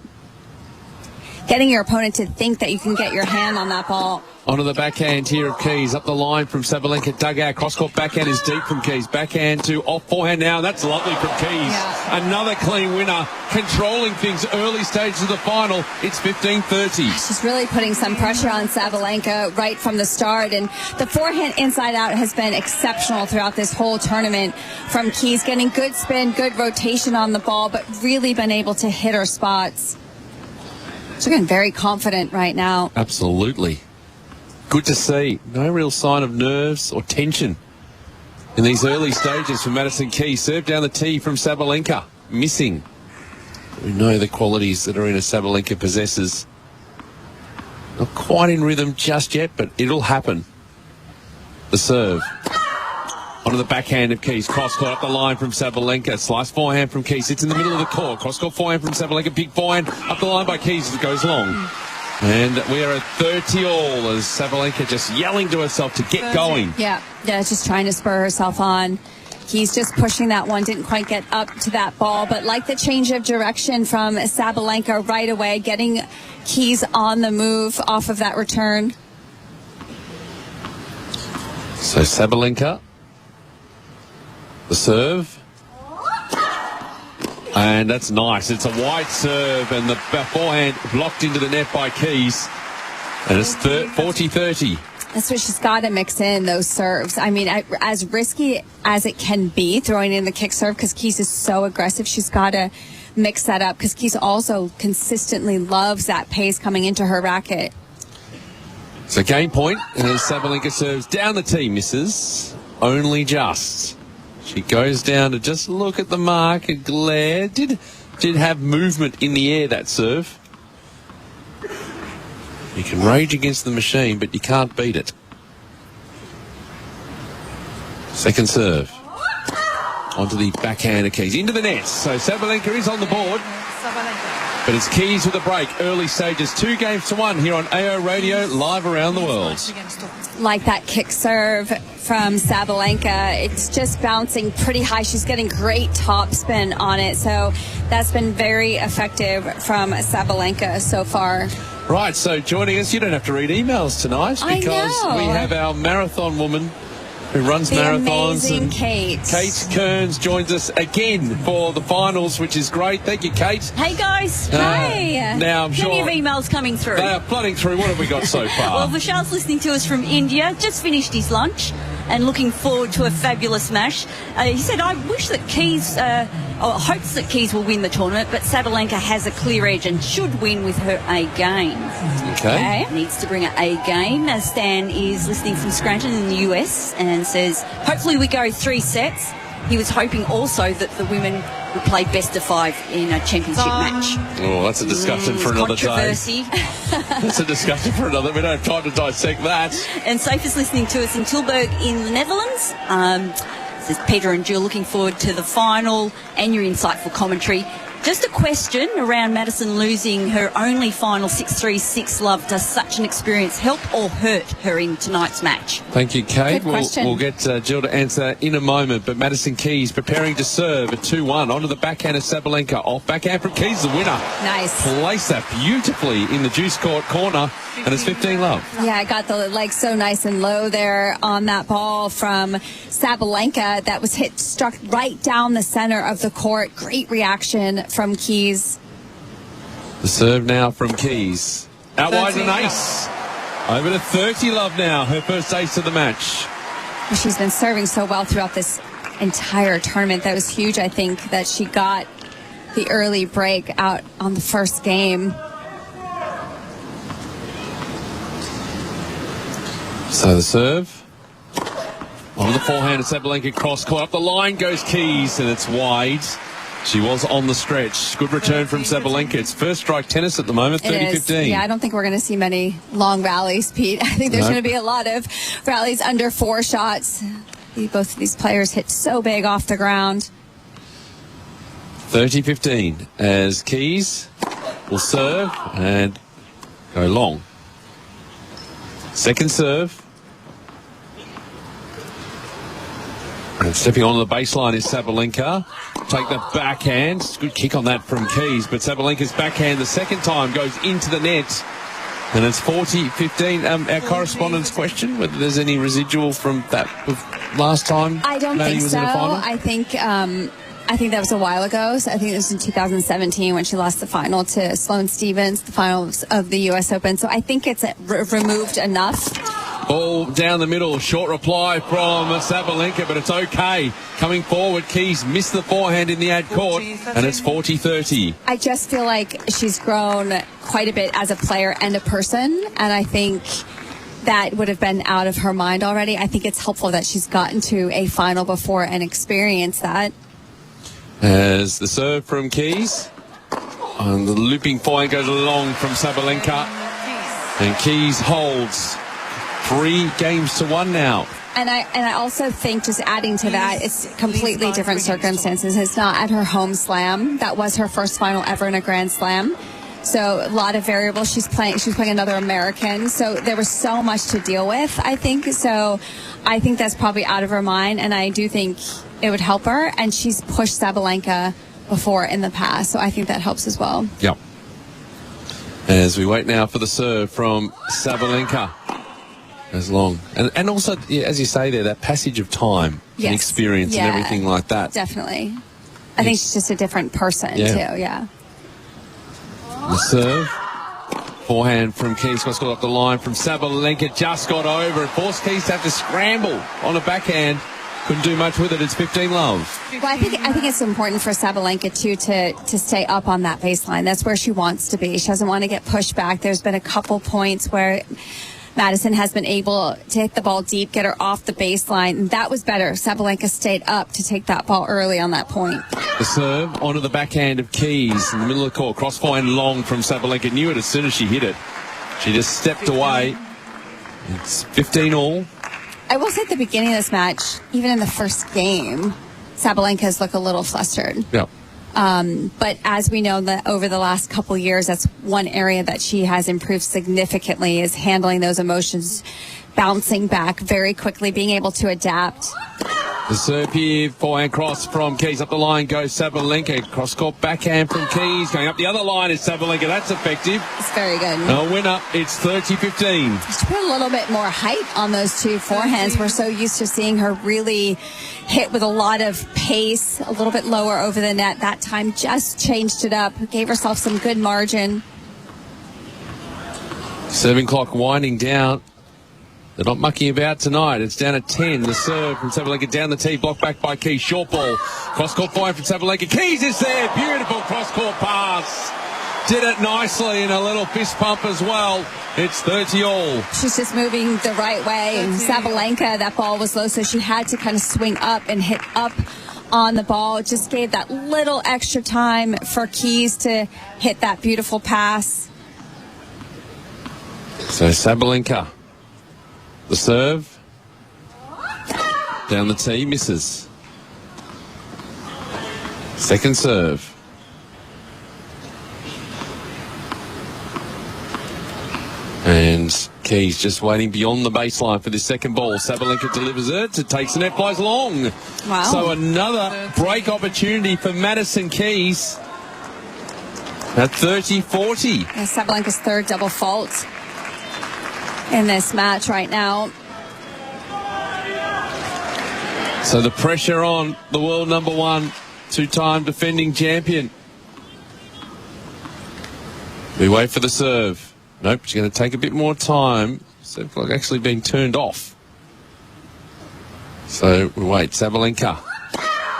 getting your opponent to think that you can get your hand on that ball. Onto the backhand here of Keys. Up the line from Sabalenka. Dug out. Cross-court backhand is deep from Keys. Backhand to off forehand now. That's lovely from Keys. Yeah. Another clean winner. Controlling things early stages of the final. It's 15-30. She's really putting some pressure on Sabalenka right from the start. And the forehand inside out has been exceptional throughout this whole tournament from Keys. Getting good spin, good rotation on the ball, but really been able to hit her spots. She's looking very confident right now. Absolutely. Good to see. No real sign of nerves or tension in these early stages from Madison Keys. Serve down the tee from Sabalenka. Missing. We know the qualities that aryna Sabalenka possesses. Not quite in rhythm just yet, but it'll happen. The serve. Onto the backhand of Keys. Cross-court up the line from Sabalenka. Slice forehand from Keys. Sits in the middle of the court. Cross-court forehand from Sabalenka. Big forehand up the line by Keys as it goes long. And we are at 30-all as Sabalenka just yelling to herself to get going. Yeah, just trying to spur herself on. Keys just pushing that one, didn't quite get up to that ball, but like the change of direction from Sabalenka right away, getting Keys on the move off of that return. So Sabalenka, the serve. And that's nice. It's a wide serve, and the forehand blocked into the net by Keys. And it's 40-30. That's what she's got to mix in, those serves. I mean, as risky as it can be, throwing in the kick serve, because Keys is so aggressive, she's got to mix that up, because Keys also consistently loves that pace coming into her racket. So game point as Sabalenka serves down the tee, misses. Only just. She goes down to just look at the mark and glare. Did have movement in the air, that serve. You can rage against the machine, but you can't beat it. Second serve. Onto the backhand of Keys. Into the net. So Sabalenka is on the board. But it's Keys with a break. Early stages, 2-1 here on AO Radio, live around the world. Like that kick serve from Sabalenka, it's just bouncing pretty high. She's getting great top spin on it, so that's been very effective from Sabalenka so far. Right, so joining us, you don't have to read emails tonight because we have our marathon woman who runs the marathons. Amazing And Kate. Kate Kearns joins us again for the finals, which is great. Thank you, Kate. Hey, guys. Hey. Now, I'm Plenty sure of emails coming through. they are flooding through. What have we got so far? Well, Vishal's listening to us from India, just finished his lunch and looking forward to a fabulous match. He said, I wish that Keys, or hopes that Keys will win the tournament, but Sabalenka has a clear edge and should win with her A game. Okay. Needs to bring her A game. Stan is listening from Scranton in the US and says, hopefully we go 3 sets. He was hoping also that the women would play best of 5 in a championship match. Oh, that's a discussion for another Controversy. day. That's a discussion for another. We don't have time to dissect that. And Safe is listening to us in Tilburg in the Netherlands. Says Peter and Jill, looking forward to the final and your insightful commentary. Just a question around Madison losing her only final 6-3, 6-love. Does such an experience help or hurt her in tonight's match? Thank you, Kate. Good question. We'll get Jill to answer in a moment. But Madison Keys preparing to serve at 2-1 onto the backhand of Sabalenka. Off backhand from Keys, the winner. Nice. Placed that beautifully in the juice court corner, and it's 15-love. Yeah, I got the leg so nice and low there on that ball from Sabalenka that was struck right down the center of the court. Great reaction from Keys. The serve now from Keys. Out wide an ace. Over to 30-love now. Her first ace of the match. She's been serving so well throughout this entire tournament. That was huge, I think, that she got the early break out on the first game. So the serve. On the forehand of Sabalenka, cross court. Up the line goes Keys, and it's wide. She was on the stretch. Good return from Sabalenka. It's first strike tennis at the moment, 30-15. Yeah, I don't think we're going to see many long rallies, Pete. I think there's going to be a lot of rallies under 4 shots. Both of these players hit so big off the ground. 30-15 as Keys will serve and go long. Second serve. And stepping on the baseline is Sabalenka. Take the backhand. Good kick on that from Keys, but Sabalenka's backhand the second time goes into the net. And it's 40-15. Our correspondent's question, whether there's any residual from that last time. I don't think was so. in the final? I think that was a while ago. So I think it was in 2017 when she lost the final to Sloane Stephens, the finals of the U.S. Open. So I think it's removed enough. Ball down the middle. Short reply from Sabalenka, but it's okay. Coming forward, Keys missed the forehand in the ad court, and it's 40-30. I just feel like she's grown quite a bit as a player and a person, and I think that would have been out of her mind already. I think it's helpful that she's gotten to a final before and experienced that. As the serve from Keys, and the looping forehand goes along from Sabalenka, and Keys holds 3-1 now. And I also think, just adding to that, it's completely different circumstances. It's not at her home slam. That was her first final ever in a Grand Slam. So a lot of variables. She's playing another American. So there was so much to deal with, I think. So I think that's probably out of her mind. And I do think it would help her. And she's pushed Sabalenka before in the past. So I think that helps as well. Yep. As we wait now for the serve from Sabalenka. As long. And also, yeah, as you say there, that passage of time and experience and everything like that. Definitely. I think she's just a different person, too, yeah. The serve. Forehand from Keys. Got off the line from Sabalenka. Just got over it. Forced Keys to have to scramble on a backhand. Couldn't do much with it. It's 15-love. Well, I think it's important for Sabalenka, too, to stay up on that baseline. That's where she wants to be. She doesn't want to get pushed back. There's been a couple points where Madison has been able to hit the ball deep, get her off the baseline. And that was better. Sabalenka stayed up to take that ball early on that point. The serve onto the backhand of Keys in the middle of the court. Cross forehand long from Sabalenka. Knew it as soon as she hit it. She just stepped away. It's 15-all. I will say at the beginning of this match, even in the first game, Sabalenka's looked a little flustered. Yeah. But as we know, that over the last couple years, that's one area that she has improved significantly, is handling those emotions, bouncing back very quickly, being able to adapt. The serve here, forehand cross from Keys. Up the line goes Sabalenka. Cross-court backhand from Keys. Going up the other line is Sabalenka. That's effective. It's very good. A winner. It's 30-15. Just put a little bit more height on those two forehands. We're so used to seeing her really hit with a lot of pace, a little bit lower over the net. That time just changed it up. Gave herself some good margin. Serving clock winding down. They're not mucking about tonight. It's down at 10. The serve from Sabalenka down the tee, blocked back by Keys. Short ball. Cross-court forehand from Sabalenka. Keys is there. Beautiful cross-court pass. Did it nicely in a little fist pump as well. It's 30-all. She's just moving the right way. And Sabalenka, that ball was low, so she had to kind of swing up and hit up on the ball. It just gave that little extra time for Keys to hit that beautiful pass. So Sabalenka. The serve. Down the tee, misses. Second serve. And Keys just waiting beyond the baseline for this second ball. Sabalenka delivers it. It takes the net, flies long. Wow. So another break opportunity for Madison Keys at 30-40. Sabalenka's third double fault in this match right now. So the pressure on the world number one, two-time defending champion. We wait for the serve. Nope, she's going to take a bit more time. Serve clock actually being turned off. So we wait. Sabalenka.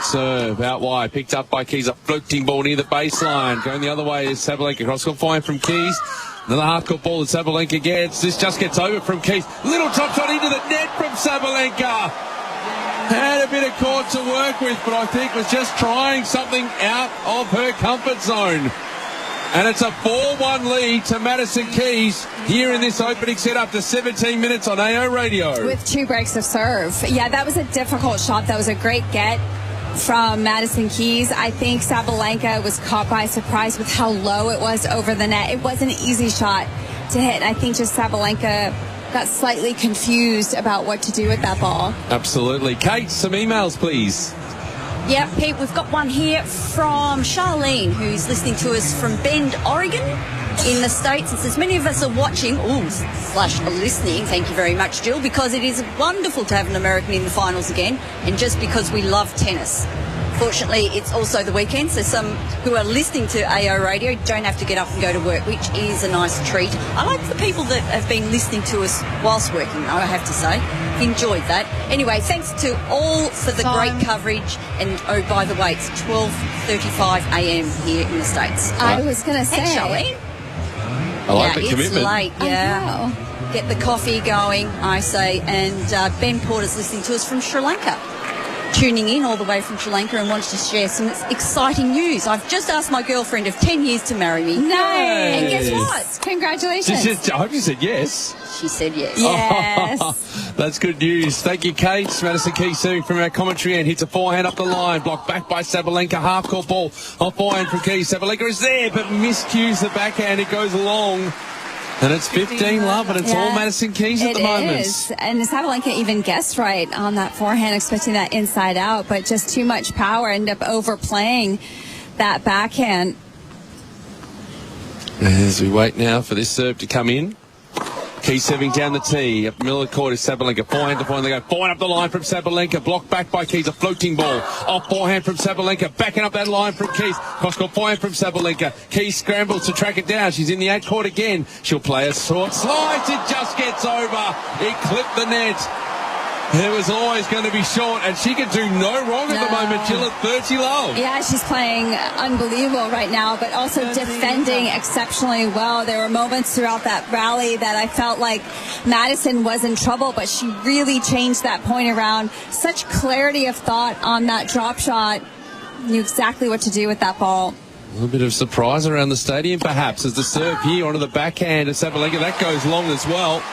Serve out wide, picked up by Keys. A floating ball near the baseline. Going the other way is Sabalenka. Cross-court fine from Keys. Another half-court ball that Sabalenka gets. This just gets over from Keys. Little top shot into the net from Sabalenka. Had a bit of court to work with, but I think was just trying something out of her comfort zone. And it's a 4-1 lead to Madison Keys here in this opening set after 17 minutes on AO Radio. With 2 breaks of serve. Yeah, that was a difficult shot. That was a great get from Madison Keys. I think Sabalenka was caught by surprise with how low it was over the net. It wasn't an easy shot to hit. I think just Sabalenka got slightly confused about what to do with that ball. Absolutely. Kate, some emails, please. Yeah, Pete, we've got one here from Charlene, who's listening to us from Bend, Oregon, in the States. It says, many of us are watching, /listening, thank you very much, Jill, because it is wonderful to have an American in the finals again, and just because we love tennis. Fortunately, it's also the weekend, so some who are listening to AO Radio don't have to get up and go to work, which is a nice treat. I like the people that have been listening to us whilst working, I have to say. Enjoyed that. Anyway, thanks to all for the great coverage. And, oh, by the way, it's 12:35 a.m. here in the States. I was going to say. Thanks, Charlene. I like the commitment. It's late, yeah. Get the coffee going, I say. And Ben Porter's listening to us from Sri Lanka. Tuning in all the way from Sri Lanka and wants to share some exciting news. I've just asked my girlfriend of 10 years to marry me. Nice. And guess what? Congratulations. I hope you said yes. She said yes. Yes. That's good news. Thank you, Kate. Madison Keys serving from our commentary and hits a forehand up the line. Blocked back by Sabalenka. Half-court ball off forehand from Keys. Sabalenka is there, but miscues the backhand. It goes long. And it's 15-love, and it's all Madison Keys at the moment. It is. And Sabalenka even guessed right on that forehand, expecting that inside out, but just too much power, ended up overplaying that backhand. As we wait now for this serve to come in. Keys serving down the tee. Up the middle of the court is Sabalenka. Forehand to forehand. They go forehand up the line from Sabalenka. Blocked back by Keys. A floating ball. Off forehand from Sabalenka. Backing up that line from Keys. Cross-court forehand from Sabalenka. Keys scrambles to track it down. She's in the 8 court again. She'll play a short slice. It just gets over. It clipped the net. It was always going to be short, and she can do no wrong at the moment. Jill at 30-love. Yeah, she's playing unbelievable right now, but also defending exceptionally well. There were moments throughout that rally that I felt like Madison was in trouble, but she really changed that point around. Such clarity of thought on that drop shot. Knew exactly what to do with that ball. A little bit of surprise around the stadium, perhaps, as the serve here onto the backhand of Sabalenka. That goes long as well.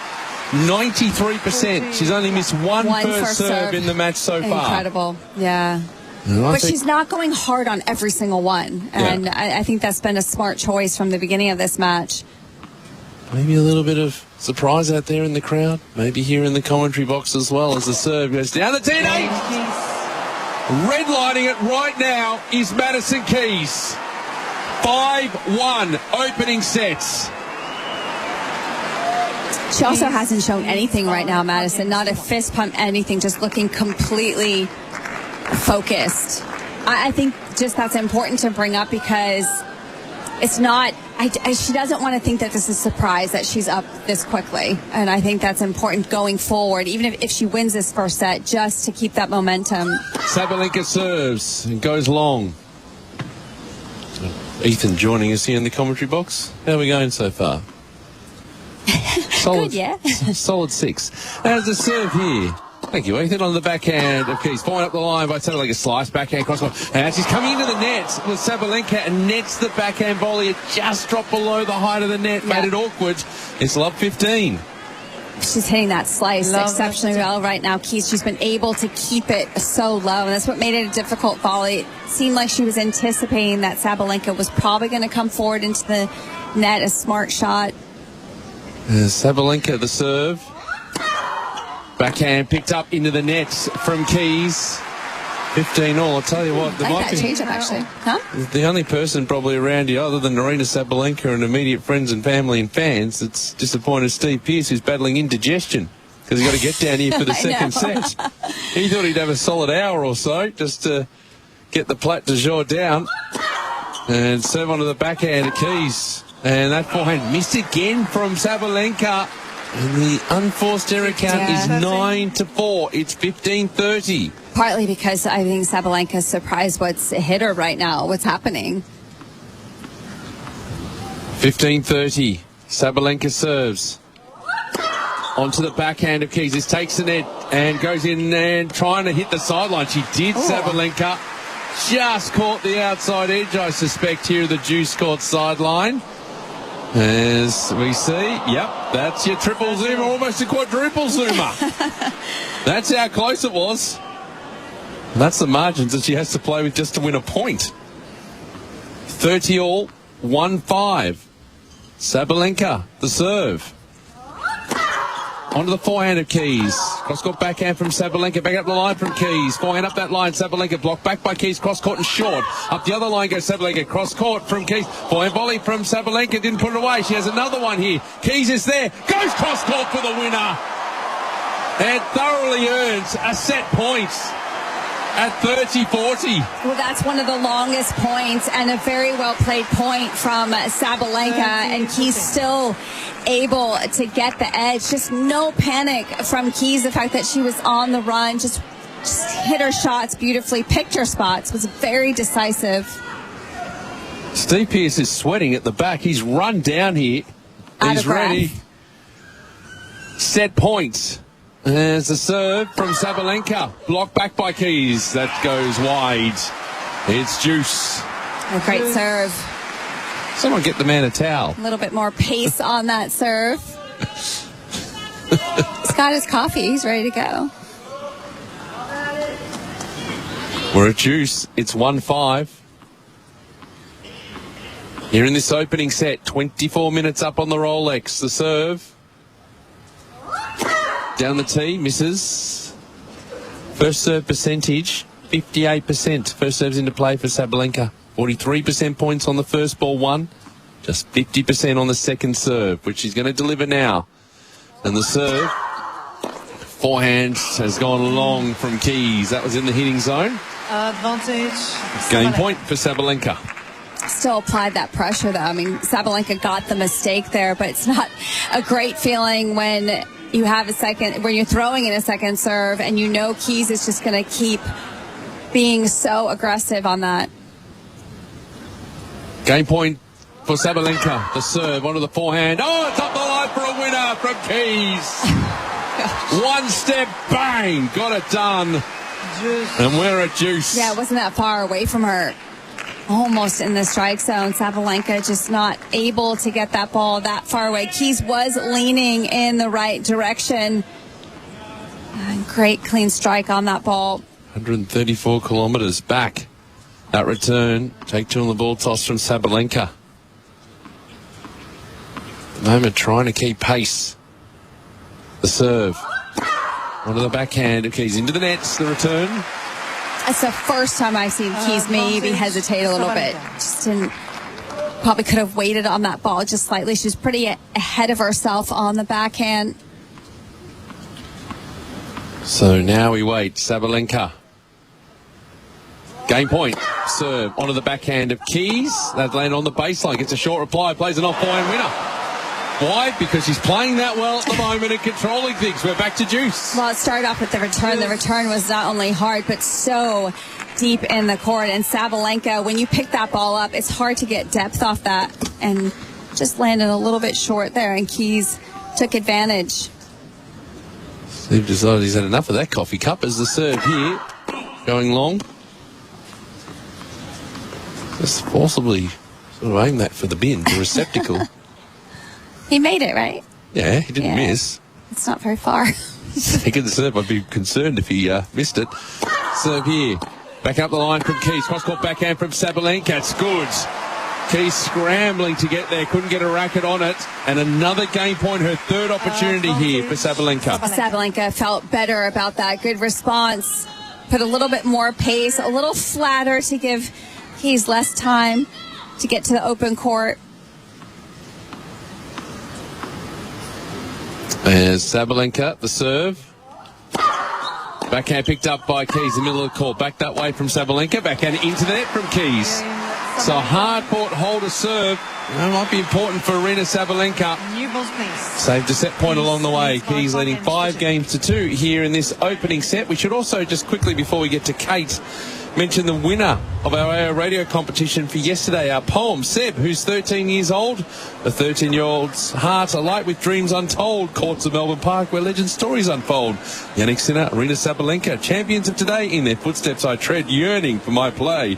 93%. She's only missed one first serve in the match so far. Incredible, yeah. But she's not going hard on every single one. And I think that's been a smart choice from the beginning of this match. Maybe a little bit of surprise out there in the crowd. Maybe here in the commentary box as well as the serve goes down the tee. Redlining it right now is Madison Keys. 5-1 opening sets. She also hasn't shown anything right now, Madison. Not a fist pump, anything. Just looking completely focused. I think just that's important to bring up because it's not... she doesn't want to think that this is a surprise that she's up this quickly. And I think that's important going forward, even if she wins this first set, just to keep that momentum. Sabalenka serves and goes long. Ethan joining us here in the commentary box. How are we going so far? Solid, good, yeah. Solid 6. There's the serve here. Thank you, Ethan. On the backhand of Keys. Falling up the line by Sabalenka. Slice, backhand, cross. And she's coming into the net with Sabalenka and nets the backhand volley. It just dropped below the height of the net, made it awkward. It's love 15. She's hitting that slice exceptionally well right now. Keys, she's been able to keep it so low, and that's what made it a difficult volley. It seemed like she was anticipating that Sabalenka was probably going to come forward into the net. A smart shot. Sabalenka, the serve. Backhand picked up into the net from Keys. 15 all. I'll tell you what. I like that change-up, actually. Huh? The only person probably around here, other than Aryna Sabalenka and immediate friends and family and fans, that's disappointed Steve Pearce, who's battling indigestion because he's got to get down here for the second set. He thought he'd have a solid hour or so just to get the plat du jour down. And serve onto the backhand of Keys. And that forehand missed again from Sabalenka. And the unforced error count is 9-4. It's 15-30. Partly because I think Sabalenka's surprised what's hit her right now. What's happening? 15-30. Sabalenka serves. Onto the backhand of Keys. This takes the net and goes in and trying to hit the sideline. She did, Sabalenka. Just caught the outside edge, I suspect, here of the juice court sideline. As we see, yep, that's your triple zoomer, almost a quadruple zoomer. That's how close it was. And that's the margins that she has to play with just to win a point. 30 all, 1-5. Sabalenka, the serve. Onto the forehand of Keys. Cross-court backhand from Sabalenka. Back up the line from Keys. Forehand up that line. Sabalenka blocked back by Keys. Cross-court and short. Up the other line goes Sabalenka. Cross-court from Keys. Forehand volley from Sabalenka. Didn't put it away. She has another one here. Keys is there. Goes cross-court for the winner. And thoroughly earns a set point at 30-40. Well, that's one of the longest points and a very well-played point from Sabalenka. And Keys still able to get the edge. Just no panic from Keys. The fact that she was on the run, just hit her shots beautifully, picked her spots, was very decisive. Steve Pearce is sweating at the back. He's run down here. He's ready. Set points. There's the serve from Sabalenka. Blocked back by Keys. That goes wide. It's juice. A great serve. Someone get the man a towel. A little bit more pace on that serve. He's got his coffee. He's ready to go. We're at juice. It's 1-5. Here in this opening set, 24 minutes up on the Rolex. The serve. Down the tee, misses. First serve percentage, 58%. First serve's into play for Sabalenka. 43% points on the first ball one. Just 50% on the second serve, which she's going to deliver now. And the serve, forehand has gone long from Keys. That was in the hitting zone. Advantage. Game point for Sabalenka. Still applied that pressure, though. I mean, Sabalenka got the mistake there, but it's not a great feeling when you have a second, when you're throwing in a second serve and you know Keys is just going to keep being so aggressive on that. Game point for Sabalenka. The serve onto the forehand. Oh, it's up the line for a winner from Keys. One step, bang, got it done. And we're at juice. Yeah, it wasn't that far away from her. Almost in the strike zone. Sabalenka just not able to get that ball that far away. Keys was leaning in the right direction. Great clean strike on that ball. 134 kilometres back. That return. Take two on the ball toss from Sabalenka. At the moment trying to keep pace. The serve. Onto the backhand of Keys into the nets. The return. It's the first time I've seen Keys maybe hesitate a little bit. Just didn't, probably could have waited on that ball just slightly. She's pretty ahead of herself on the backhand. So now we wait. Sabalenka. Game point. Serve onto the backhand of Keys. That land on the baseline. Gets a short reply. Plays an off-forehand winner. Why? Because she's playing that well at the moment and controlling things. We're back to juice. Well, it started off with the return. The return was not only hard, but so deep in the court. And Sabalenka, when you pick that ball up, it's hard to get depth off that. And just landed a little bit short there. And Keys took advantage. Steve decided he's had enough of that coffee cup as the serve here. Going long. Just forcibly sort of aim that for the bin, the receptacle. He made it, right? Yeah, he didn't miss. It's not very far. Second serve, I'd be concerned if he missed it. Serve here. Back up the line from Keys. Cross-court backhand from Sabalenka. It's good. Keys scrambling to get there. Couldn't get a racket on it. And another game point, her third opportunity here for Sabalenka. Sabalenka felt better about that. Good response. Put a little bit more pace, a little flatter to give Keys less time to get to the open court. There's Sabalenka, the serve. Backhand picked up by Keys in the middle of the court. Back that way from Sabalenka. Backhand into the net from Keys. So hard-fought holder serve. That might be important for Aryna Sabalenka. Saved a set point along the way. Keys leading 5-2 here in this opening set. We should also just quickly, before we get to Kate, mention the winner of our AO radio competition for yesterday, our poem, Seb, who's 13 years old. The 13-year-old's heart alight with dreams untold. Courts of Melbourne Park, where legend stories unfold. Yannick Sinner, Aryna Sabalenka, champions of today. In their footsteps I tread, yearning for my play.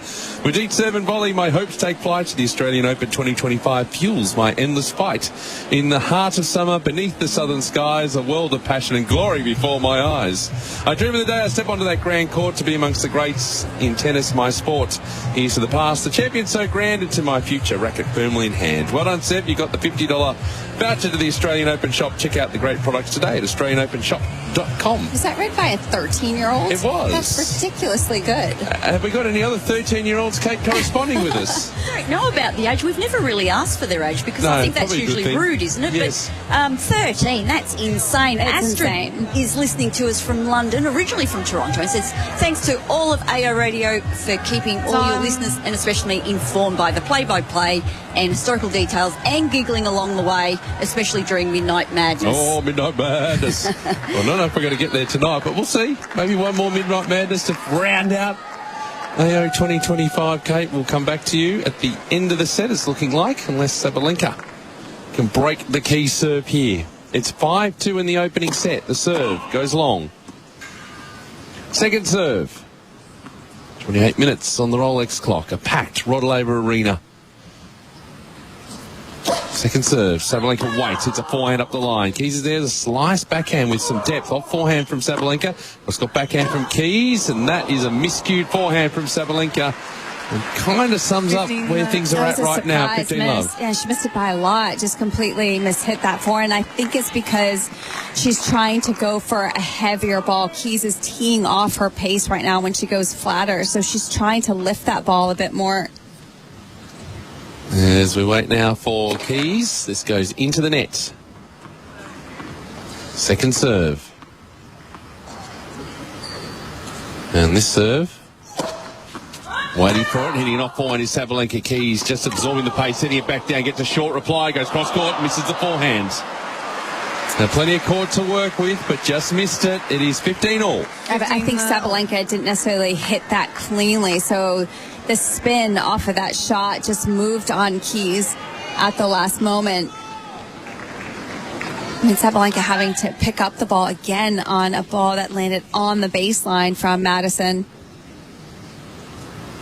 With each serve and volley, my hopes take flight. The Australian Open 2025 fuels my endless fight. In the heart of summer, beneath the southern skies, a world of passion and glory before my eyes. I dream of the day I step onto that grand court to be amongst the greats in tennis, my sport. Here's to the past, the champion so grand, and to my future, racket firmly in hand. Well done, Seb. You got the $50 voucher to the Australian Open shop. Check out the great products today at AustralianOpenShop.com. Was that read by a 13-year-old? It was. That's ridiculously good. Have we got any other 13-year-olds, Kate, corresponding with us? I don't know about the age. We've never really asked for their age because No, I think that's probably a good usually thing. rude, isn't it? Yes. But 13, that's insane. It's Astrid insane. is listening to us from London, originally from Toronto, and says, thanks to all of AO Radio for keeping all your listeners and especially informed by the play-by-play and historical details and giggling along the way, especially during Midnight Madness. Oh, Midnight Madness. Well, I don't know if we're going to get there tonight, but we'll see. Maybe one more Midnight Madness to round out AO 2025, Kate. We'll come back to you at the end of the set, it's looking like, unless Sabalenka can break the key serve here. It's 5-2 in the opening set. The serve goes long. Second serve. 28 minutes on the Rolex clock. A packed Rod Laver Arena. Second serve. Sabalenka waits. It's a forehand up the line. Keys is there. The slice backhand with some depth. Off forehand from Sabalenka. It's got backhand from Keys, and that is a miscued forehand from Sabalenka. And kind of sums up where things are at right now. 15 love. Yeah, she missed it by a lot. Just completely mishit that forehand. I think it's because she's trying to go for a heavier ball. Keys is teeing off her pace right now when she goes flatter. So she's trying to lift that ball a bit more. As we wait now for Keys, this goes into the net. Second serve. And this serve, waiting for it, hitting it off forehand is Sabalenka. Keys just absorbing the pace, setting it back down, gets a short reply, goes cross court, misses the forehand. Now plenty of court to work with, but just missed it. It is 15-all. I think Sabalenka didn't necessarily hit that cleanly, so the spin off of that shot just moved on Keys at the last moment. I mean, Sabalenka having to pick up the ball again on a ball that landed on the baseline from Madison.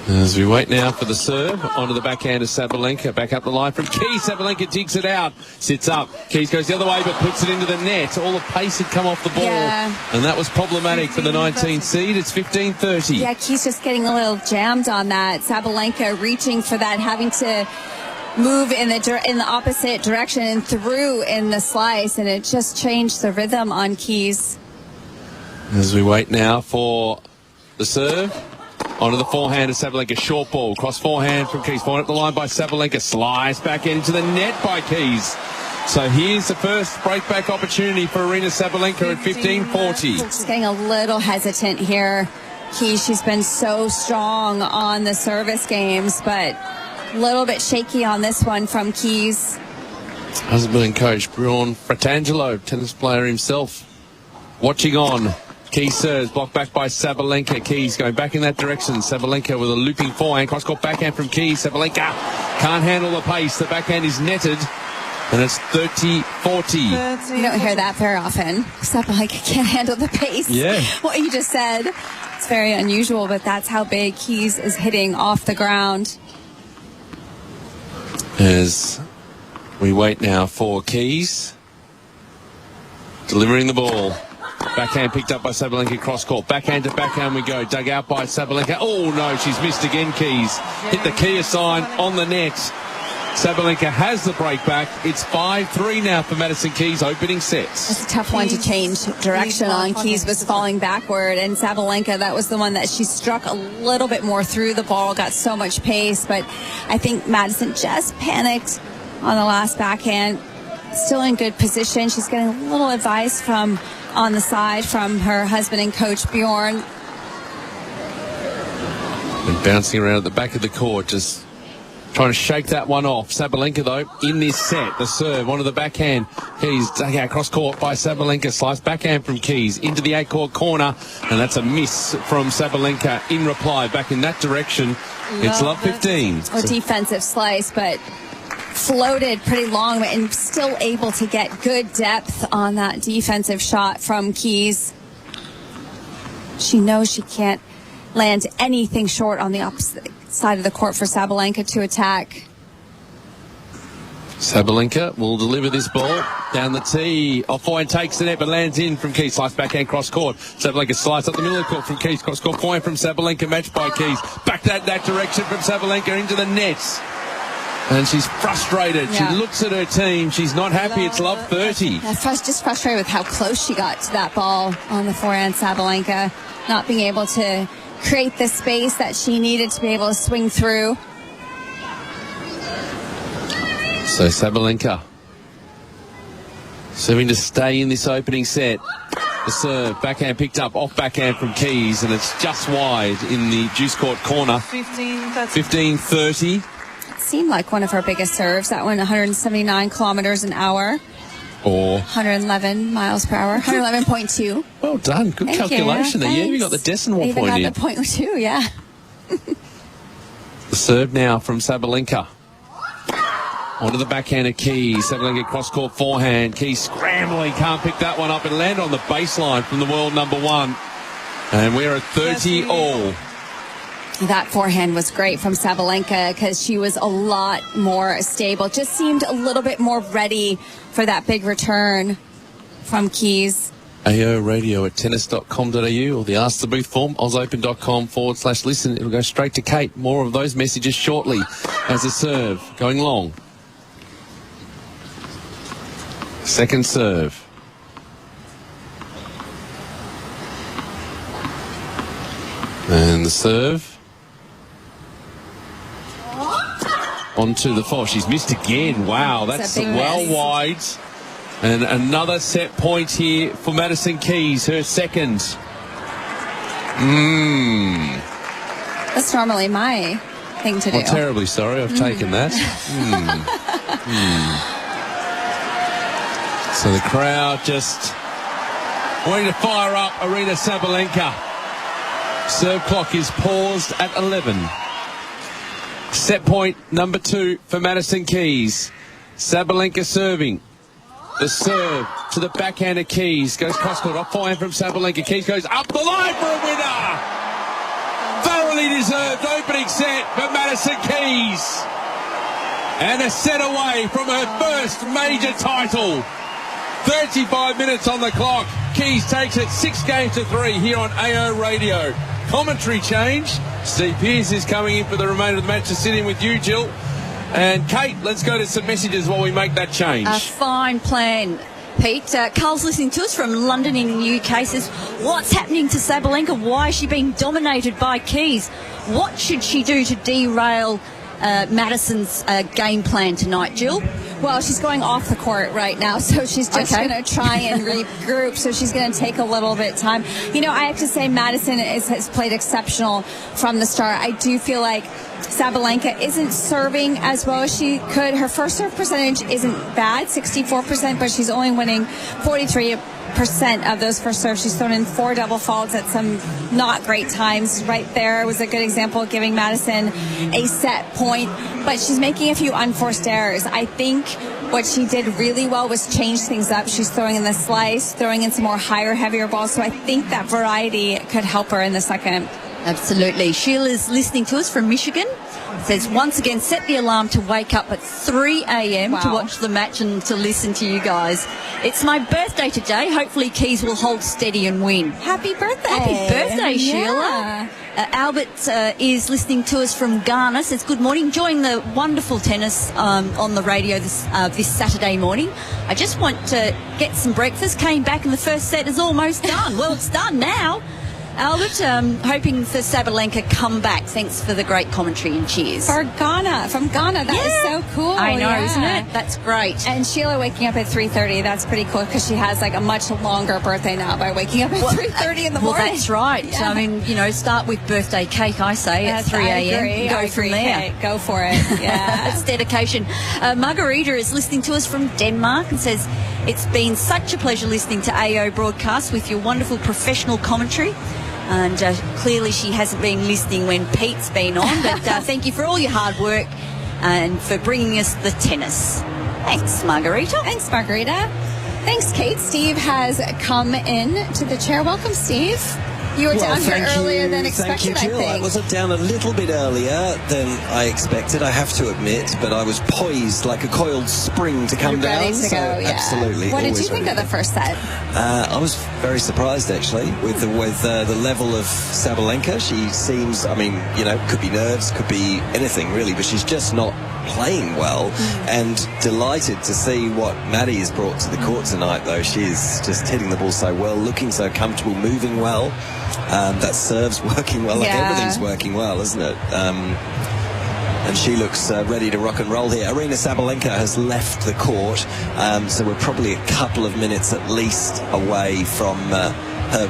As we wait now for the serve, onto the backhand of Sabalenka, back up the line from Keys. Sabalenka digs it out, sits up. Keys goes the other way, but puts it into the net. All the pace had come off the ball, and that was problematic for the 19th seed. It's 15-30. Yeah, Keys just getting a little jammed on that. Sabalenka reaching for that, having to move in the opposite direction and through in the slice, and it just changed the rhythm on Keys. As we wait now for the serve. Onto the forehand of Sabalenka. Short ball. Cross forehand from Keys. Point up the line by Sabalenka. Slice back into the net by Keys. So here's the first breakback opportunity for Aryna Sabalenka at 15-40. She's getting a little hesitant here. Keys, she's been so strong on the service games, but a little bit shaky on this one from Keys. Husband and coach Bjorn Fratangelo, tennis player himself, watching on. Keys serves, blocked back by Sabalenka. Keys going back in that direction. Sabalenka with a looping forehand. Cross-court backhand from Keys. Sabalenka can't handle the pace. The backhand is netted. And it's 30-40. You don't hear that very often. Sabalenka can't handle the pace. Yeah. What you just said. It's very unusual, but that's how big Keys is hitting off the ground. As we wait now for Keys. Delivering the ball. Backhand picked up by Sabalenka, cross-court. Backhand to backhand we go. Dug out by Sabalenka. Oh, no, she's missed again, Keys. Hit the Kia sign on the net. Sabalenka has the break back. It's 5-3 now for Madison Keys opening sets. It's a tough one to change direction on. Keys was falling backward, and Sabalenka, that was the one that she struck a little bit more through the ball, got so much pace, but I think Madison just panicked on the last backhand. Still in good position. She's getting a little advice from on the side from her husband and coach Bjorn. And bouncing around at the back of the court, just trying to shake that one off. Sabalenka, though, in this set. The serve onto the backhand. Keys dug out cross-court by Sabalenka. Slice backhand from Keys into the 8-court corner. And that's a miss from Sabalenka in reply. Back in that direction. It's love 15. A defensive slice, but floated pretty long and still able to get good depth on that defensive shot from Keys. She knows she can't land anything short on the opposite side of the court for Sabalenka to attack. Sabalenka will deliver this ball down the tee. Off-forehand takes the net but lands in from Keys. Slice backhand cross-court. Sabalenka slice up the middle of the court from Keys. Cross-court forehand from Sabalenka, matched by Keys. Back that direction from Sabalenka into the nets. And she's frustrated. Yeah. She looks at her team. She's not happy. It's love 30. Just frustrated with how close she got to that ball on the forehand. Sabalenka not being able to create the space that she needed to be able to swing through. So Sabalenka serving to stay in this opening set. The serve, backhand picked up, off backhand from Keys, and it's just wide in the juice court corner. 15-30. It seemed like one of her biggest serves. That one, 179 kilometers an hour. Or 111 miles per hour. 111.2. Well done. Good calculation there. Yeah, you got the decimal point in. Even got the point too, yeah. The serve now from Sabalenka. Onto the backhand of Keys. Sabalenka cross-court forehand. Keys scrambling. Can't pick that one up and land on the baseline from the world number one. And we're at 30 all. That forehand was great from Sabalenka because she was a lot more stable. Just seemed a little bit more ready for that big return from Keys. AO radio at tennis.com.au or the Ask the Booth form, ausopen.com/listen. It'll go straight to Kate. More of those messages shortly as a serve going long. Second serve. And the serve. Onto the four. She's missed again. Wow, that's well wide. And another set point here for Madison Keys, her second. That's normally my thing to do. I'm terribly sorry, I've taken that. So the crowd just waiting to fire up Aryna Sabalenka. Serve clock is paused at 11. Set point number 2 for Madison Keys. Sabalenka serving. The serve to the backhand of Keys. Goes cross-court, off forehand from Sabalenka. Keys goes up the line for a winner. Thoroughly deserved opening set for Madison Keys. And a set away from her first major title. 35 minutes on the clock. Keys takes it 6-3 here on AO Radio. Commentary change. Steve Pearce is coming in for the remainder of the match to sit in with you, Jill. And Kate, let's go to some messages while we make that change. A fine plan. Pete. Carl's listening to us from London in the UK, says, what's happening to Sabalenka? Why is she being dominated by Keys? What should she do to derail Madison's game plan tonight, Jill? Well, she's going off the court right now, so she's just going to try and regroup, so she's going to take a little bit of time. You know, I have to say Madison has played exceptional from the start. I do feel like Sabalenka isn't serving as well as she could. Her first serve percentage isn't bad, 64%, but she's only winning 43% of those first serves. She's thrown in 4 double faults at some not great times. Right there was a good example of giving Madison a set point, but she's making a few unforced errors. I think what she did really well was change things up. She's throwing in the slice, throwing in some more higher, heavier balls, so I think that variety could help her in the second. Absolutely. Sheila's listening to us from Michigan. Says, once again, set the alarm to wake up at 3 a.m. to watch the match and to listen to you guys. It's my birthday today. Hopefully Keys will hold steady and win. Happy birthday. Happy birthday, Sheila. Albert is listening to us from Ghana. Says, good morning. Enjoying the wonderful tennis on the radio this Saturday morning. I just want to get some breakfast. Came back and the first set is almost done. Well, it's done now. Albert, hoping for Sabalenka comeback. Thanks for the great commentary and cheers. From Ghana. That is so cool. I know, isn't it? That's great. And Sheila waking up at 3:30, that's pretty cool because she has like a much longer birthday now by waking up at 3:30 in the morning. Well, that's right. Yeah. I mean, you know, start with birthday cake, I say, at 3 a.m. Go from there. Kate. Go for it. Yeah. It's dedication. Margarita is listening to us from Denmark and says, it's been such a pleasure listening to AO broadcast with your wonderful professional commentary. And clearly she hasn't been listening when Pete's been on, but thank you for all your hard work and for bringing us the tennis. Thanks, Margarita. Thanks, Margarita. Thanks, Kate. Steve has come in to the chair. Welcome, Steve. You were down here earlier than expected, thank you, Jill. I think. I was down a little bit earlier than I expected, I have to admit, but I was poised like a coiled spring to come down. Ready to go, yeah. Absolutely. What did you think of the first set? I was very surprised, actually, with the level of Sabalenka. She seems, I mean, you know, could be nerves, could be anything, really, but she's just not playing well, and delighted to see what Maddie has brought to the court tonight, though. She is just hitting the ball so well, looking so comfortable, moving well. That serve's working well. Like everything's working well, isn't it? And she looks ready to rock and roll here. Aryna Sabalenka has left the court, so we're probably a couple of minutes at least away from her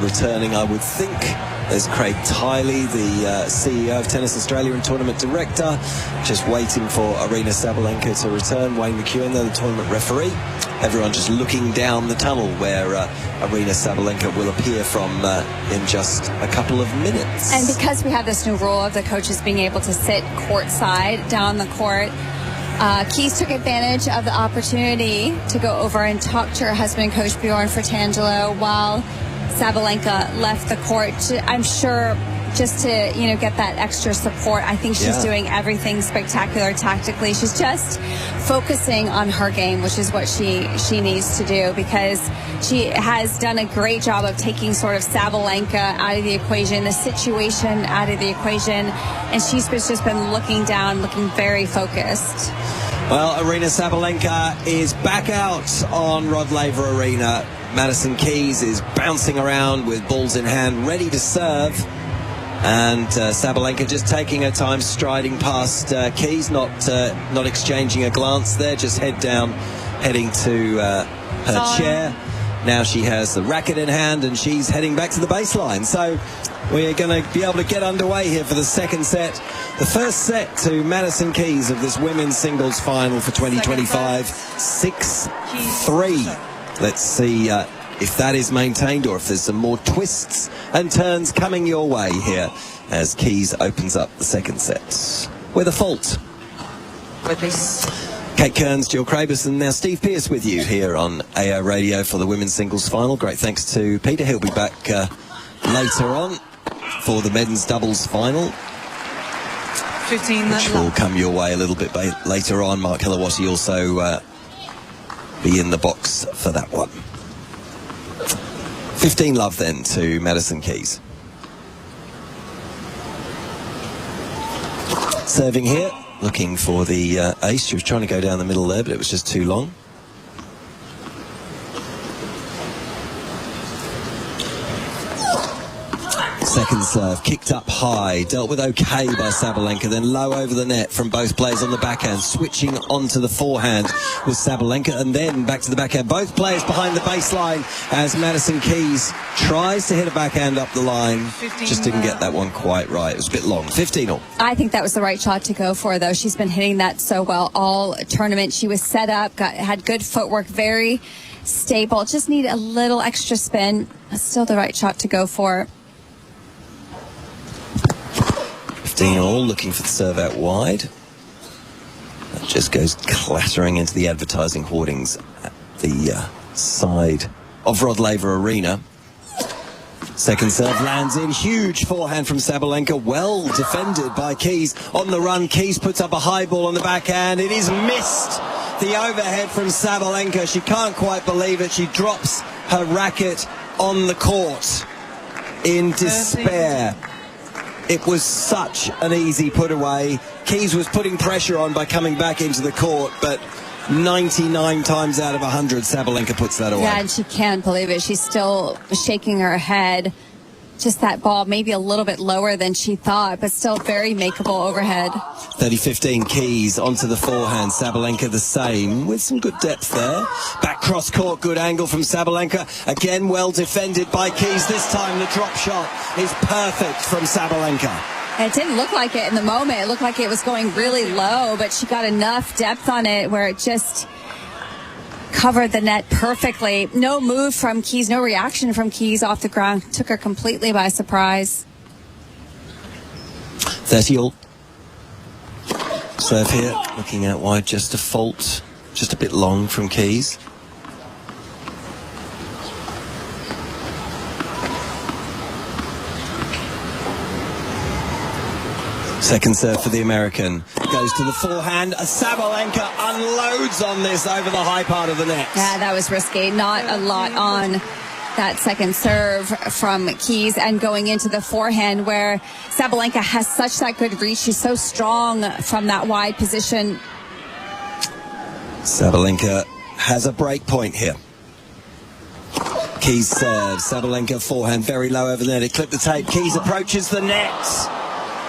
returning, I would think. There's Craig Tiley, the CEO of Tennis Australia and Tournament Director, just waiting for Aryna Sabalenka to return. Wayne McEwen, the tournament referee. Everyone just looking down the tunnel where Aryna Sabalenka will appear from in just a couple of minutes. And because we have this new rule of the coaches being able to sit courtside down the court, Keys took advantage of the opportunity to go over and talk to her husband, Coach Bjorn Fratangelo, while Sabalenka left the court. I'm sure just to, you know, get that extra support. I think she's doing everything spectacular tactically. She's just focusing on her game, which is what she needs to do, because she has done a great job of taking sort of Sabalenka out of the equation, the situation out of the equation, and she's just been looking down, looking very focused. Well, Aryna Sabalenka is back out on Rod Laver Arena. Madison Keys is bouncing around with balls in hand, ready to serve. And Sabalenka just taking her time, striding past Keys, not exchanging a glance there, just head down, heading to her chair. Now she has the racket in hand and she's heading back to the baseline. So we're going to be able to get underway here for the second set. The first set to Madison Keys of this women's singles final for 2025, 6-3. Let's see if that is maintained or if there's some more twists and turns coming your way here as Keys opens up the second set with a fault. Kate Kearns, Jill Crabus, and now Steve Pearce with you here on AO Radio for the women's singles final. Great thanks to Peter. He'll be back later on for the men's doubles final, 15, which will come your way a little bit later on. Mark Hilawati also be in the box for that one. 15 love then to Madison Keys. Serving here, looking for the ace. She was trying to go down the middle there, but it was just too long. Second serve, kicked up high, dealt with okay by Sabalenka, then low over the net from both players on the backhand. Switching onto the forehand was Sabalenka, and then back to the backhand. Both players behind the baseline as Madison Keys tries to hit a backhand up the line. Just didn't get that one quite right. It was a bit long. 15-all. I think that was the right shot to go for, though. She's been hitting that so well all tournament. She was set up, had good footwork, very stable. Just need a little extra spin. Still the right shot to go for. 15-all, looking for the serve out wide. That just goes clattering into the advertising hoardings at the side of Rod Laver Arena. Second serve lands in. Huge forehand from Sabalenka. Well defended by Keys. On the run, Keys puts up a high ball on the backhand. It is missed. The overhead from Sabalenka. She can't quite believe it. She drops her racket on the court in despair. It was such an easy put away. Keys was putting pressure on by coming back into the court, but 99 times out of 100, Sabalenka puts that away. Yeah, and she can't believe it. She's still shaking her head. Just that ball maybe a little bit lower than she thought, but still very makeable overhead. 30-15 Keys onto the forehand. Sabalenka the same, with some good depth there. Back cross court, good angle from Sabalenka. Again, well defended by Keys. This time the drop shot is perfect from Sabalenka. It didn't look like it in the moment. It looked like it was going really low, but she got enough depth on it where it just covered the net perfectly. No move from Keys, no reaction from Keys off the ground. Took her completely by surprise. 30-all. Serve here, looking out wide, just a fault. Just a bit long from Keys. Second serve for the American. Goes to the forehand. Sabalenka unloads on this over the high part of the net. Yeah, that was risky. Not a lot on that second serve from Keys, and going into the forehand where Sabalenka has such that good reach. She's so strong from that wide position. Sabalenka has a break point here. Keys serves. Sabalenka forehand very low over the net. It clipped the tape. Keys approaches the net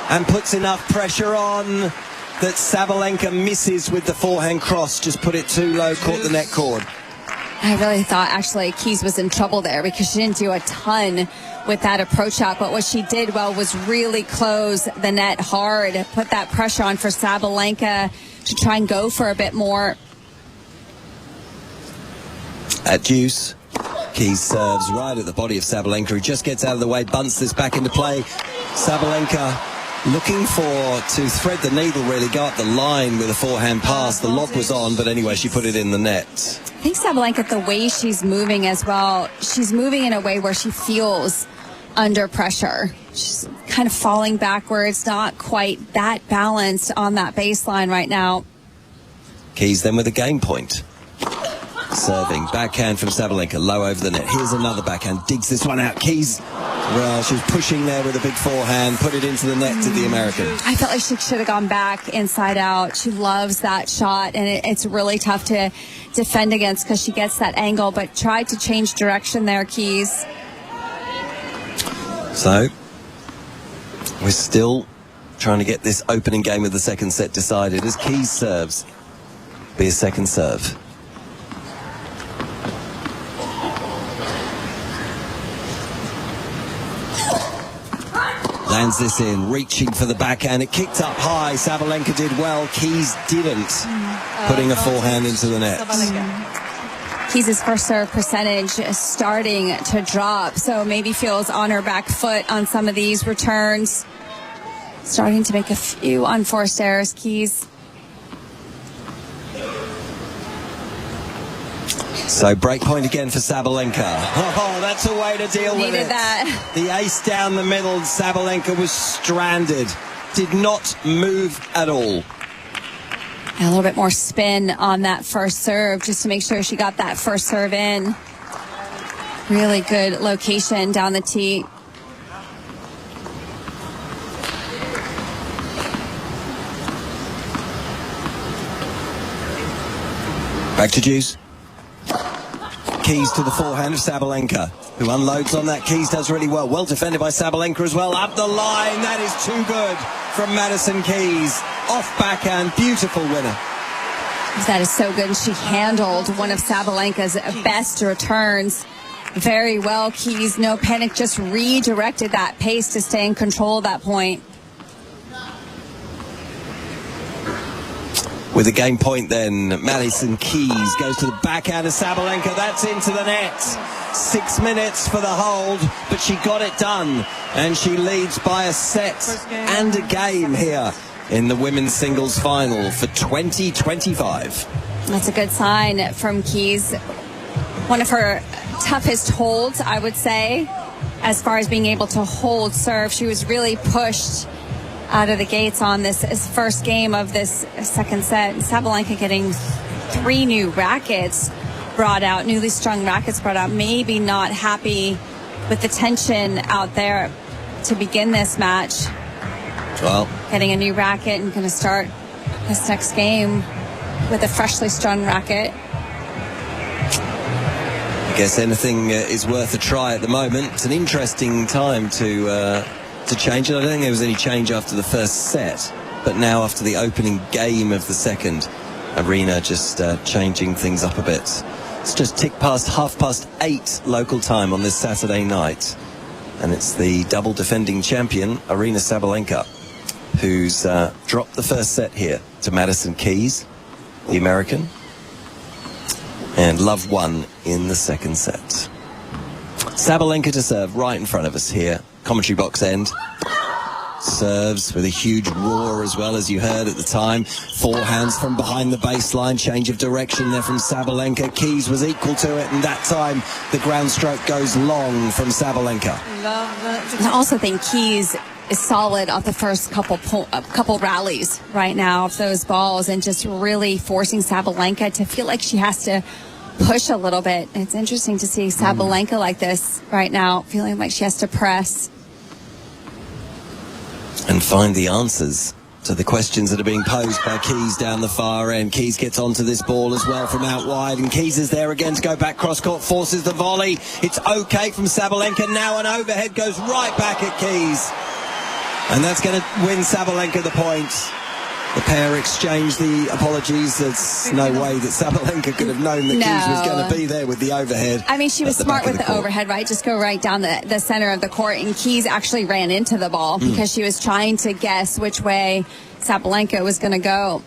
and puts enough pressure on that Sabalenka misses with the forehand cross. Just put it too low, caught the net cord. I really thought actually Keys was in trouble there because she didn't do a ton with that approach shot, but what she did well was really close the net hard, put that pressure on for Sabalenka to try and go for a bit more. At deuce, Keys serves right at the body of Sabalenka, who just gets out of the way, bunts this back into play. Sabalenka looking to thread the needle, really, go up the line with a forehand pass. The lob was on, but anyway, she put it in the net. I think Sabalenka, the way she's moving as well, she's moving in a way where she feels under pressure. She's kind of falling backwards, not quite that balanced on that baseline right now. Keys then with a game point. Serving, backhand from Sabalenka, low over the net. Here's another backhand, digs this one out. Keys, well, she was pushing there with a big forehand, put it into the net to the American. I felt like she should have gone back inside out. She loves that shot, and it's really tough to defend against because she gets that angle, but tried to change direction there, Keys. So, we're still trying to get this opening game of the second set decided as Keys serves. Be a second serve. Lands this in, reaching for the backhand. It kicked up high. Sabalenka did well. Keys didn't. Putting a forehand into the net. Keys' first serve percentage is starting to drop, so maybe feels on her back foot on some of these returns. Starting to make a few unforced errors, Keys. So break point again for Sabalenka. Oh, that's a way to deal with it. Needed that. The ace down the middle. Sabalenka was stranded. Did not move at all. And a little bit more spin on that first serve just to make sure she got that first serve in. Really good location down the tee. Back to Juice. Keys to the forehand of Sabalenka, who unloads on that. Keys does really well. Well defended by Sabalenka as well. Up the line. That is too good from Madison Keys. Off backhand. Beautiful winner. That is so good. She handled one of Sabalenka's best returns very well. Keys, no panic, just redirected that pace to stay in control at that point. With a game point then, Madison Keys goes to the backhand of Sabalenka. That's into the net. 6 minutes for the hold, but she got it done. And she leads by a set and a game here in the women's singles final for 2025. That's a good sign from Keys. One of her toughest holds, I would say, as far as being able to hold serve. She was really pushed out of the gates on this first game of this second set. Sabalenka getting 3 new rackets brought out, newly strung rackets brought out. Maybe not happy with the tension out there to begin this match. Well, getting a new racket and going to start this next game with a freshly strung racket. I guess anything is worth a try at the moment. It's an interesting time to change it. I don't think there was any change after the first set, but now after the opening game of the second, aryna just changing things up a bit. It's just ticked past 8:30 local time on this Saturday night, and it's the double defending champion Aryna Sabalenka who's dropped the first set here to Madison Keys, the American, and Love won in the second set. Sabalenka to serve right in front of us here, commentary box end. Serves with a huge roar as well, as you heard at the time. Forehands from behind the baseline, change of direction there from Sabalenka. Keys was equal to it, and that time the ground stroke goes long from Sabalenka. I also think Keys is solid off the first couple rallies right now of those balls, and just really forcing Sabalenka to feel like she has to push a little bit. It's interesting to see Sabalenka like this right now, feeling like she has to press and find the answers to the questions that are being posed by Keys down the far end. Keys gets onto this ball as well from out wide, and Keys is there again to go back cross court, forces the volley. It's okay from Sabalenka. Now an overhead goes right back at Keys, and that's going to win Sabalenka the point. The pair exchange the apologies. There's no way that Sabalenka could have known that Keys was going to be there with the overhead. I mean, she was smart with the overhead, right? Just go right down the center of the court, and Keys actually ran into the ball because she was trying to guess which way Sabalenka was going to go.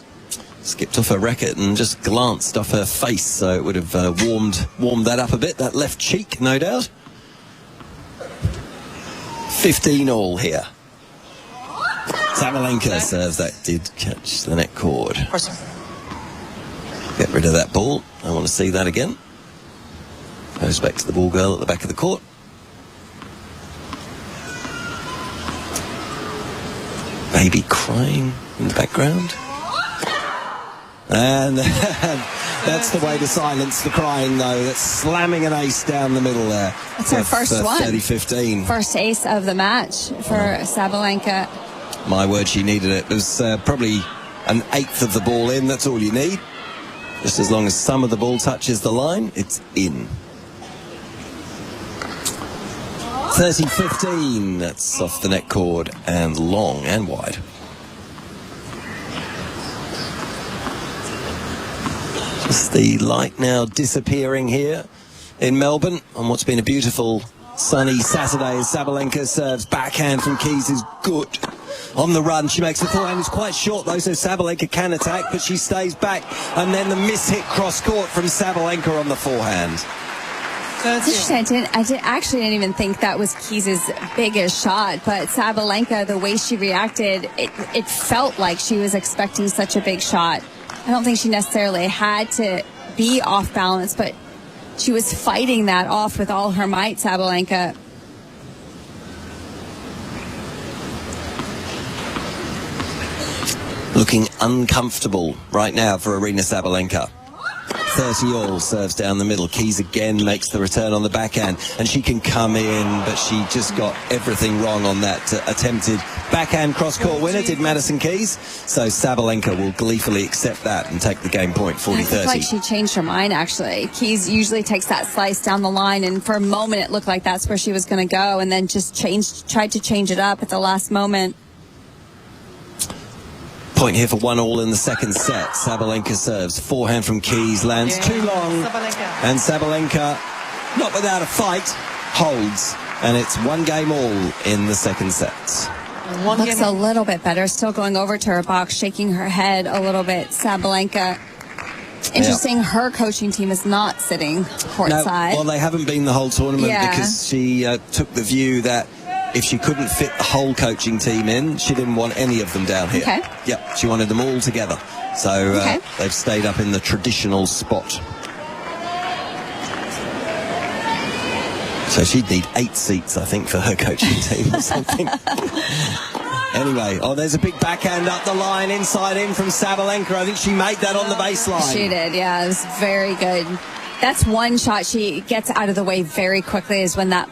Skipped off her racket and just glanced off her face, so it would have warmed that up a bit, that left cheek, no doubt. 15 all here. Sabalenka serves, that did catch the net cord. Get rid of that ball. I want to see that again. Goes back to the ball girl at the back of the court. Baby crying in the background. And that's the way to silence the crying, though. That's slamming an ace down the middle there. That's her first one. 30-15. First ace of the match for Sabalenka. My word, she needed it. It was probably an eighth of the ball in. That's all you need. Just as long as some of the ball touches the line, it's in. 30-15. That's off the net cord and long and wide. Just the light now disappearing here in Melbourne on what's been a beautiful sunny Saturday. As Sabalenka serves, backhand from Keys is good. On the run, she makes the forehand. It's quite short though, so Sabalenka can attack, but she stays back. And then the miss-hit cross-court from Sabalenka on the forehand. It's interesting. I didn't even think that was Keys' biggest shot, but Sabalenka, the way she reacted, it felt like she was expecting such a big shot. I don't think she necessarily had to be off balance, but she was fighting that off with all her might, Sabalenka. Looking uncomfortable right now for Aryna Sabalenka. 30 all, serves down the middle. Keys again makes the return on the backhand, and she can come in, but she just got everything wrong on that attempted backhand cross-court winner, did Madison Keys. So Sabalenka will gleefully accept that and take the game point, 40-30. It looked like she changed her mind, actually. Keys usually takes that slice down the line, and for a moment it looked like that's where she was going to go, and then just tried to change it up at the last moment. Point here for 1-all in the second set. Sabalenka serves. Forehand from Keys lands too long. And Sabalenka, not without a fight, holds. And it's 1-all in the second set. Looks a little bit better. Still going over to her box, shaking her head a little bit. Sabalenka. Interesting, her coaching team is not sitting courtside. No, well, they haven't been the whole tournament because she took the view that if she couldn't fit the whole coaching team in, she didn't want any of them down here. Okay. Yep, she wanted them all together. So they've stayed up in the traditional spot. So she'd need 8 seats, I think, for her coaching team or something. Anyway, there's a big backhand up the line, inside in from Sabalenka. I think she made that on the baseline. She did, yeah. It was very good. That's one shot she gets out of the way very quickly, is when that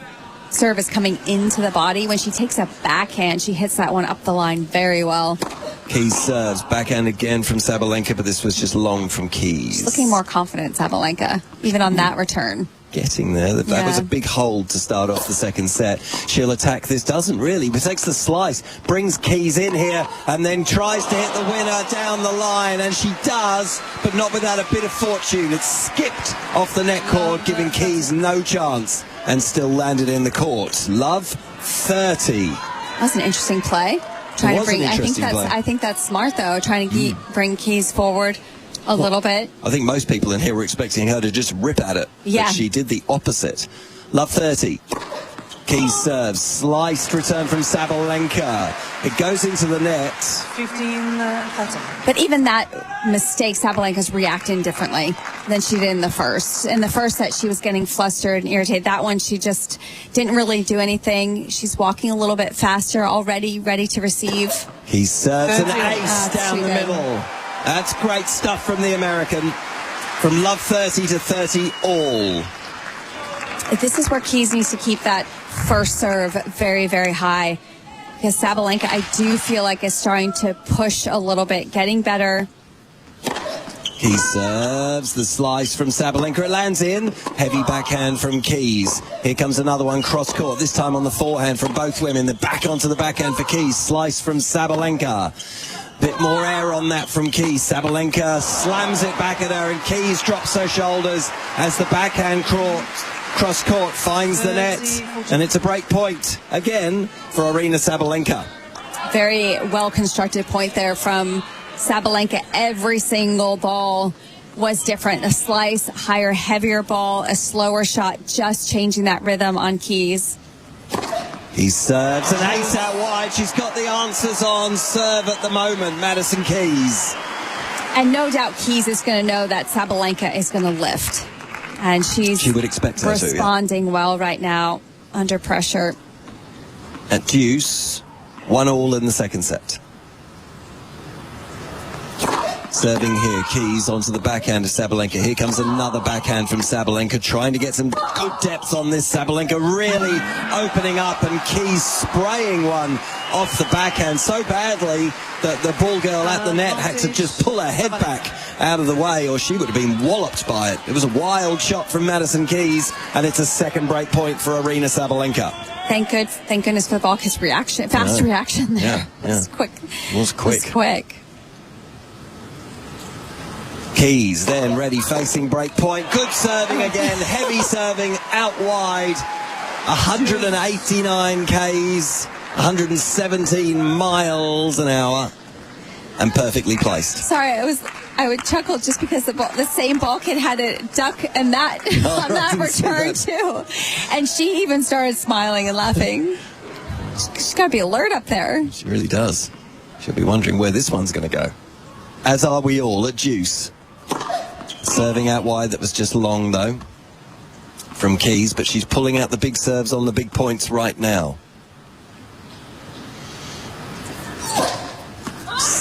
serve is coming into the body. When she takes a backhand, she hits that one up the line very well. Keys serves. Backhand again from Sabalenka, but this was just long from Keys. She's looking more confident, Sabalenka, even on that return. Getting there. That was a big hold to start off the second set. She'll attack this. Doesn't really, but takes the slice, brings Keys in here, and then tries to hit the winner down the line, and she does, but not without a bit of fortune. It's skipped off the net cord, giving Keys no chance, and still landed in the court. Love 30. That's an interesting play. Trying to bring. I think that's smart though. Trying to bring Keys forward a little bit. I think most people in here were expecting her to just rip at it. Yeah. But she did the opposite. Love 30. Keys serves. Sliced return from Sabalenka. It goes into the net. 15-13. But even that mistake, Sabalenka's reacting differently than she did in the first. In the first set, she was getting flustered and irritated. That one, she just didn't really do anything. She's walking a little bit faster, already ready to receive. He serves an ace down the middle. That's great stuff from the American. From love 30 to 30 all. This is where Keys needs to keep that first serve very, very high. Because Sabalenka, I do feel like, is starting to push a little bit, getting better. He serves the slice from Sabalenka. It lands in. Heavy backhand from Keys. Here comes another one cross court, this time on the forehand from both women. Then back onto the backhand for Keys. Slice from Sabalenka. Bit more air on that from Keys. Sabalenka slams it back at her, and Keys drops her shoulders as the backhand cross court finds the net. And it's a break point again for Aryna Sabalenka. Very well constructed point there from Sabalenka. Every single ball was different. A slice, higher, heavier ball, a slower shot, just changing that rhythm on Keys. He serves an ace out wide. She's got the answers on serve at the moment, Madison Keys. And no doubt Keys is going to know that Sabalenka is going to lift. And she would expect her responding well right now under pressure. At deuce, 1-all in the second set. Serving here, Keys onto the backhand of Sabalenka. Here comes another backhand from Sabalenka, trying to get some good depth on this. Sabalenka really opening up, and Keys spraying one off the backhand so badly that the ball girl at the net had to just pull her head back out of the way, or she would have been walloped by it. It was a wild shot from Madison Keys, and it's a second break point for Aryna Sabalenka. Thank goodness for the ball, his reaction, fast reaction there. Yeah. It was quick. It was quick. Keys then ready, facing break point. Good serving again, heavy serving out wide. 189 Ks, 117 miles an hour, and perfectly placed. Sorry, I would chuckle just because the same ball kid had a duck and that on that return too, and she even started smiling and laughing. She's got to be alert up there. She really does. She'll be wondering where this one's going to go. As are we all at deuce. Serving out wide, that was just long though from Keys, but she's pulling out the big serves on the big points right now.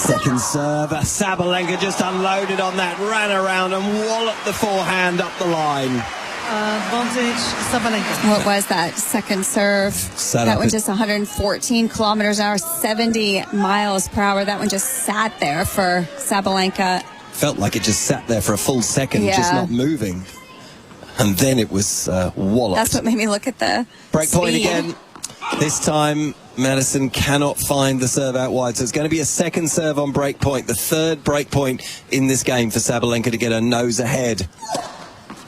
Second serve, Sabalenka just unloaded on that, ran around and walloped the forehand up the line. Advantage, Sabalenka. What was that second serve? That one just 114 kilometers an hour, 70 miles per hour. That one just sat there for Sabalenka. Felt like it just sat there for a full second, just not moving. And then it was walloped. That's what made me look at the break point speed. again. This time, Madison cannot find the serve out wide. So it's going to be a second serve on break point. The third break point in this game for Sabalenka to get her nose ahead.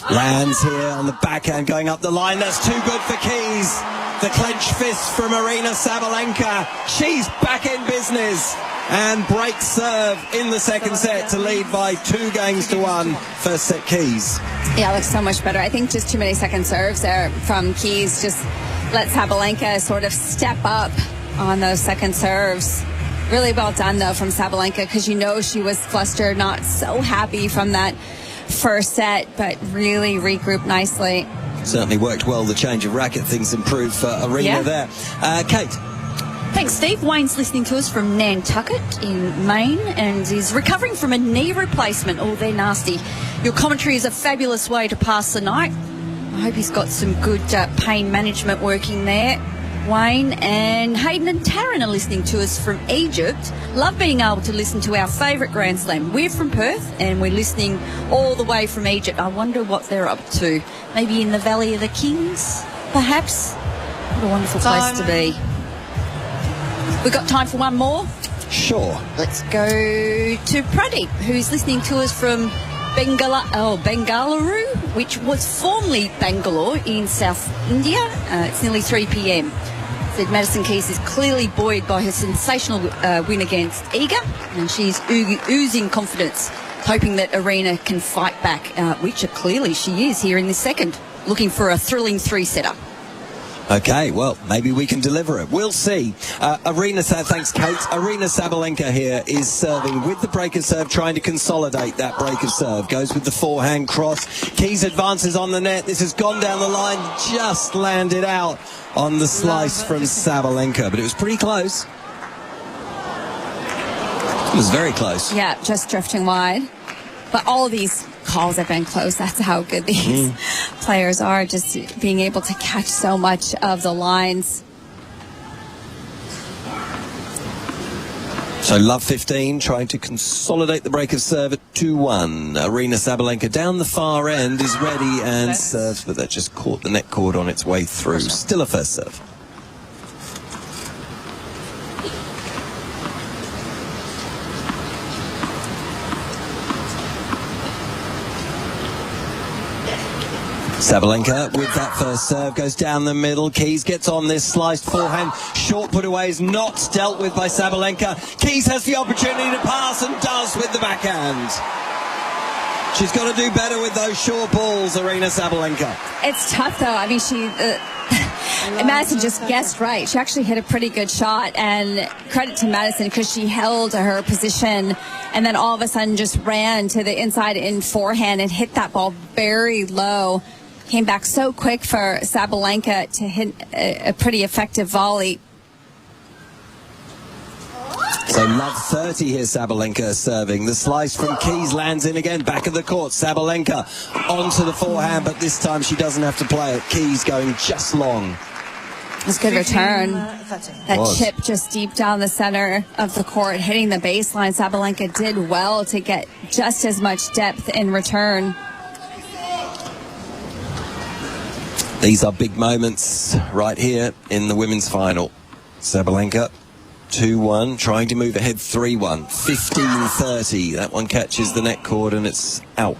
Lands here on the backhand going up the line. That's too good for Keys. The clenched fist from Aryna Sabalenka. She's back in business and breaks serve in the second set to lead by 2-1. First set Keys. Yeah, it looks so much better. I think just too many second serves there from Keys. Just let Sabalenka sort of step up on those second serves. Really well done, though, from Sabalenka, because you know she was flustered, not so happy from that first set, but really regrouped nicely. Certainly worked well, the change of racket. Things improved for Aryna there. Kate. Thanks, Steve. Wayne's listening to us from Nantucket in Maine and is recovering from a knee replacement. Oh, they're nasty. Your commentary is a fabulous way to pass the night. I hope he's got some good pain management working there. Wayne and Hayden and Taryn are listening to us from Egypt. Love being able to listen to our favourite Grand Slam. We're from Perth and we're listening all the way from Egypt. I wonder what they're up to. Maybe in the Valley of the Kings, perhaps? What a wonderful place to be. We've got time for one more? Sure. Let's go to Pradeep, who's listening to us from Bengaluru, which was formerly Bangalore in South India. It's nearly 3 p.m. Said Madison Keys is clearly buoyed by her sensational win against Iga, and she's oozing confidence, hoping that Aryna can fight back, which clearly she is here in this second, looking for a thrilling three-setter. Okay, well, maybe we can deliver it. We'll see. Thanks, Kate. Aryna Sabalenka here is serving with the break of serve, trying to consolidate that break of serve. Goes with the forehand cross. Keys advances on the net. This has gone down the line, just landed out on the slice from Sabalenka, but it was pretty close. It was very close. Yeah, just drifting wide. But all of these calls have been close. That's how good these players are, just being able to catch so much of the lines. So Love 15 trying to consolidate the break of serve at 2-1. Aryna Sabalenka down the far end is ready and serves, but that just caught the net cord on its way through. Still a first serve. Sabalenka with that first serve goes down the middle. Keys gets on this sliced forehand. Short put away is not dealt with by Sabalenka. Keys has the opportunity to pass and does with the backhand. She's got to do better with those short balls, Aryna Sabalenka. It's tough, though. I mean, Madison just guessed right. She actually hit a pretty good shot, and credit to Madison because she held her position and then all of a sudden just ran to the inside in forehand and hit that ball very low. Came back so quick for Sabalenka to hit a pretty effective volley. So Love 30 here, Sabalenka serving. The slice from Keys lands in again, back of the court. Sabalenka onto the forehand, but this time she doesn't have to play it. Keys going just long. It's a good return. That chip just deep down the center of the court, hitting the baseline. Sabalenka did well to get just as much depth in return. These are big moments right here in the women's final. Sabalenka 2-1, trying to move ahead 3-1. 15-30. That one catches the net cord and it's out.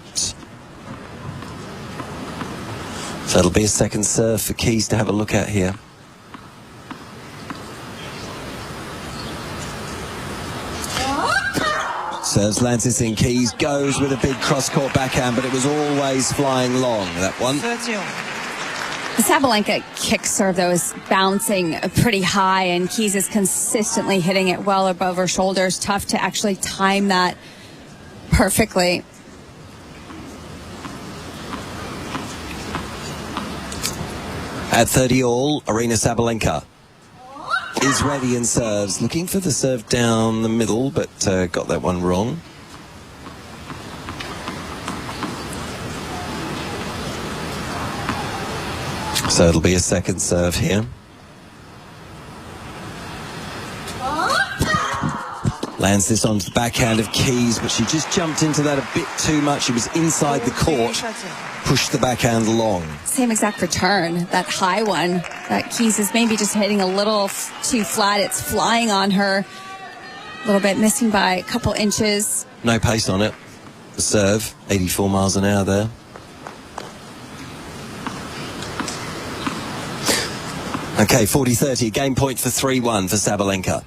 So it'll be a second serve for Keys to have a look at here. Serves Lances in. Keys goes with a big cross-court backhand, but it was always flying long, that one. The Sabalenka kick serve, though, is bouncing pretty high, and Keys is consistently hitting it well above her shoulders. Tough to actually time that perfectly. At 30 all, Aryna Sabalenka. is ready and serves. Looking for the serve down the middle, but got that one wrong. So it'll be a second serve here. Lands this onto the backhand of Keys, but she just jumped into that a bit too much. She was inside the court, pushed the backhand long. Same exact return, that high one. That Keys is maybe just hitting a little too flat. It's flying on her a little bit, missing by a couple inches. No pace on it. The serve, 84 miles an hour there. Okay, 40-30, game point for 3-1 for Sabalenka.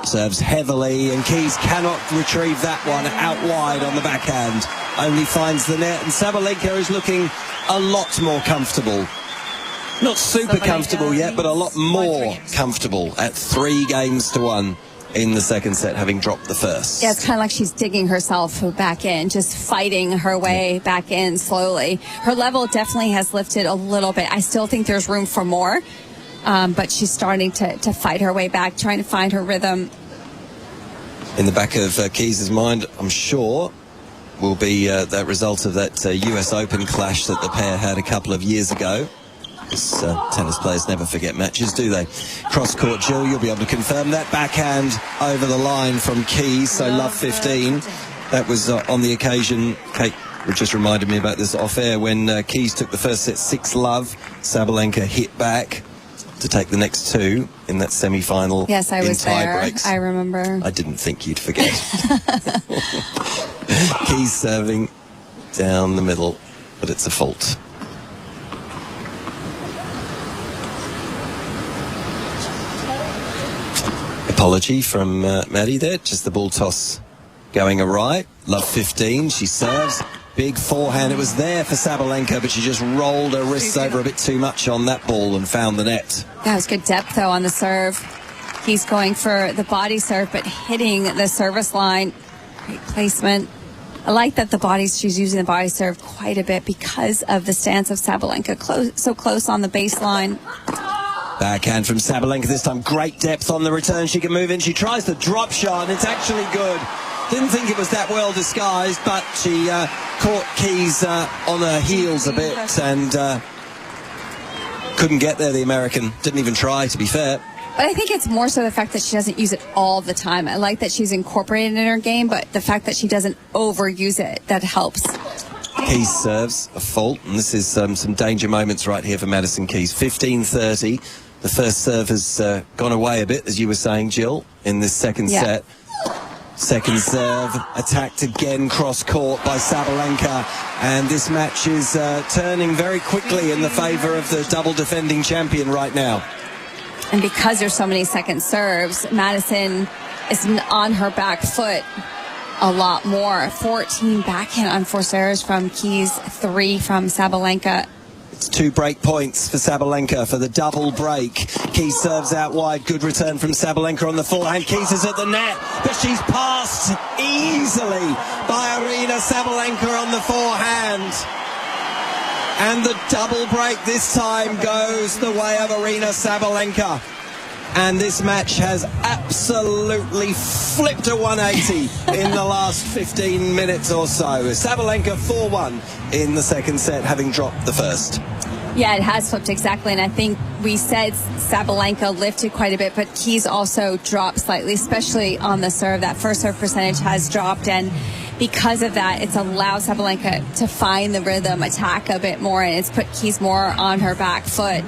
Serves heavily, and Keys cannot retrieve that one out wide on the backhand. Only finds the net, and Sabalenka is looking a lot more comfortable. Not super comfortable yet, but a lot more comfortable at 3-1 in the second set, having dropped the first. Yeah, it's kind of like she's digging herself back in, just fighting her way back in slowly. Her level definitely has lifted a little bit. I still think there's room for more, but she's starting to fight her way back, trying to find her rhythm. In the back of Keys' mind, I'm sure, will be that result of that US Open clash that the pair had a couple of years ago. Because tennis players never forget matches, do they? Cross-court, Jill, you'll be able to confirm that. Backhand over the line from Keys, so love 15. That was on the occasion, Kate just reminded me about this off-air, when Keys took the first set 6-love, Sabalenka hit back to take the next two in that semi-final. Yes, I was there. Breaks. I remember. I didn't think you'd forget. Keys serving down the middle, but it's a fault. Apology from Maddie there, just the ball toss going awry. Love 15, she serves. Big forehand, it was there for Sabalenka, but she just rolled her wrists over a bit too much on that ball and found the net. That was good depth, though, on the serve. He's going for the body serve, but hitting the service line. Great placement. I like that she's using the body serve quite a bit because of the stance of Sabalenka, so close on the baseline. Backhand from Sabalenka this time. Great depth on the return. She can move in. She tries the drop shot, and it's actually good. Didn't think it was that well disguised, but she caught Keys on her heels a bit and couldn't get there, the American. Didn't even try, to be fair. But I think it's more so the fact that she doesn't use it all the time. I like that she's incorporated in her game, but the fact that she doesn't overuse it, that helps. Keys serves a fault, and this is some danger moments right here for Madison Keys. 15-30. The first serve has gone away a bit, as you were saying, Jill, in this second set. Second serve, attacked again cross-court by Sabalenka, and this match is turning very quickly in the favour of the double defending champion right now. And because there's so many second serves, Madison is on her back foot a lot more. 14 backhand on forced errors from Keys, 3 from Sabalenka. It's 2 break points for Sabalenka for the double break. Keys serves out wide. Good return from Sabalenka on the forehand. Keys is at the net, but she's passed easily by Aryna Sabalenka on the forehand. And the double break this time goes the way of Aryna Sabalenka. And this match has absolutely flipped a 180 in the last 15 minutes or so. Sabalenka 4-1 in the second set, having dropped the first. Yeah, it has flipped exactly, and I think we said Sabalenka lifted quite a bit, but Keys also dropped slightly, especially on the serve. That first serve percentage has dropped, and because of that, it's allowed Sabalenka to find the rhythm, attack a bit more, and it's put Keys more on her back foot.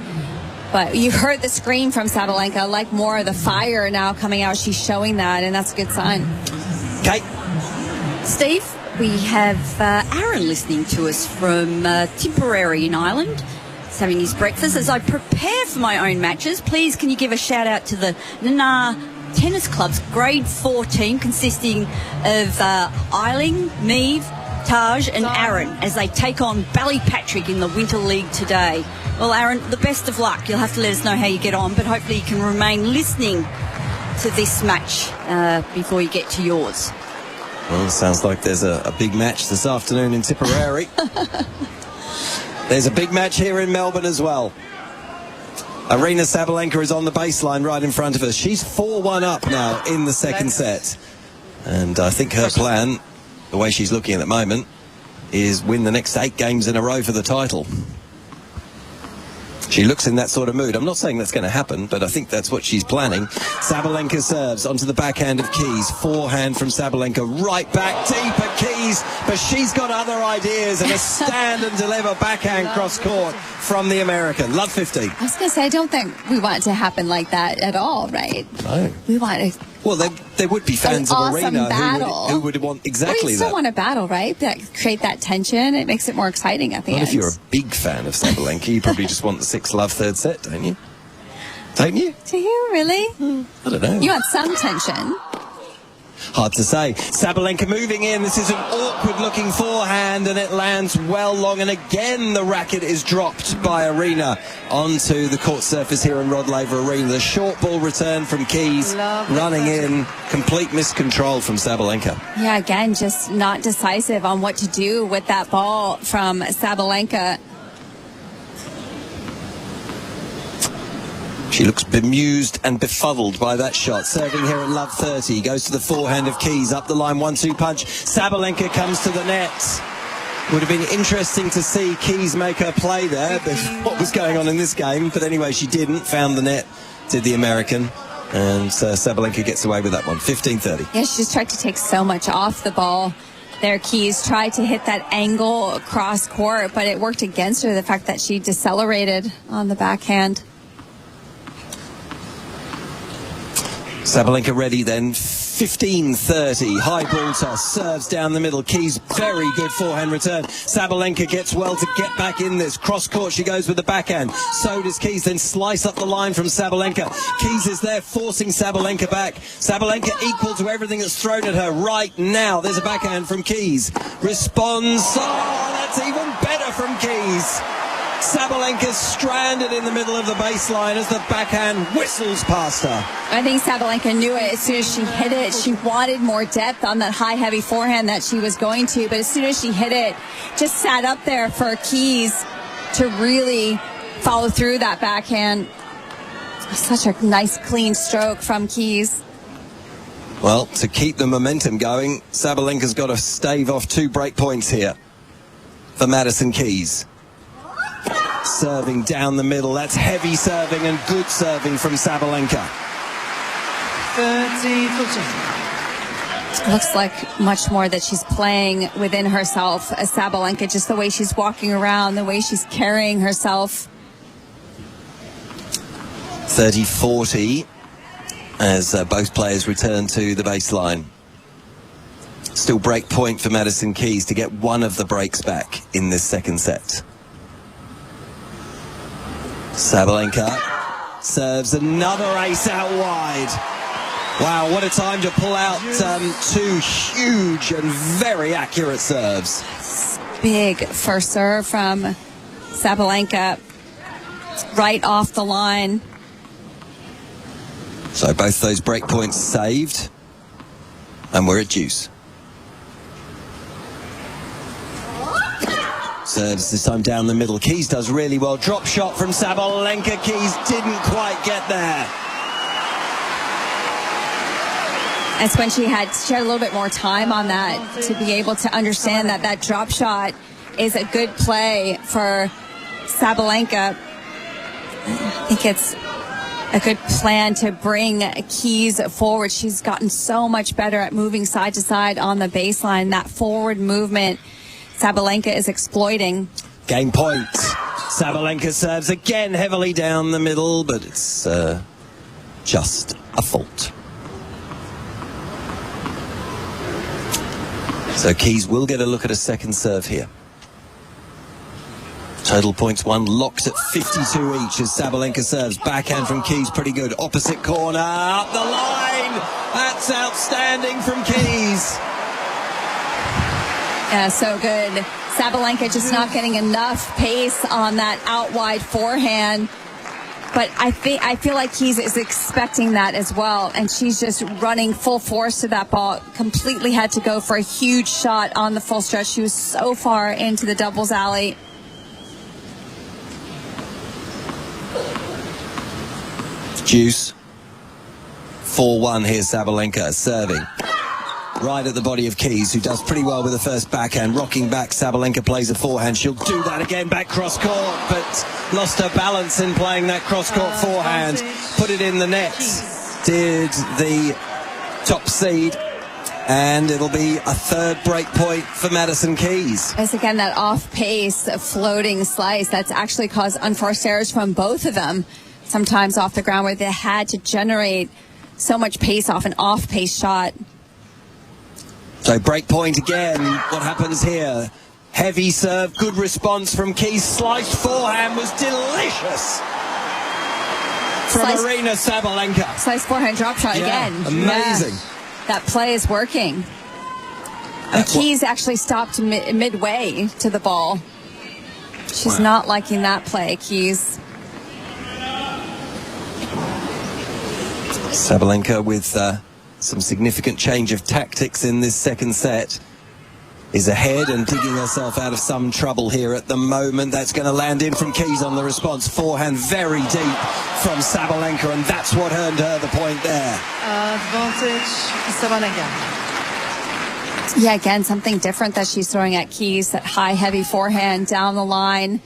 But you heard the scream from Sabalenka. I like more of the fire now coming out. She's showing that, and that's a good sign. Kate. Steve, we have Aaron listening to us from Tipperary in Ireland. He's having his breakfast. As I prepare for my own matches, please can you give a shout out to the Nana Tennis Club's Grade 4 team consisting of Eiling, Meave, Taj and Aaron as they take on Ballypatrick in the Winter League today. Well, Aaron, the best of luck. You'll have to let us know how you get on, but hopefully you can remain listening to this match before you get to yours. Well, it sounds like there's a big match this afternoon in Tipperary. There's a big match here in Melbourne as well. Aryna Sabalenka is on the baseline right in front of us. She's 4-1 up now in the second set. And I think her plan, the way she's looking at the moment, is win the next 8 games in a row for the title. She looks in that sort of mood. I'm not saying that's going to happen, but I think that's what she's planning. Sabalenka serves onto the backhand of Keys. Forehand from Sabalenka, right back deep at Keys, but she's got other ideas and a stand and deliver backhand cross court from the American. Love 15. I was going to say, I don't think we want it to happen like that at all, right? No. We want it. Well, there would be fans of awesome aryna who would want exactly well, you still that. want a battle, right? That create that tension. It makes it more exciting at the Not end. if you're a big fan of Sabalenka, you probably just want the 6-love third set, don't you? Don't you? Do you really? I don't know. You want some tension. Hard to say. Sabalenka moving in. This is an awkward-looking forehand, and it lands well long. And again, the racket is dropped by aryna onto the court surface here in Rod Laver Arena. The short ball return from Keys, running in. Complete miscontrol from Sabalenka. Yeah, again, just not decisive on what to do with that ball from Sabalenka. She looks bemused and befuddled by that shot. Serving here at love 30. Goes to the forehand of Keys. Up the line, 1-2 punch. Sabalenka comes to the net. Would have been interesting to see Keys make her play there, but what was going on in this game. But anyway, she didn't. Found the net, did the American. And Sabalenka gets away with that one. 15-30. Yeah, she just tried to take so much off the ball. There, Keys tried to hit that angle across court, but it worked against her, the fact that she decelerated on the backhand. Sabalenka ready then, 15-30, high ball toss, serves down the middle, Keys, very good forehand return. Sabalenka gets well to get back in this, cross court she goes with the backhand, so does Keys, then slice up the line from Sabalenka. Keys is there forcing Sabalenka back. Sabalenka equal to everything that's thrown at her right now. There's a backhand from Keys, responds, oh, that's even better from Keys. Sabalenka's stranded in the middle of the baseline as the backhand whistles past her. I think Sabalenka knew it as soon as she hit it. She wanted more depth on that high, heavy forehand that she was going to, but as soon as she hit it, just sat up there for Keys to really follow through that backhand. Such a nice, clean stroke from Keys. Well, to keep the momentum going, Sabalenka's got to stave off 2 break points here for Madison Keys. Serving down the middle, that's heavy serving and good serving from Sabalenka. 30-14. Looks like much more that she's playing within herself as Sabalenka, just the way she's walking around, the way she's carrying herself. 30-40 as both players return to the baseline. Still break point for Madison Keys to get one of the breaks back in this second set. Sabalenka serves another ace out wide. Wow, what a time to pull out 2 huge and very accurate serves. Big first serve from Sabalenka, right off the line. So both those break points saved, and we're at deuce. Serves this time down the middle. Keys does really well. Drop shot from Sabalenka. Keys didn't quite get there. That's when she had a little bit more time on that to be able to understand that that drop shot is a good play for Sabalenka. I think it's a good plan to bring Keys forward. She's gotten so much better at moving side to side on the baseline. That forward movement Sabalenka is exploiting. Game point. Sabalenka serves again heavily down the middle, but it's just a fault. So Keys will get a look at a second serve here. Total points won, locked at 52 each as Sabalenka serves. Backhand from Keys, pretty good. Opposite corner, up the line. That's outstanding from Keys. Yeah, so good. Sabalenka just not getting enough pace on that out wide forehand. But I feel like Keys is expecting that as well. And she's just running full force to that ball. Completely had to go for a huge shot on the full stretch. She was so far into the doubles alley. Deuce. 4-1 here, Sabalenka serving. Right at the body of Keys, who does pretty well with the first backhand. Rocking back, Sabalenka plays a forehand. She'll do that again, back cross-court, but lost her balance in playing that cross-court forehand. Put it in the net. Did the top seed. And it'll be a third break point for Madison Keys. It's again that off-pace floating slice that's actually caused unforced errors from both of them. Sometimes off the ground where they had to generate so much pace off an off-pace shot. So break point again. What happens here? Heavy serve, good response from Keys. Sliced forehand was delicious from aryna Sabalenka. Slice forehand drop shot again. Amazing. Yeah. That play is working. Keys actually stopped midway to the ball. She's not liking that play, Keys. Sabalenka with some significant change of tactics in this second set is ahead and digging herself out of some trouble here at the moment. That's going to land in from Keys on the response. Forehand very deep from Sabalenka, and that's what earned her the point there. Advantage, Sabalenka. Yeah, again, something different that she's throwing at Keys, that high, heavy forehand down the line.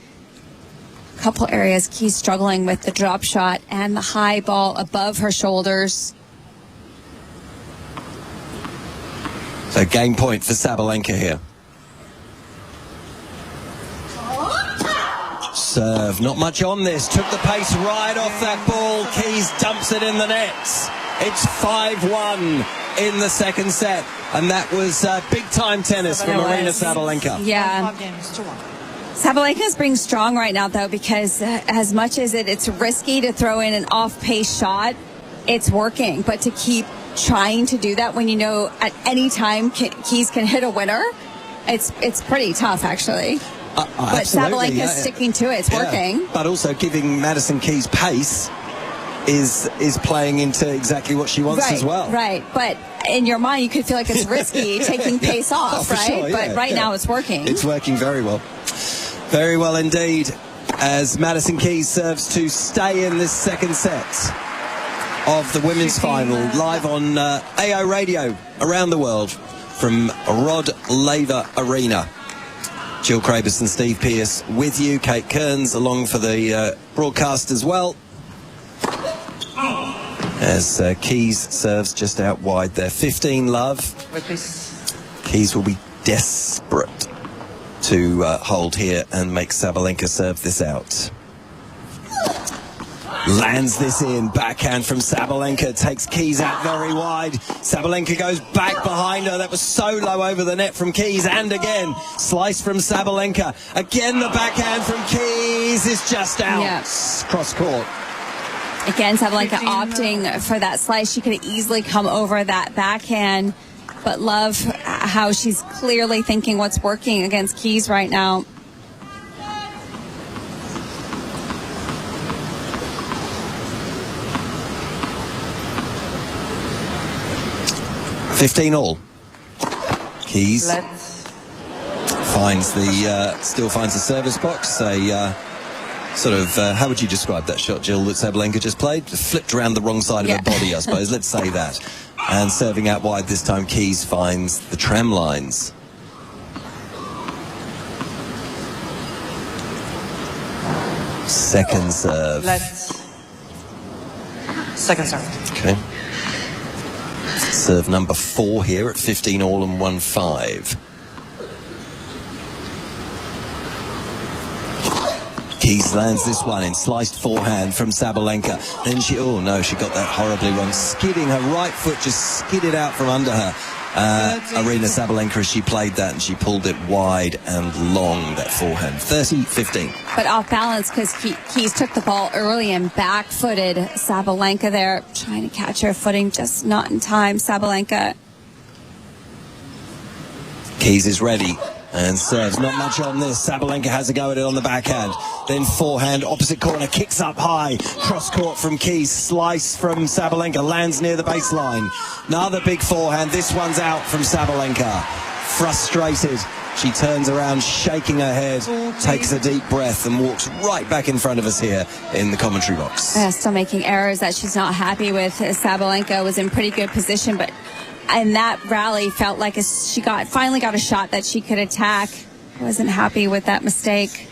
A couple areas Keys struggling with the drop shot and the high ball above her shoulders. So game point for Sabalenka here. Serve, not much on this. Took the pace right off that ball. Keys dumps it in the nets. It's 5-1 in the second set. And that was big-time tennis from aryna Sabalenka. Yeah. Sabalenka's being strong right now, though, because as much as it's risky to throw in an off-pace shot, it's working. But to keep trying to do that when you know at any time Keys can hit a winner, it's pretty tough, actually. But Sabalenka's sticking to it. It's working. But also giving Madison Keys pace is playing into exactly what she wants as well. Right. But in your mind, you could feel like it's risky taking pace off, right? Sure, but right now it's working. It's working very well. Very well indeed, as Madison Keys serves to stay in this second set of the women's final, live on AO Radio around the world from Rod Laver Arena. Jill Crabus and Steve Pearce with you. Kate Kearns along for the broadcast as well. As Keys serves just out wide there. 15-love. Keys will be desperate to hold here and make Sabalenka serve this out. Lands this in, backhand from Sabalenka, takes Keys out very wide. Sabalenka goes back behind her. That was so low over the net from Keys, and again, slice from Sabalenka. Again, the backhand from Keys is just out. Yeah. Cross court. Again, Sabalenka opting for that slice. She could have easily come over that backhand, but love how she's clearly thinking what's working against Keys right now. $15 Keys finds the still finds the service box. A sort of how would you describe that shot, Jill, that Sabalenka just played? Flipped around the wrong side of her body, I suppose. Let's say that. And serving out wide this time, Keys finds the tram lines. Second serve. Second serve. Okay. Serve number 4 here at 15-all and 1-5. Keys lands this one in sliced forehand from Sabalenka. Then she got that horribly wrong. Skidding, her right foot just skidded out from under her. Aryna Sabalenka, as she played that, and she pulled it wide and long, that forehand. 30-15. But off balance because Keys took the ball early and back-footed Sabalenka there, trying to catch her footing, just not in time. Sabalenka. Keys is ready and serves. Not much on this. Sabalenka has a go at it on the backhand. Then forehand, opposite corner, kicks up high. Cross court from Keys. Slice from Sabalenka. Lands near the baseline. Another big forehand. This one's out from Sabalenka. Frustrated She turns around, shaking her head, takes a deep breath and walks right back in front of us here in the commentary box. Yeah, still making errors that she's not happy with. Sabalenka was in pretty good position, but in that rally felt like she finally got a shot that she could attack. Wasn't happy with that mistake.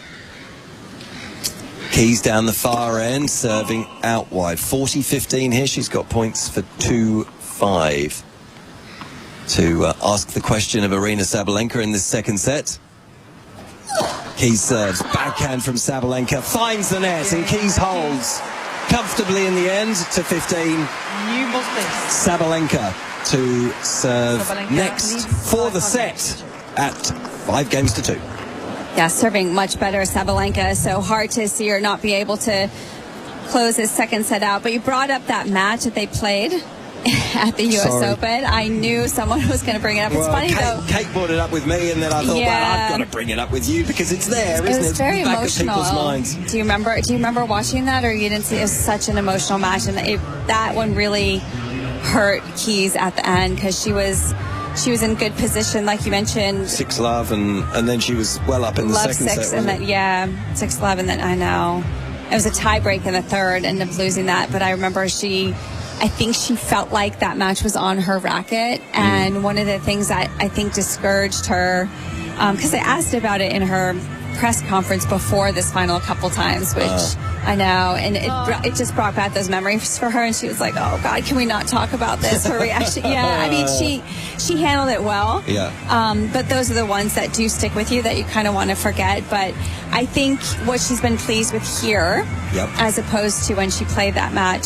Keys down the far end, serving out wide. 40-15 here. She's got points for 2-5. To ask the question of Aryna Sabalenka in this second set. Keys serves, backhand from Sabalenka, finds the net, and Keys holds comfortably in the end to 15. Sabalenka to serve next for the set at 5-2. Yeah, serving much better, Sabalenka. So hard to see her not be able to close this second set out. But you brought up that match that they played at the U.S. Open. I knew someone was going to bring it up. It's funny, though. Kate brought it up with me, and then I thought, well, I've got to bring it up with you because it's there, isn't it? It was very back emotional. of people's minds. Do you remember watching that, or you didn't see? It was such an emotional match, and that one really hurt Keys at the end because she was in good position, like you mentioned. 6-love, and then she was well up in the second set. 6, and then 6-love, and then I know it was a tie break in the third, ended up losing that. But I remember I think she felt like that match was on her racket, and one of the things that I think discouraged her, because I asked about it in her press conference before this final a couple times, which I know, and it just brought back those memories for her, and she was like, oh God, can we not talk about this? Her reaction. I mean, she handled it well. But those are the ones that do stick with you that you kind of want to forget. But I think what she's been pleased with here, as opposed to when she played that match,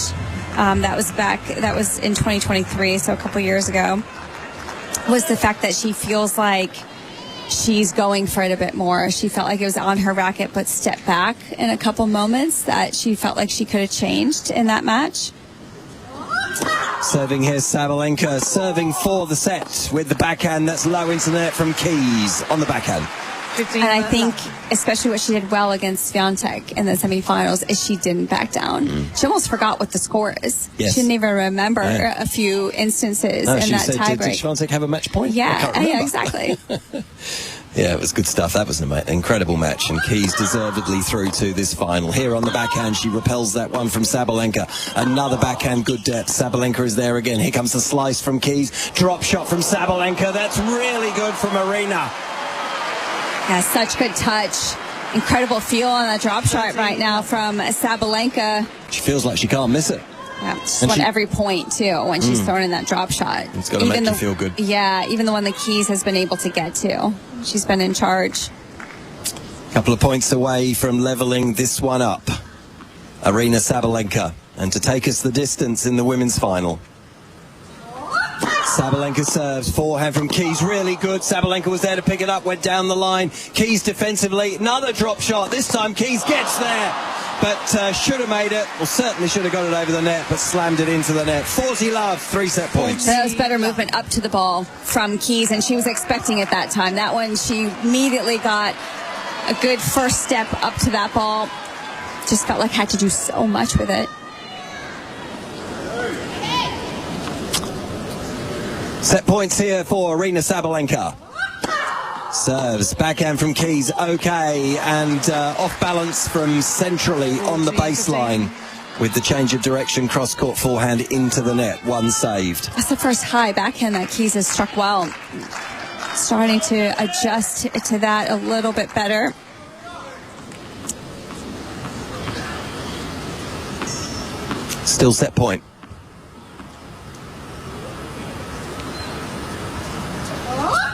that was in 2023, so a couple years ago, was the fact that she feels like she's going for it a bit more. She felt like it was on her racket, but stepped back in a couple moments that she felt like she could have changed in that match. Serving here, Sabalenka, serving for the set with the backhand that's low into the net from Keys on the backhand. And I think especially what she did well against Swiatek in the semifinals is she didn't back down. She almost forgot what the score is. Yes. She didn't even remember a few instances in that tiebreak. Did Swiatek have a match point? Yeah, exactly. Yeah, it was good stuff. That was an incredible match, and Keys deservedly through to this final. Here on the backhand, she repels that one from Sabalenka. Another backhand, good depth. Sabalenka is there again. Here comes the slice from Keys. Drop shot from Sabalenka. That's really good from Aryna. Yeah, such good touch. Incredible feel on that drop shot right now from Sabalenka. She feels like she can't miss it. Yeah, she's won every point, too, when she's thrown in that drop shot. It's got to make you feel good. Yeah, even the one that Keys has been able to get to. She's been in charge. Couple of points away from leveling this one up. Aryna Sabalenka. And to take us the distance in the women's final. Sabalenka serves, forehand from Keys, really good. Sabalenka was there to pick it up, went down the line. Keys defensively, another drop shot. This time Keys gets there, but should have made it. Well, certainly should have got it over the net, but slammed it into the net. 40-love, 3-set points. That was better movement up to the ball from Keys, and she was expecting it that time. That one, she immediately got a good first step up to that ball. Just felt like had to do so much with it. Set points here for Aryna Sabalenka. Serves, backhand from Keys, okay, and off balance from centrally on the baseline with the change of direction, cross-court forehand into the net, one saved. That's the first high backhand that Keys has struck well. Starting to adjust to that a little bit better. Still set point.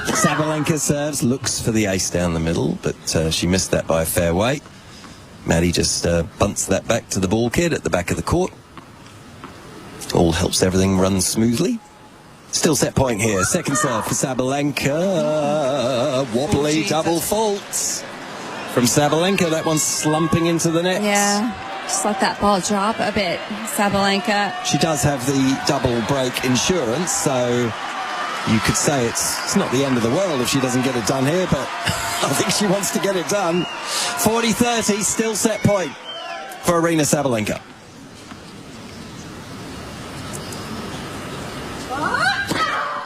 Sabalenka serves, looks for the ace down the middle, but she missed that by a fair way. Maddie just bunts that back to the ball kid at the back of the court. All helps everything run smoothly. Still set point here. Second serve for Sabalenka. Wobbly double faults from Sabalenka. That one's slumping into the net. Yeah, just let that ball drop a bit, Sabalenka. She does have the double break insurance, so you could say it's not the end of the world if she doesn't get it done here, but I think she wants to get it done. 40-30, still set point for Aryna Sabalenka.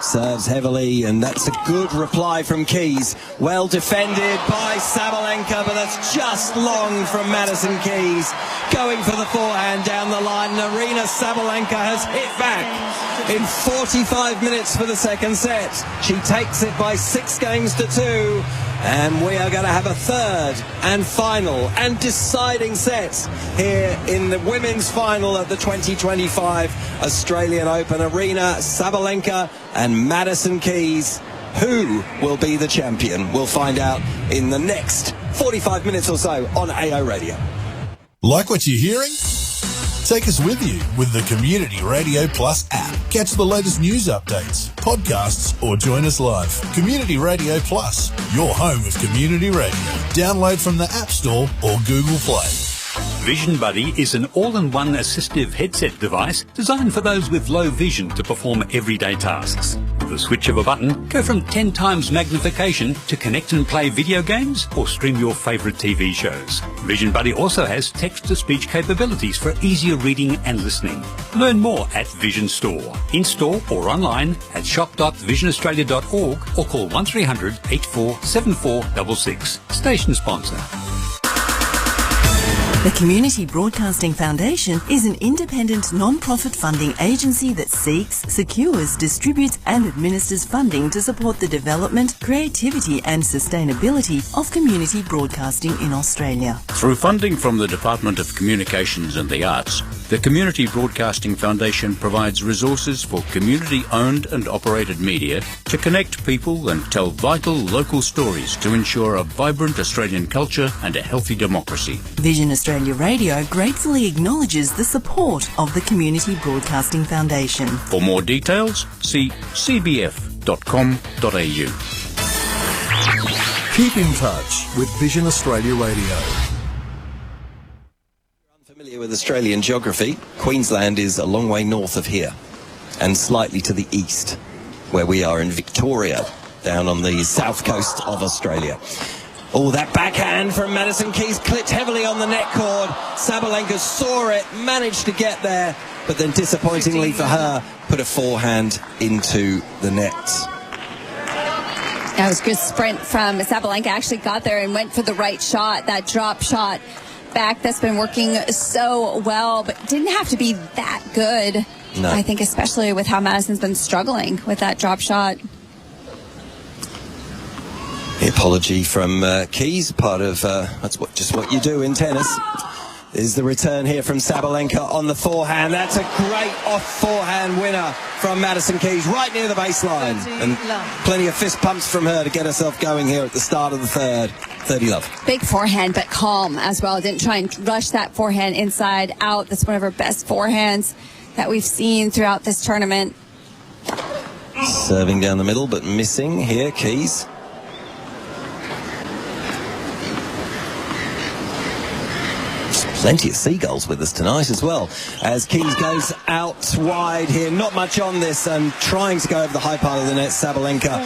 serves heavily, and that's a good reply from Keys. Well defended by Sabalenka, but that's just long from Madison Keys. Going for the forehand down the line, and aryna Sabalenka has hit back in 45 minutes for the second set. She takes it by 6-2, and we are going to have a third and final and deciding set here in the women's final of the 2025 Australian Open. Aryna Sabalenka and Madison Keys. Who will be the champion? We'll find out in the next 45 minutes or so on AO Radio. Like what you're hearing? Take us with you with the Community Radio Plus app. Catch the latest news updates, podcasts, or join us live. Community Radio Plus, your home of community radio. Download from the App Store or Google Play. Vision Buddy is an all-in-one assistive headset device designed for those with low vision to perform everyday tasks. With the switch of a button, go from 10 times magnification to connect and play video games or stream your favourite TV shows. Vision Buddy also has text-to-speech capabilities for easier reading and listening. Learn more at Vision Store, in-store or online at shop.visionaustralia.org or call 1300 84 7466. Station sponsor. The Community Broadcasting Foundation is an independent non-profit funding agency that seeks, secures, distributes and administers funding to support the development, creativity and sustainability of community broadcasting in Australia. Through funding from the Department of Communications and the Arts, the Community Broadcasting Foundation provides resources for community-owned and operated media to connect people and tell vital local stories to ensure a vibrant Australian culture and a healthy democracy. Vision Australia Radio gratefully acknowledges the support of the Community Broadcasting Foundation. For more details, see cbf.com.au. Keep in touch with Vision Australia Radio. Familiar with Australian geography, Queensland is a long way north of here and slightly to the east, where we are in Victoria, down on the south coast of Australia. Oh, that backhand from Madison Keys clipped heavily on the net cord. Sabalenka saw it, managed to get there, but then disappointingly for her, put a forehand into the net. That was a good sprint from Sabalenka. Actually got there and went for the right shot, that drop shot back that's been working so well, but didn't have to be that good. No. I think especially with how Madison's been struggling with that drop shot. The apology from Keys, part of that's just what you do in tennis. Is the return here from Sabalenka on the forehand. That's a great off forehand winner from Madison Keys, right near the baseline. And plenty of fist pumps from her to get herself going here at the start of the third. 30 love. Big forehand, but calm as well. Didn't try and rush that forehand inside out. That's one of her best forehands that we've seen throughout this tournament. Serving down the middle, but missing here, Keys. Plenty of seagulls with us tonight as well, as Keys goes out wide here. Not much on this, and trying to go over the high part of the net. Sabalenka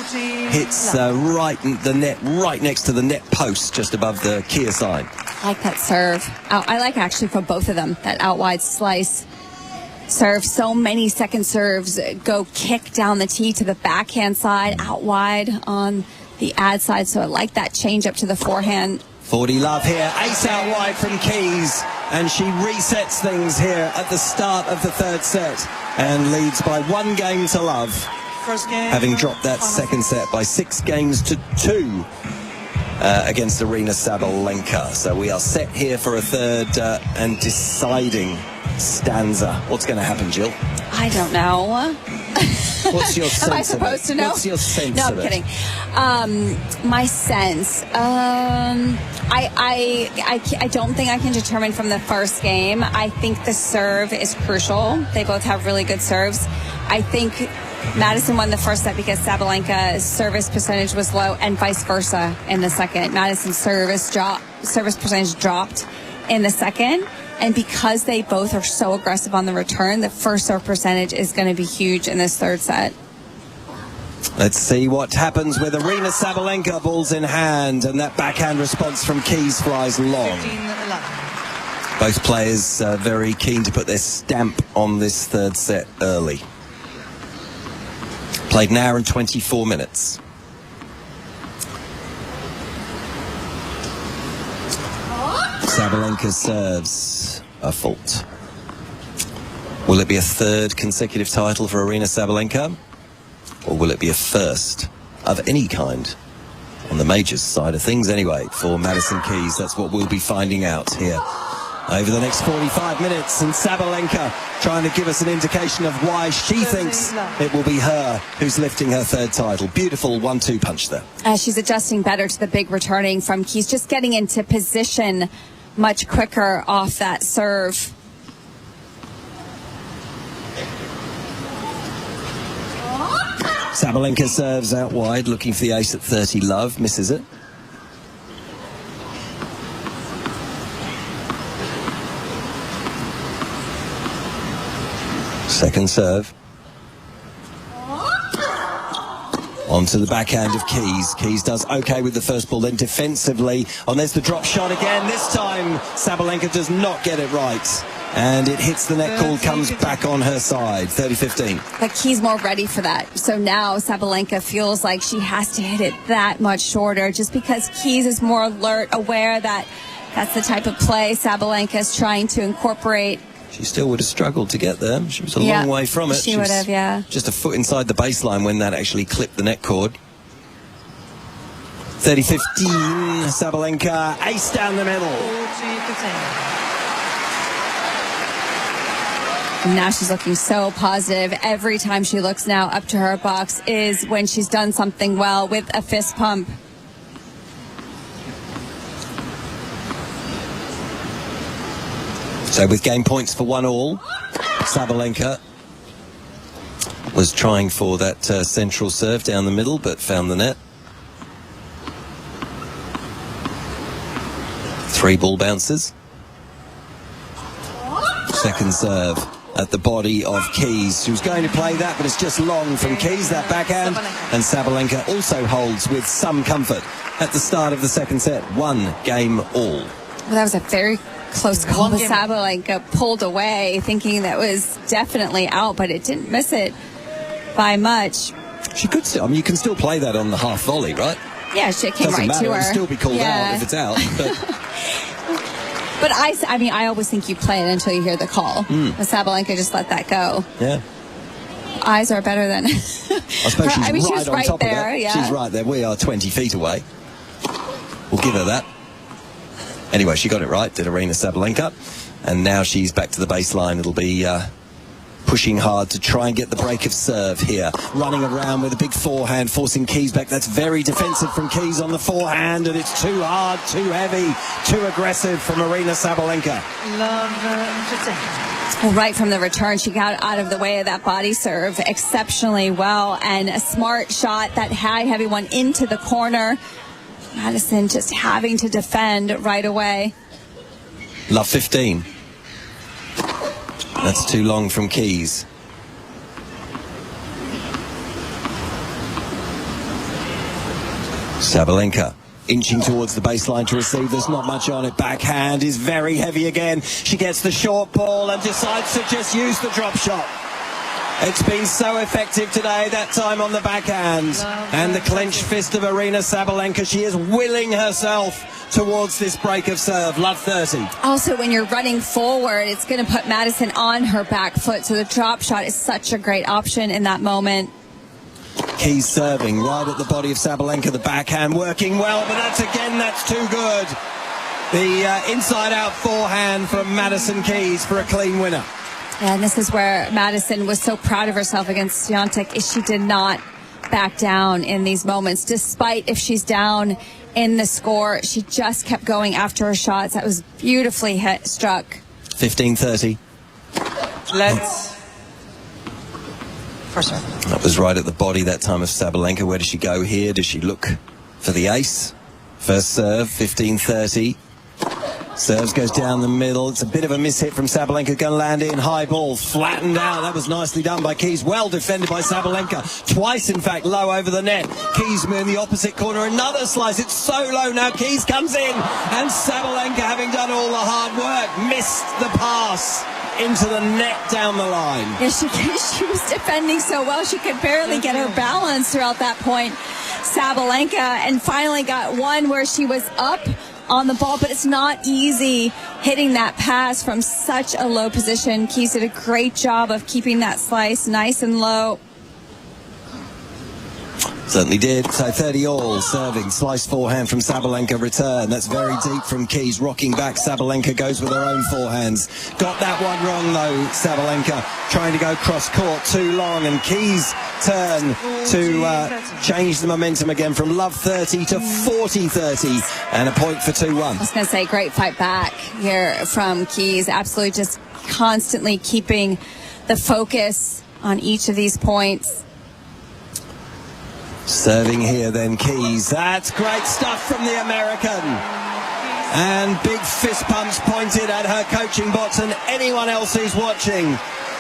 hits right the net, right next to the net post, just above the Kia sign. I like that serve. I like actually from both of them, that out wide slice serve. So many second serves go kick down the tee to the backhand side, out wide on the ad side. So I like that change up to the forehand. 40 love here, ace out wide from Keys, and she resets things here at the start of the third set and leads by 1 game to love, having dropped that second set by 6-2 against aryna Sabalenka. So we are set here for a third and deciding stanza. What's going to happen, Jill? I don't know. What's your sense Am I supposed to know? What's your sense No, of I'm it? kidding. My sense. I don't think I can determine from the first game. I think the serve is crucial. They both have really good serves. I think Madison won the first set because Sabalenka's service percentage was low, and vice versa in the second. Madison's service percentage dropped in the second. And because they both are so aggressive on the return, the first serve percentage is going to be huge in this third set. Let's see what happens with aryna Sabalenka, balls in hand, and that backhand response from Keys flies long. Both players very keen to put their stamp on this third set early. Played an hour and 24 minutes. Sabalenka serves a fault. Will it be a third consecutive title for Aryna Sabalenka? Or will it be a first of any kind? On the majors side of things anyway, for Madison Keys. That's what we'll be finding out here over the next 45 minutes. And Sabalenka trying to give us an indication of why she thinks it will be her who's lifting her third title. Beautiful 1-2 punch there. She's adjusting better to the big returning from Keys, just getting into position much quicker off that serve. Sabalenka serves out wide, looking for the ace at 30 love, misses it. Second serve. Onto the backhand of Keys. Keys does okay with the first ball, then defensively. There's the drop shot again. This time, Sabalenka does not get it right. And it hits the net call, comes back on her side. 30-15. But Keys more ready for that. So now Sabalenka feels like she has to hit it that much shorter, just because Keys is more alert, aware that that's the type of play Sabalenka is trying to incorporate. She still would have struggled to get there. She was a long way from it. She would have, yeah. Just a foot inside the baseline when that actually clipped the net cord. 30-15, Sabalenka, ace down the middle. And now she's looking so positive. Every time she looks now up to her box is when she's done something well with a fist pump. So with game points for 1-1, Sabalenka was trying for that central serve down the middle, but found the net. 3 ball bounces. Second serve at the body of Keys. She was going to play that, but it's just long from Keys, that backhand. And Sabalenka also holds with some comfort at the start of the second set. 1-1 all. Well, that was a very close call. Sabalenka pulled away, thinking that was definitely out, but it didn't miss it by much. She could still, I mean, you can still play that on the half volley, right? Yeah, she came right to her. It'll still be called out if it's out. But I mean, I always think you play it until you hear the call. But Sabalenka just let that go. Yeah. Eyes are better than. I suppose she's she was on right top there, of that. yeah. She's right there. We are 20 feet away. We'll give her that. Anyway, she got it right, did Aryna Sabalenka. And now she's back to the baseline. It'll be pushing hard to try and get the break of serve here. Running around with a big forehand, forcing Keys back. That's very defensive from Keys on the forehand, and it's too hard, too heavy, too aggressive from Aryna Sabalenka. Well, right from the return, she got out of the way of that body serve exceptionally well, and a smart shot, that high, heavy one into the corner. Madison just having to defend right away. Love 15. That's too long from Keys. Sabalenka inching towards the baseline to receive. There's not much on it. Backhand is very heavy again. She gets the short ball and decides to just use the drop shot. It's been so effective today, that time on the backhand. And the clenched fist of Aryna Sabalenka. She is willing herself towards this break of serve. Love 30. Also, when you're running forward, it's going to put Madison on her back foot. So the drop shot is such a great option in that moment. Keys serving right at the body of Sabalenka. The backhand working well, but that's too good. The inside-out forehand from Madison Keys for a clean winner. And this is where Madison was so proud of herself against Swiatek, is she did not back down in these moments. Despite if she's down in the score, she just kept going after her shots. That was beautifully struck. 15-30. Let's... First serve. That was right at the body that time of Sabalenka. Where does she go here? Does she look for the ace? First serve, 15-30. Serves goes down the middle. It's a bit of a miss hit from Sabalenka. Going to land in. High ball. Flattened out. That was nicely done by Keys. Well defended by Sabalenka. Twice, in fact, low over the net. Keys in the opposite corner. Another slice. It's so low now. Keys comes in. And Sabalenka, having done all the hard work, missed the pass into the net down the line. Yeah, she was defending so well. She could barely get her balance throughout that point. Sabalenka, and finally got one where she was up on the ball, but it's not easy hitting that pass from such a low position. Keys did a great job of keeping that slice nice and low. Certainly did. So 30 all. Serving. Slice forehand from Sabalenka. Return. That's very deep from Keys. Rocking back. Sabalenka goes with her own forehands. Got that one wrong though, Sabalenka. Trying to go cross court too long. And Keys' turn to change the momentum again from love 30 to 40-30. And a point for 2-1. I was going to say, great fight back here from Keys. Absolutely just constantly keeping the focus on each of these points. Serving here then, Keys. That's great stuff from the American. And big fist pumps pointed at her coaching box and anyone else who's watching.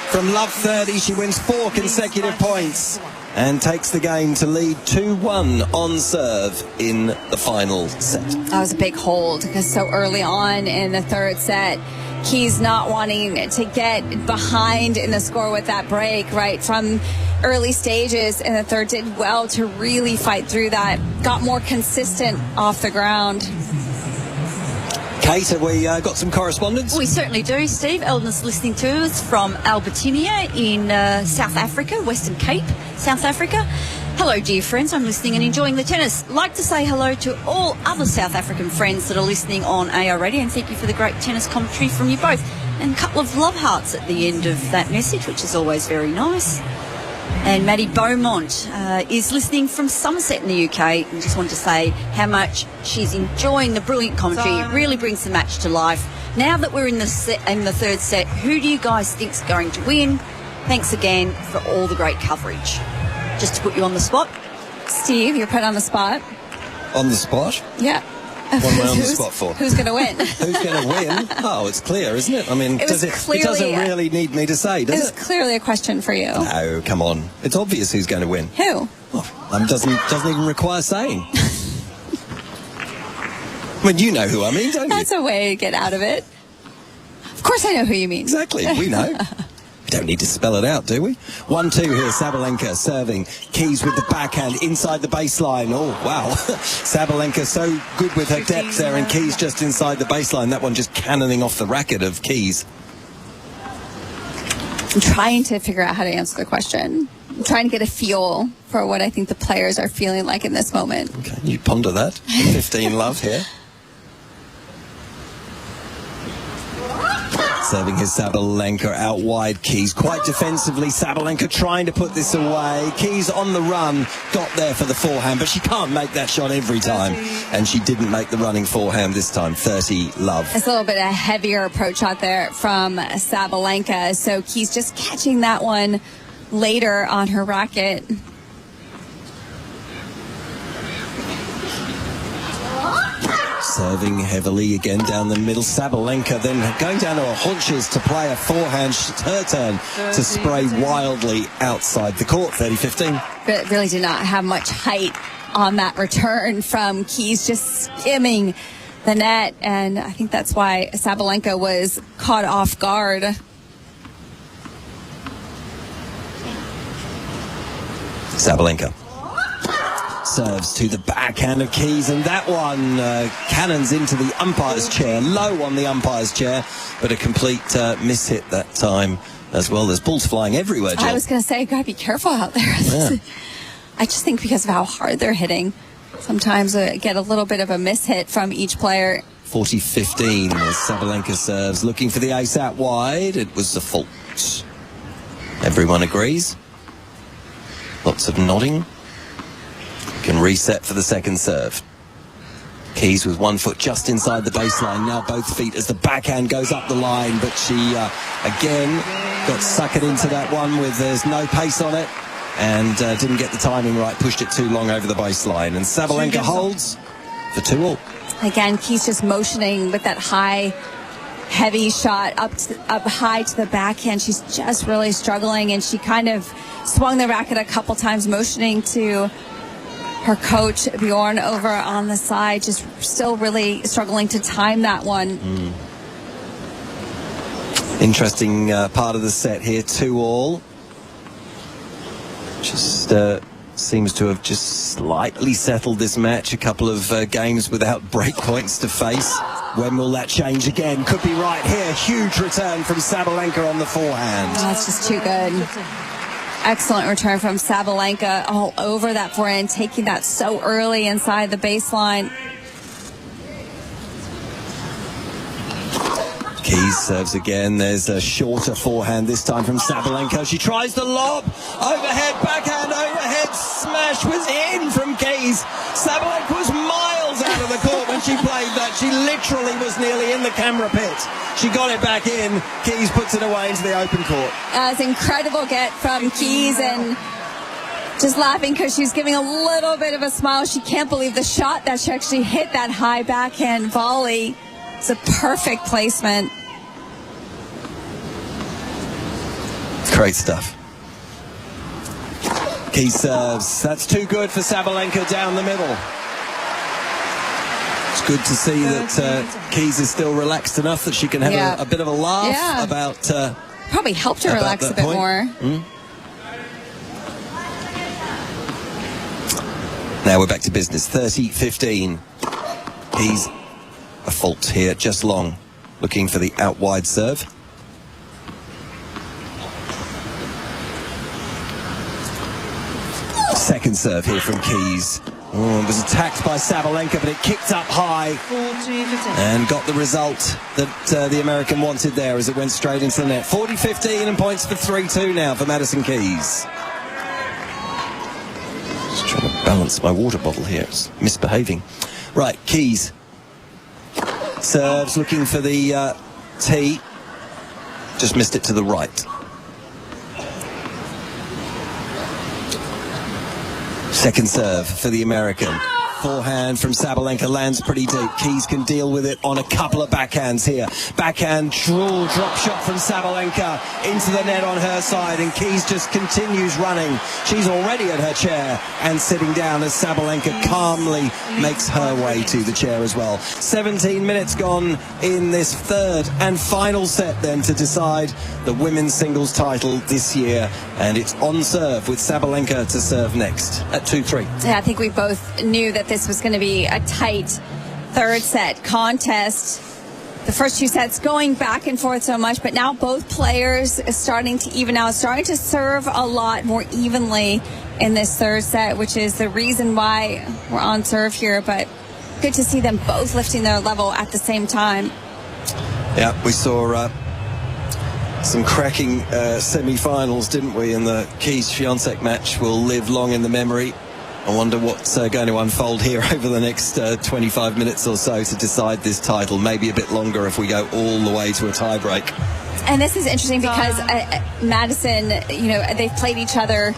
From love 30, she wins 4 consecutive points and takes the game to lead 2-1 on serve in the final set. That was a big hold because so early on in the third set, Keys not wanting to get behind in the score with that break right from early stages in the third, did well to really fight through that, got more consistent off the ground. Kate, have we got some correspondence? We certainly do, Steve. Elden's listening to us from Albertinia in South Africa, Western Cape, South Africa. Hello, dear friends. I'm listening and enjoying the tennis. Like to say hello to all other South African friends that are listening on AO Radio, and thank you for the great tennis commentary from you both. And a couple of love hearts at the end of that message, which is always very nice. And Maddie Beaumont is listening from Somerset in the UK, and just wanted to say how much she's enjoying the brilliant commentary. It really brings the match to life. Now that we're in the third set, who do you guys think's going to win? Thanks again for all the great coverage. Just to put you on the spot. Steve, you're put on the spot. On the spot? Yeah. What am I on the spot for? Who's going to win? Who's going to win? Oh, it's clear, isn't it? I mean, it doesn't really need me to say, does it? It was clearly a question for you. No, come on. It's obvious who's going to win. Who? Oh, doesn't even require saying. I mean, you know who I mean, don't you? That's a way to get out of it. Of course I know who you mean. Exactly, we know. We don't need to spell it out, do we? 1-2 here, Sabalenka serving. Keys with the backhand inside the baseline. Oh, wow. Sabalenka so good with her depth there, and Keys just inside the baseline. That one just cannoning off the racket of Keys. I'm trying to figure out how to answer the question. I'm trying to get a feel for what I think the players are feeling like in this moment. Okay, you ponder that. 15 love here. Serving his Sabalenka out wide. Keys quite defensively. Sabalenka trying to put this away. Keys on the run. Got there for the forehand, but she can't make that shot every time. And she didn't make the running forehand this time. 30 love. It's a little bit a heavier approach out there from Sabalenka. So Keys just catching that one later on her racket. Serving heavily again down the middle. Sabalenka then going down to her haunches to play a forehand. It's her turn to spray wildly outside the court. 30-15. But really did not have much height on that return from Keys, just skimming the net. And I think that's why Sabalenka was caught off guard. Sabalenka serves to the backhand of Keys, and that one cannons into the umpire's chair, low on the umpire's chair, but a complete miss-hit that time as well. There's balls flying everywhere, Jill. I was going to say, you've got to be careful out there. Yeah. I just think because of how hard they're hitting, sometimes get a little bit of a miss-hit from each player. 40-15 as Sabalenka serves, looking for the ace out wide. It was a fault. Everyone agrees. Lots of nodding. Can reset for the second serve. Keys with 1 foot just inside the baseline. Now both feet as the backhand goes up the line, but she again got suckered into that one with there's no pace on it, and didn't get the timing right, pushed it too long over the baseline. And Sabalenka holds for 2-all. Again, Keys just motioning with that high, heavy shot up high to the backhand. She's just really struggling, and she kind of swung the racket a couple times, motioning to her coach Bjorn over on the side, just still really struggling to time that one. Interesting part of the set here, 2-all. Just seems to have just slightly settled this match. A couple of games without break points to face. When will that change again? Could be right here. Huge return from Sabalenka on the forehand. Oh, that's just too good. Excellent return from Sabalenka, all over that forehand, taking that so early inside the baseline. Keys serves again. There's a shorter forehand this time from Sabalenka. She tries the lob. Overhead, backhand, overhead smash was in from Keys. Sabalenka was miles out of the court when she played that. She literally was nearly in the camera pit. She got it back in. Keys puts it away into the open court. It's an incredible get from Keys, and just laughing because she's giving a little bit of a smile. She can't believe the shot that she actually hit, that high backhand volley. It's a perfect placement. Great stuff. Keys serves. That's too good for Sabalenka down the middle. It's good to see that Keys is still relaxed enough that she can have a bit of a laugh about... Probably helped her relax a bit more. Now we're back to business. 30-15. Keys a fault here, just long. Looking for the out wide serve. Second serve here from Keys. It was attacked by Sabalenka, but it kicked up high and got the result that the American wanted there as it went straight into the net. 40-15 and points for 3-2 now for Madison Keys. Just trying to balance my water bottle here. It's misbehaving. Right, Keys serves, looking for the tee. Just missed it to the right. Second serve for the American. Forehand from Sabalenka lands pretty deep. Keys can deal with it on a couple of backhands here. Backhand drop shot from Sabalenka into the net on her side, and Keys just continues running. She's already at her chair and sitting down as Sabalenka calmly makes her way to the chair as well. 17 minutes gone in this third and final set then to decide the women's singles title this year, and it's on serve with Sabalenka to serve next at 2-3. Yeah, I think we both knew that this was going to be a tight third set contest. The first two sets going back and forth so much, but now both players are starting to even out, starting to serve a lot more evenly in this third set, which is the reason why we're on serve here. But good to see them both lifting their level at the same time. Yeah, we saw some cracking semi-finals, didn't we? And the Keys-Swiatek match will live long in the memory. I wonder what's going to unfold here over the next 25 minutes or so to decide this title. Maybe a bit longer if we go all the way to a tie-break. And this is interesting because Madison, you know, they've played each other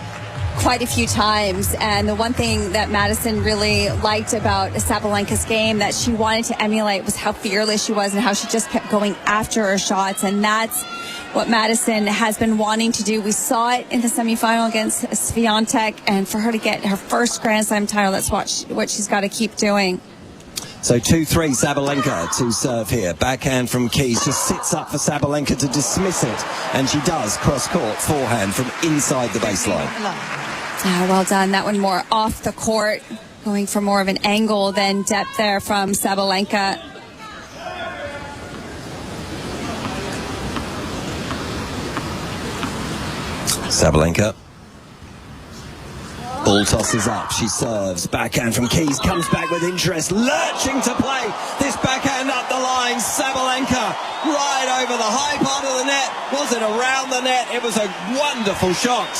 quite a few times, and the one thing that Madison really liked about Sabalenka's game that she wanted to emulate was how fearless she was and how she just kept going after her shots, and that's what Madison has been wanting to do. We saw it in the semifinal against Swiatek, and for her to get her first Grand Slam title, that's what she's got to keep doing. So 2-3 Sabalenka to serve here. Backhand from Keys just sits up for Sabalenka to dismiss it, and she does cross court forehand from inside the baseline. Well done. That one more off the court, going for more of an angle than depth there from Sabalenka. Sabalenka. Ball tosses up, she serves. Backhand from Keys comes back with interest, lurching to play. This backhand up the line. Sabalenka right over the high part of the net. Was it around the net? It was a wonderful shot.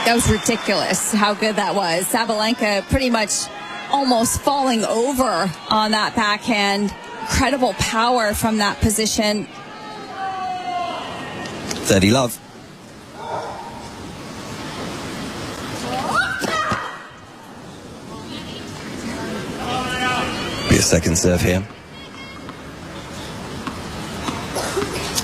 That was ridiculous how good that was. Sabalenka pretty much almost falling over on that backhand. Incredible power from that position. 30 love. second serve here.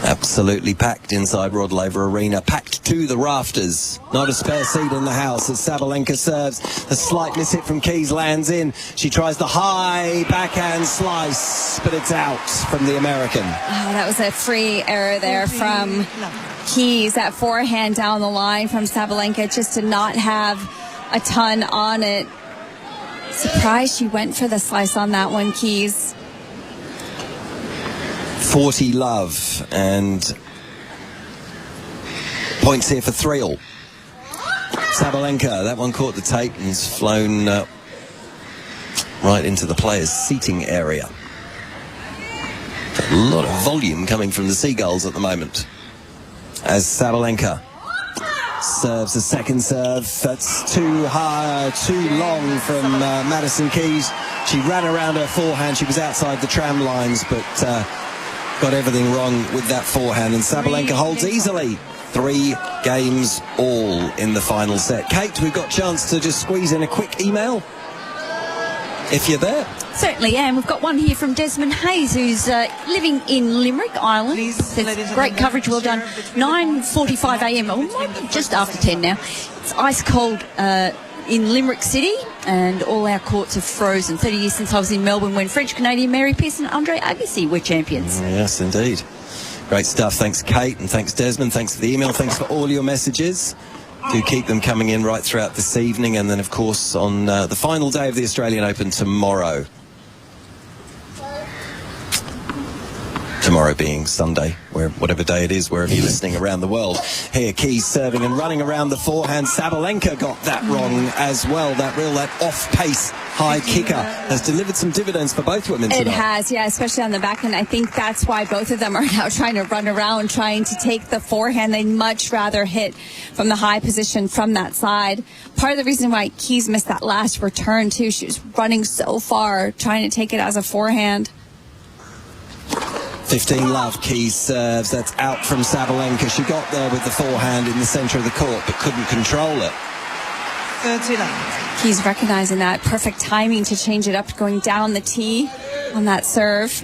Absolutely packed inside Rod Laver Arena, packed to the rafters. Not a spare seat in the house as Sabalenka serves. A slight miss hit from Keys lands in. She tries the high backhand slice, but it's out from the American. Oh, that was a free error there from Keys. That forehand down the line from Sabalenka just did not have a ton on it. Surprised she went for the slice on that one, Keys. 40 love, and points here for 3-all. Sabalenka, that one caught the tape and has flown right into the players' seating area. A lot of volume coming from the Seagulls at the moment. As Sabalenka serves a second serve, that's too high, too long from Madison Keys. She ran around her forehand, she was outside the tram lines, but got everything wrong with that forehand, and Sabalenka holds easily. 3 games all in the final set. Kate, we've got a chance to just squeeze in a quick email, if you're there. Certainly am. We've got one here from Desmond Hayes, who's living in Limerick, Ireland. Says, great coverage, well done. 9:45 a.m, or maybe just after 10 now. It's ice cold in Limerick City, and all our courts are frozen. 30 years since I was in Melbourne when French-Canadian Mary Pierce and Andre Agassi were champions. Yes, indeed. Great stuff. Thanks, Kate, and thanks, Desmond. Thanks for the email. Thanks for all your messages. Do keep them coming in right throughout this evening, and then, of course, on the final day of the Australian Open tomorrow. Tomorrow being Sunday, whatever day it is, wherever you're listening around the world. Here, Keys serving and running around the forehand. Sabalenka got that wrong as well. That off-pace high kicker has delivered some dividends for both women tonight. It has, yeah, especially on the backhand. I think that's why both of them are now trying to run around, trying to take the forehand. They'd much rather hit from the high position from that side. Part of the reason why Keys missed that last return, too, she was running so far, trying to take it as a forehand. 15 love, Keys serves. That's out from Sabalenka. She got there with the forehand in the centre of the court, but couldn't control it. 30 love. Keys recognizing that. Perfect timing to change it up, going down the tee on that serve.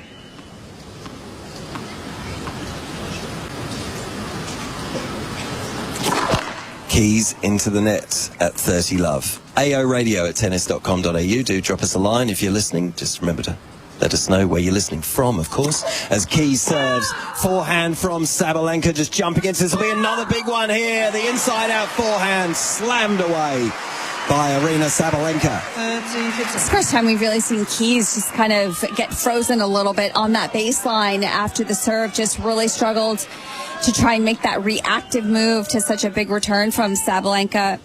Keys into the net at 30 love. AO radio at tennis.com.au. Do drop us a line if you're listening. Just remember to let us know where you're listening from, of course. As Keys serves, forehand from Sabalenka, just jumping into this. Will be another big one here. The inside-out forehand slammed away by Aryna Sabalenka. It's the first time we've really seen Keys just kind of get frozen a little bit on that baseline after the serve. Just really struggled to try and make that reactive move to such a big return from Sabalenka.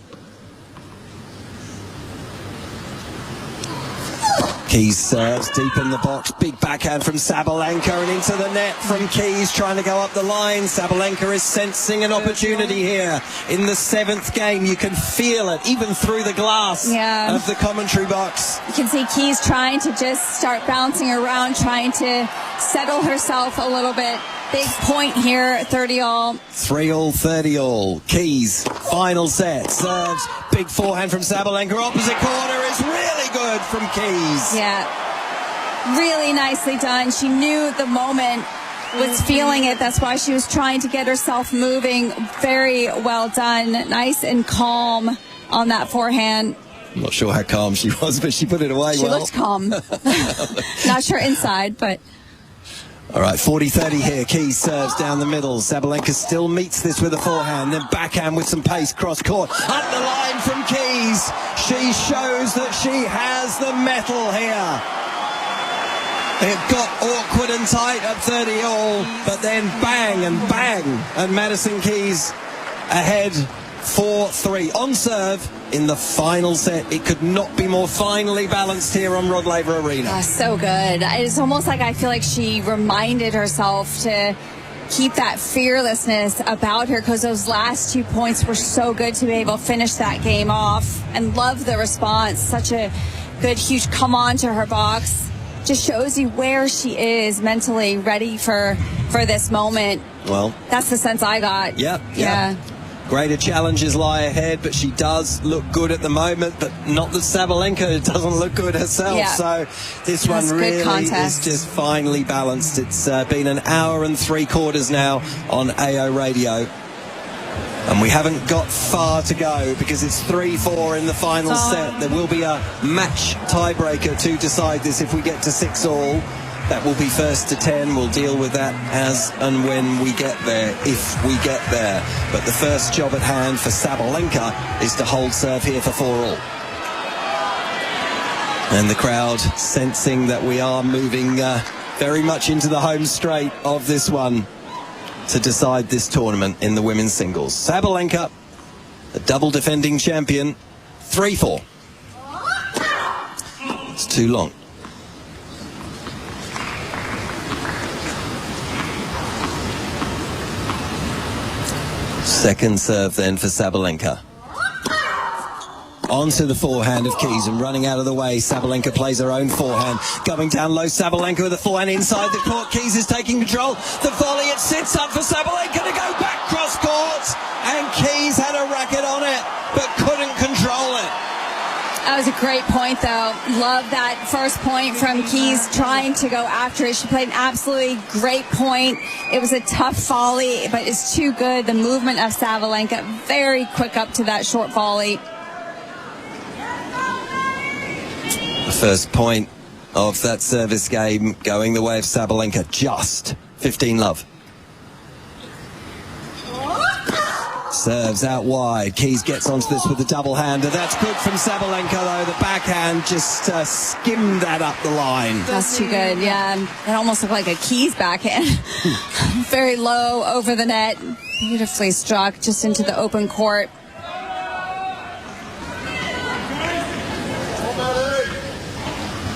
Keys serves deep in the box. Big backhand from Sabalenka and into the net from Keys, trying to go up the line. Sabalenka is sensing an opportunity here in the 7th game. You can feel it even through the glass of the commentary box. You can see Keys trying to just start bouncing around, trying to settle herself a little bit. Big point here, 30-all. 3-all, 30-all. Keys, final set. Serves, big forehand from Sabalenka. Opposite corner is really good from Keys. Yeah, really nicely done. She knew the moment, was feeling it. That's why she was trying to get herself moving. Very well done. Nice and calm on that forehand. I'm not sure how calm she was, but she put it away well. She looked calm. Not sure inside, but... All right, 40-30 here. Keys serves down the middle. Sabalenka still meets this with a forehand, then backhand with some pace, cross-court. Up the line from Keys. She shows that she has the metal here. It got awkward and tight at 30-all, but then bang and bang, and Madison Keys ahead 4-3. On serve in the final set. It could not be more finely balanced here on Rod Laver Arena. Oh, so good. It's almost like I feel like she reminded herself to keep that fearlessness about her, because those last 2 points were so good to be able to finish that game off. And love the response. Such a good, huge come on to her box. Just shows you where she is mentally ready for this moment. Well, that's the sense I got. Yep. Yeah. Greater challenges lie ahead, but she does look good at the moment, but not that Sabalenka doesn't look good herself. Yeah. So this one really is just finely balanced. It's been an hour and 3/4 now on AO Radio. And we haven't got far to go because it's 3-4 in the final set. There will be a match tiebreaker to decide this if we get to 6-all. That will be first to 10. We'll deal with that as and when we get there, if we get there. But the first job at hand for Sabalenka is to hold serve here for 4-all. And the crowd sensing that we are moving very much into the home straight of this one to decide this tournament in the women's singles. Sabalenka, the double defending champion, 3-4. It's too long. Second serve then for Sabalenka. Onto the forehand of Keys and running out of the way. Sabalenka plays her own forehand. Going down low, Sabalenka with a forehand inside the court. Keys is taking control. The volley, it sits up for Sabalenka to go back cross court. And Keys had a racket on it, but couldn't control it. That was a great point, though. Love that first point from Keys trying to go after it. She played an absolutely great point. It was a tough volley, but it's too good. The movement of Sabalenka, very quick up to that short volley. The first point of that service game going the way of Sabalenka, just 15-love. Serves out wide. Keys gets onto this with a double-hander. That's good from Sabalenka, though. The backhand just skimmed that up the line. That's too good, yeah. It almost looked like a Keys backhand. Very low over the net. Beautifully struck just into the open court.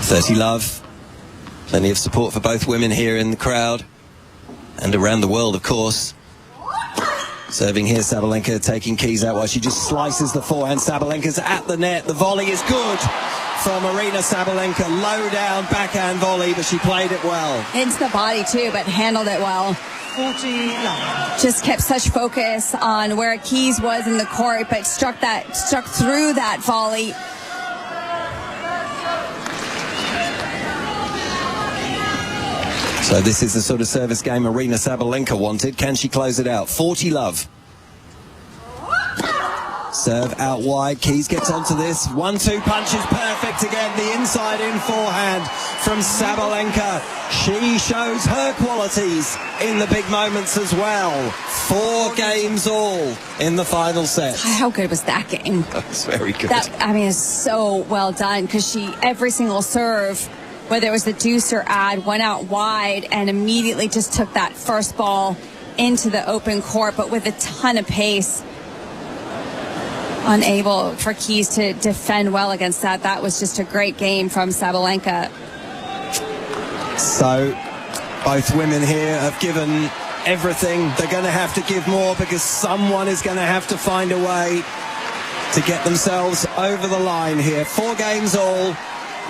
$30 Plenty of support for both women here in the crowd and around the world, of course. Serving here, Sabalenka taking Keys out while she just slices the forehand. Sabalenka's at the net. The volley is good from Aryna Sabalenka. Low down backhand volley, but she played it well. Into the body too, but handled it well. 40 love. Just kept such focus on where Keys was in the court, but struck through that volley. So this is the sort of service game Aryna Sabalenka wanted. Can she close it out? 40 love. Serve out wide. Keys gets onto this. 1-2 punch is perfect again. The inside in forehand from Sabalenka. She shows her qualities in the big moments as well. 4 games all in the final set. How good was that game? That's very good. It's so well done because every single serve, whether it was the deuce or ad, went out wide and immediately just took that first ball into the open court, but with a ton of pace. Unable for Keys to defend well against that. That was just a great game from Sabalenka. So both women here have given everything. They're going to have to give more because someone is going to have to find a way to get themselves over the line here. 4 games all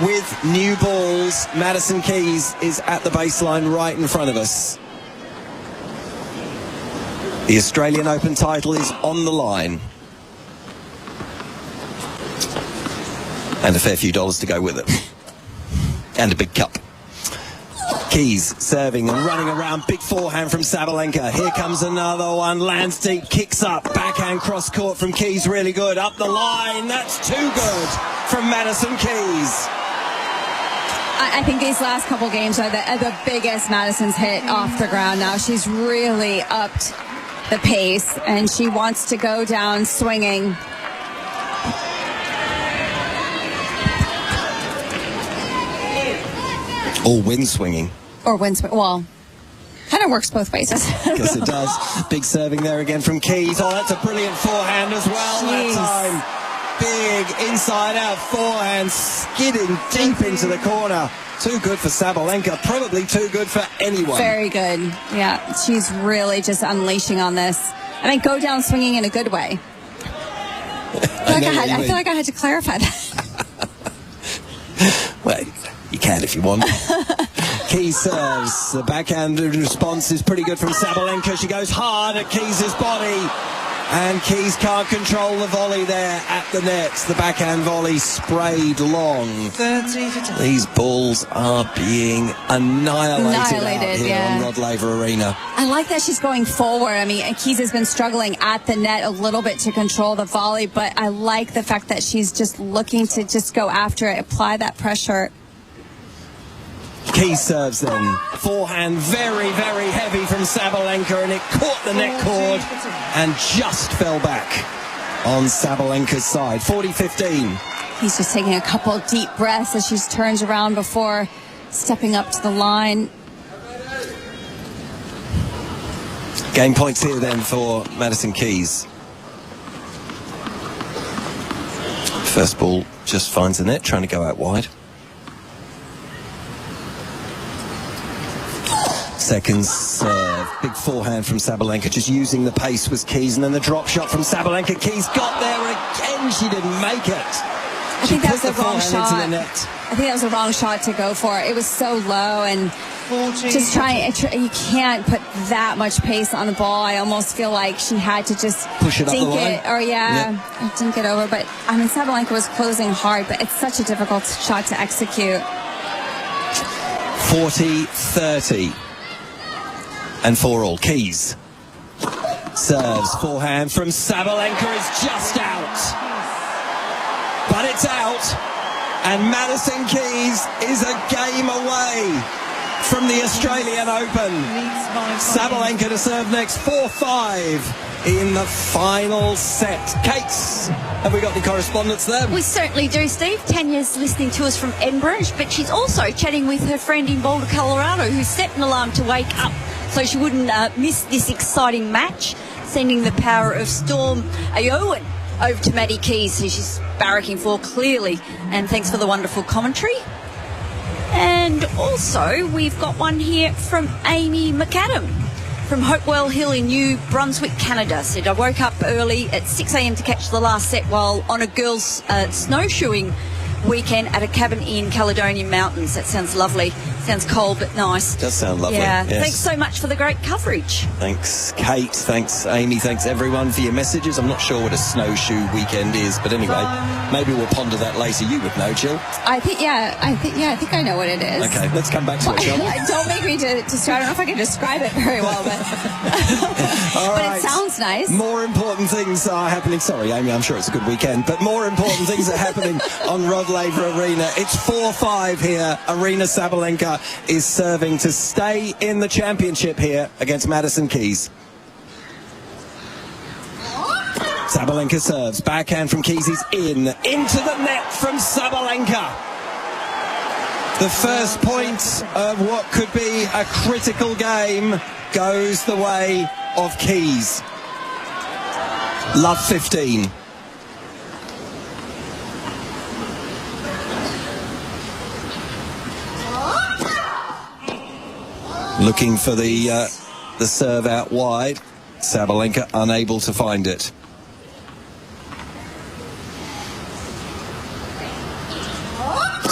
with new balls. Madison Keys is at the baseline right in front of us. The Australian Open title is on the line. And a fair few dollars to go with it. And a big cup. Keys serving and running around. Big forehand from Sabalenka. Here comes another one. Lands deep, kicks up. Backhand cross court from Keys. Really good. Up the line. That's too good from Madison Keys. I think these last couple games are the biggest Madison's hit off the ground now. She's really upped the pace and she wants to go down swinging. Or wind swinging. Or wind swing. Well, kind of works both ways. Yes, it does. Big serving there again from Keys. Oh, that's a brilliant forehand as well that time. Big inside-out forehand, skidding deep into the corner. Too good for Sabalenka, probably too good for anyone. Very good. Yeah, she's really just unleashing on this. I mean, go down swinging in a good way. I feel like I had to clarify that. Well, you can if you want. Keys serves. The backhand response is pretty good from Sabalenka. She goes hard at Keys' body. And Keys can't control the volley there at the net. The backhand volley sprayed long. 30. These balls are being annihilated out here yeah. on Rod Laver Arena. I like that she's going forward. I mean, Keys has been struggling at the net a little bit to control the volley, but I like the fact that she's just looking to just go after it, apply that pressure. Keys serves then. Forehand very, very heavy from Sabalenka, and it caught the net cord and just fell back on Sabalenka's side. 40-15. He's just taking a couple deep breaths as she turns around before stepping up to the line. Game points here then for Madison Keys. First ball just finds the net, trying to go out wide. Second serve, big forehand from Sabalenka, just using the pace was Keys, and then the drop shot from Sabalenka. Keys got there again, she didn't make it. I think that was the wrong shot. Into the net. I think that was the wrong shot to go for. It was so low, and just you can't put that much pace on the ball. I almost feel like she had to just push it up the line. Dink it over. But I mean, Sabalenka was closing hard, but it's such a difficult shot to execute. 40-30. And 4-all. Keys serves, forehand from Sabalenka is just out. But it's out. And Madison Keys is a game away from the Australian Open. Sabalenka to serve next, 4-5 in the final set. Kate, have we got any correspondence there? We certainly do, Steve. Tanya's listening to us from Edinburgh, but she's also chatting with her friend in Boulder, Colorado, who set an alarm to wake up so she wouldn't miss this exciting match, sending the power of Storm AO over to Maddie Keys, who she's barracking for clearly. And thanks for the wonderful commentary. And also, we've got one here from Amy McAdam from Hopewell Hill in New Brunswick, Canada. Said, I woke up early at 6 a.m. to catch the last set while on a girls' snowshoeing weekend at a cabin in Caledonian Mountains. That sounds lovely. Sounds cold but nice. Does sound lovely. Yeah. Yes. Thanks so much for the great coverage. Thanks, Kate. Thanks, Amy. Thanks, everyone, for your messages. I'm not sure what a snowshoe weekend is, but anyway, maybe we'll ponder that later. You would know, Jill. I think I know what it is. Okay, let's come back to it, shall we? Don't make me to I don't know if I can describe it very well, but All but right. it sounds nice. More important things are happening. Sorry, Amy, I'm sure it's a good weekend, but more important things are happening on Rod Laver Arena. It's 4-5 here. Aryna Sabalenka is serving to stay in the championship here against Madison Keys. Sabalenka serves. Backhand from Keys is in. Into the net from Sabalenka. The first point of what could be a critical game goes the way of Keys. Love 15. Looking for the serve out wide. Sabalenka unable to find it.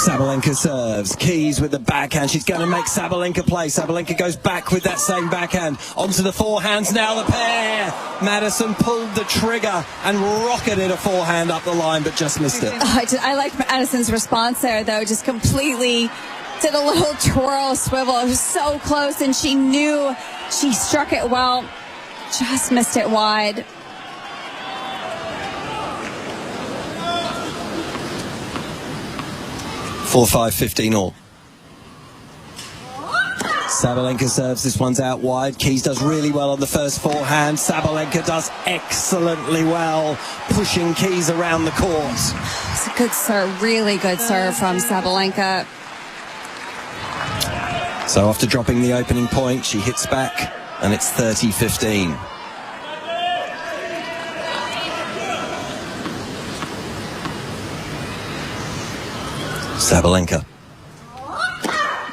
Sabalenka serves. Keys with the backhand. She's going to make Sabalenka play. Sabalenka goes back with that same backhand. Onto the forehands now, the pair. Madison pulled the trigger and rocketed a forehand up the line, but just missed it. I like Madison's response there, though. Just completely did a little twirl swivel. It was so close, and she knew she struck it well. Just missed it wide. Four, 5, 15 all. Sabalenka serves. This one's out wide. Keys does really well on the first forehand. Sabalenka does excellently well, pushing Keys around the court. It's a good serve, really good serve from Sabalenka. So after dropping the opening point, she hits back, and it's 30-15. Sabalenka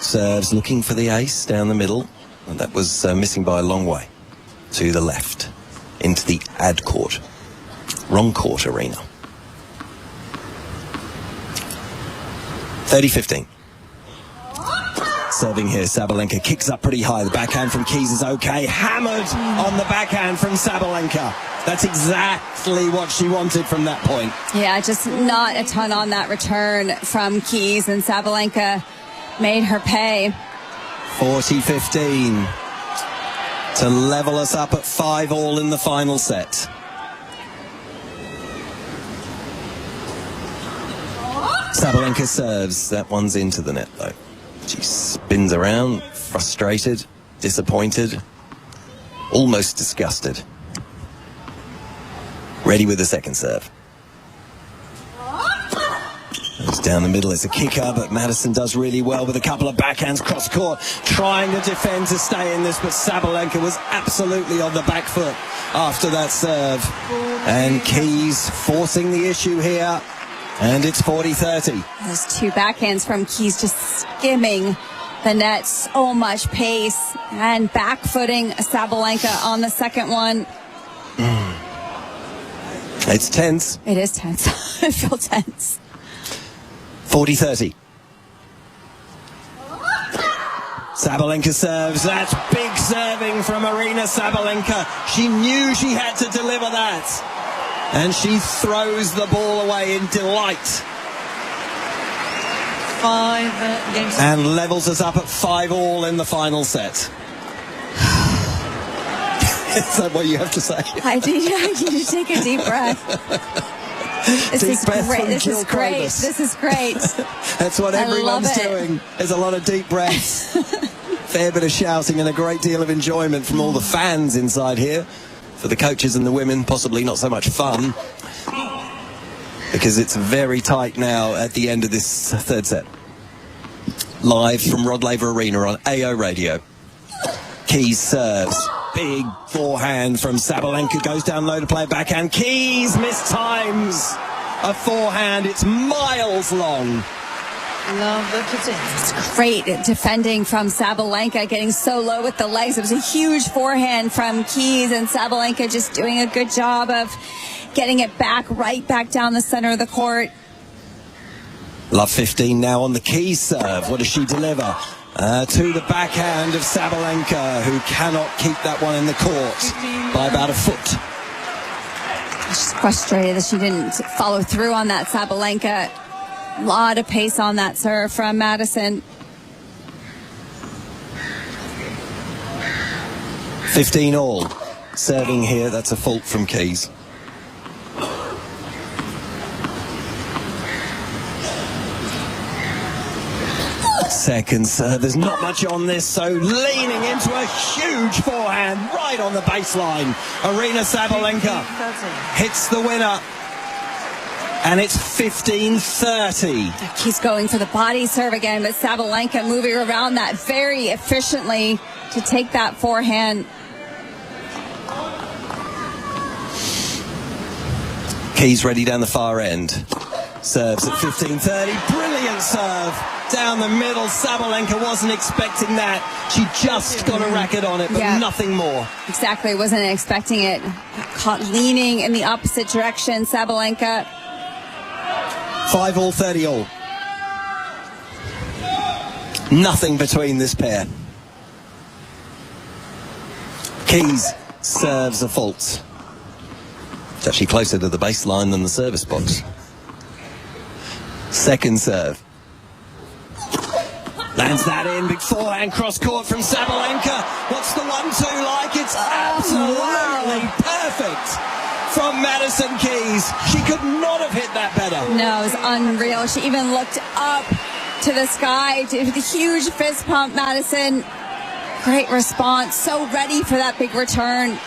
serves, looking for the ace down the middle, and that was missing by a long way to the left into the ad court. Wrong court arena. 30-15. Serving here, Sabalenka kicks up pretty high. The backhand from Keys is okay. Hammered on the backhand from Sabalenka. That's exactly what she wanted from that point. Yeah, just not a ton on that return from Keys, and Sabalenka made her pay. 40-15 to level us up at 5-all in the final set. Sabalenka serves. That one's into the net, though. She spins around, frustrated, disappointed, almost disgusted. Ready with the second serve. It's down the middle, it's a kicker, but Madison does really well with a couple of backhands cross court, trying to defend to stay in this, but Sabalenka was absolutely on the back foot after that serve. And Keys forcing the issue here, and it's 40-30. Those two backhands from Keys just skimming the net, so much pace, and back-footing Sabalenka on the second one. It's tense. It is tense. I feel tense. 40-30. Sabalenka serves. That's big serving from Aryna Sabalenka. She knew she had to deliver that. And she throws the ball away in delight. 5 games. And levels us up at 5-all in the final set. Is that what you have to say? I need to take a deep breath. This is great. This is great. This is great. That's what everyone's doing. There's a lot of deep breaths. Fair bit of shouting and a great deal of enjoyment from all the fans inside here. For the coaches and the women, possibly not so much fun, because it's very tight now at the end of this third set. Live from Rod Laver Arena on AO Radio. Keys serves. Big forehand from Sabalenka, goes down low to play a backhand. Keys mistimes a forehand. It's miles long. Love the kitchen. It's great defending from Sabalenka, getting so low with the legs. It was a huge forehand from Keys, and Sabalenka just doing a good job of getting it back, right back down the center of the court. Love 15 now on the Keys serve. What does she deliver? To the backhand of Sabalenka, who cannot keep that one in the court by about a foot. She's frustrated that she didn't follow through on that. Sabalenka, a lot of pace on that serve from Madison. 15-all. Serving here, that's a fault from Keys. Second serve, there's not much on this, so leaning into a huge forehand right on the baseline. Aryna Sabalenka hits the winner, and it's 15-30. Keys going for the body serve again, but Sabalenka moving around that very efficiently to take that forehand. Keys ready down the far end. Serves at 15-30. Brilliant serve down the middle. Sabalenka wasn't expecting that. She just got a racket on it, but nothing more. Exactly, wasn't expecting it. Caught leaning in the opposite direction, Sabalenka. 5-all, 30-all. Nothing between this pair. Keys serves a fault. It's actually closer to the baseline than the service box. Second serve. Lands that in. Big forehand cross court from Sabalenka. What's the 1-2 like? It's absolutely perfect from Madison Keys. She could not have hit that better. No, it was unreal. She even looked up to the sky with a huge fist pump, Madison. Great response. So ready for that big return.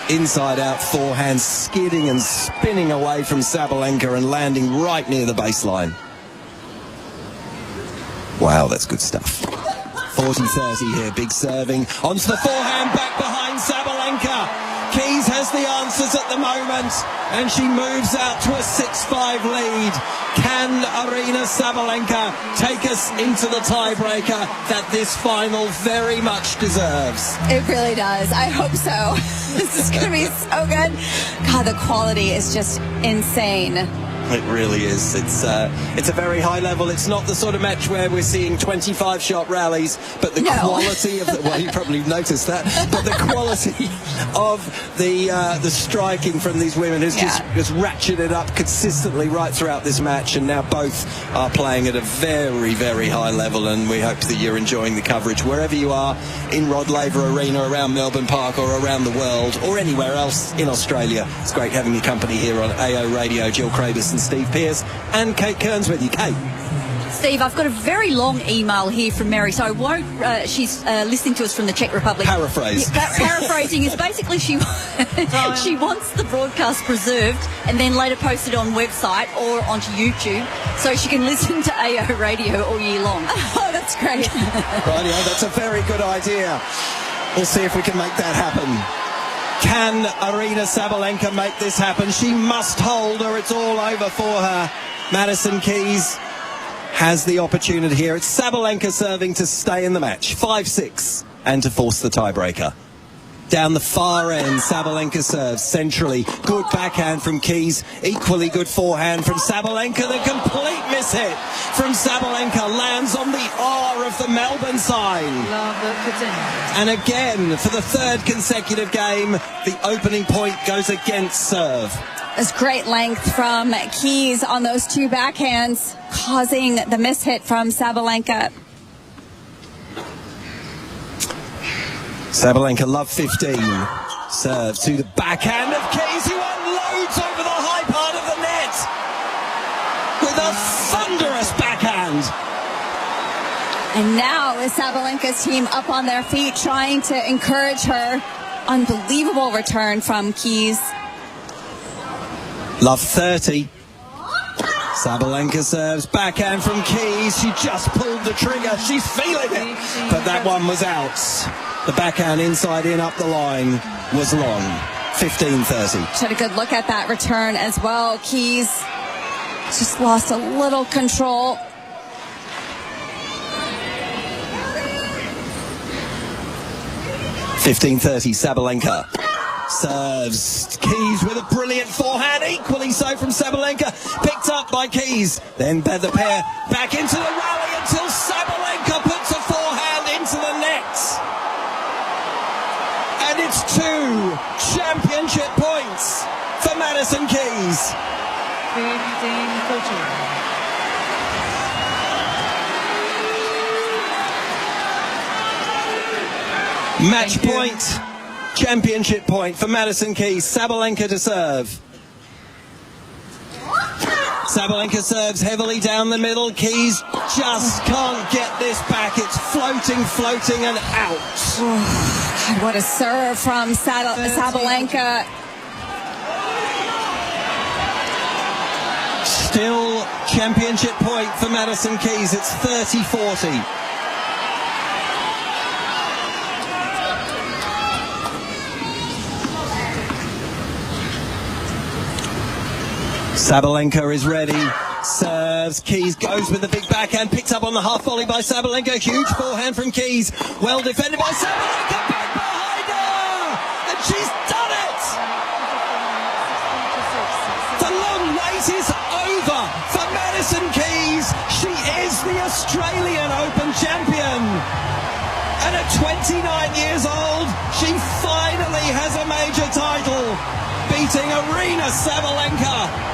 Inside out forehand, skidding and spinning away from Sabalenka and landing right near the baseline. Wow, that's good stuff. 40-30 here, big serving. Onto the forehand, back behind Sabalenka. Keys has the answers at the moment, and she moves out to a 6-5 lead. Can Aryna Sabalenka take us into the tiebreaker that this final very much deserves? It really does. I hope so. This is going to be so good. God, the quality is just insane. It really is. It's a very high level. It's not the sort of match where we're seeing 25-shot rallies, but the quality of the... Well, you probably noticed that. But the quality of the striking from these women has just ratcheted up consistently right throughout this match, and now both are playing at a very, very high level, and we hope that you're enjoying the coverage wherever you are in Rod Laver Arena, around Melbourne Park, or around the world, or anywhere else in Australia. It's great having your company here on AO Radio. Jill Krabis and Steve Pearce and Kate Kearns with you. Kate. Steve, I've got a very long email here from Mary, so I won't... she's listening to us from the Czech Republic. Paraphrase. Paraphrasing is basically she wants the broadcast preserved and then later posted on website or onto YouTube so she can listen to AO Radio all year long. Oh, that's great. Rightio, that's a very good idea. We'll see if we can make that happen. Can Aryna Sabalenka make this happen? She must hold or it's all over for her. Madison Keys has the opportunity here. It's Sabalenka serving to stay in the match. 5-6 and to force the tiebreaker. Down the far end, Sabalenka serves centrally. Good backhand from Keys. Equally good forehand from Sabalenka. The complete mishit from Sabalenka lands on the R of the Melbourne sign. And again, for the third consecutive game, the opening point goes against serve. There's great length from Keys on those two backhands, causing the mishit from Sabalenka. Sabalenka, love 15. Serves to the backhand of Keys, who unloads over the high part of the net with a thunderous backhand. And now is Sabalenka's team up on their feet, trying to encourage her. Unbelievable return from Keys. Love 30. Sabalenka serves, backhand from Keys. She just pulled the trigger. She's feeling it. But that one was out. The backhand inside in up the line was long. 15-30. She had a good look at that return as well. Keys just lost a little control. Sabalenka serves. Keys with a brilliant forehand, equally so from Sabalenka. Picked up by Keys. Then the pair back into the rally until Sabalenka puts a forehand into the net. And it's 2 championship points for Madison Keys. 15-14. Match point, championship point for Madison Keys. Sabalenka to serve. Sabalenka serves heavily down the middle. Keys just can't get this back. It's floating and out. God, what a serve from Sabalenka. Still championship point for Madison Keys. It's 30-40. Sabalenka is ready. Serves. Keys goes with the big backhand. Picked up on the half volley by Sabalenka. Huge forehand from Keys. Well defended by Sabalenka. Back behind her. And she's done it. The long wait is over for Madison Keys. She is the Australian Open champion. And at 29 years old, she finally has a major title, beating Aryna Sabalenka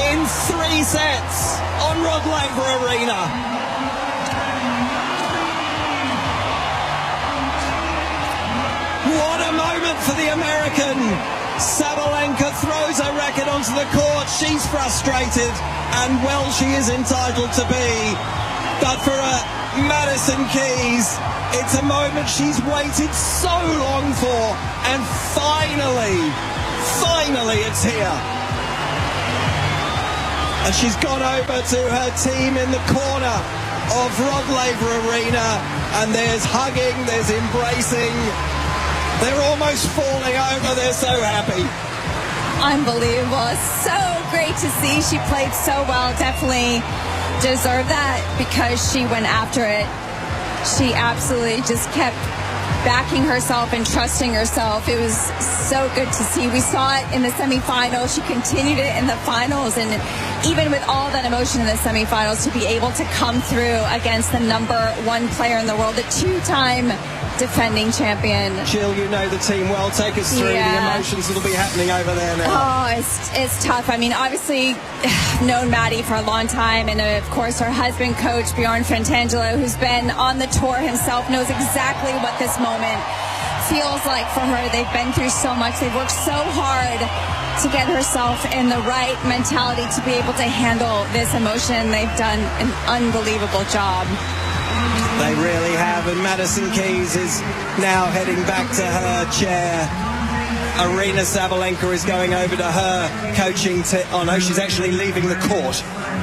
in 3 sets on Rod Laver Arena. What a moment for the American. Sabalenka throws her racket onto the court. She's frustrated, and well, she is entitled to be. But for Madison Keys, it's a moment she's waited so long for, and finally it's here. And she's gone over to her team in the corner of Rod Laver Arena, and there's hugging, there's embracing. They're almost falling over, they're so happy. Unbelievable. So great to see. She played so well. Definitely deserved that because she went after it. She absolutely just kept backing herself and trusting herself. It was so good to see. We saw it in the semifinals. She continued it in the finals, and even with all that emotion in the semifinals, to be able to come through against the #1 player in the world, the 2-time defending champion. Jill, you know the team well. Take us through the emotions that'll be happening over there now. Oh, it's tough. I mean, obviously, known Maddie for a long time, and of course her husband, Coach Bjorn Frantangelo, who's been on the tour himself, knows exactly what this moment feels like for her. They've been through so much. They've worked so hard to get herself in the right mentality to be able to handle this emotion. They've done an unbelievable job. They really have, and Madison Keys is now heading back to her chair. Aryna Sabalenka is going over to her coaching oh no, she's actually leaving the court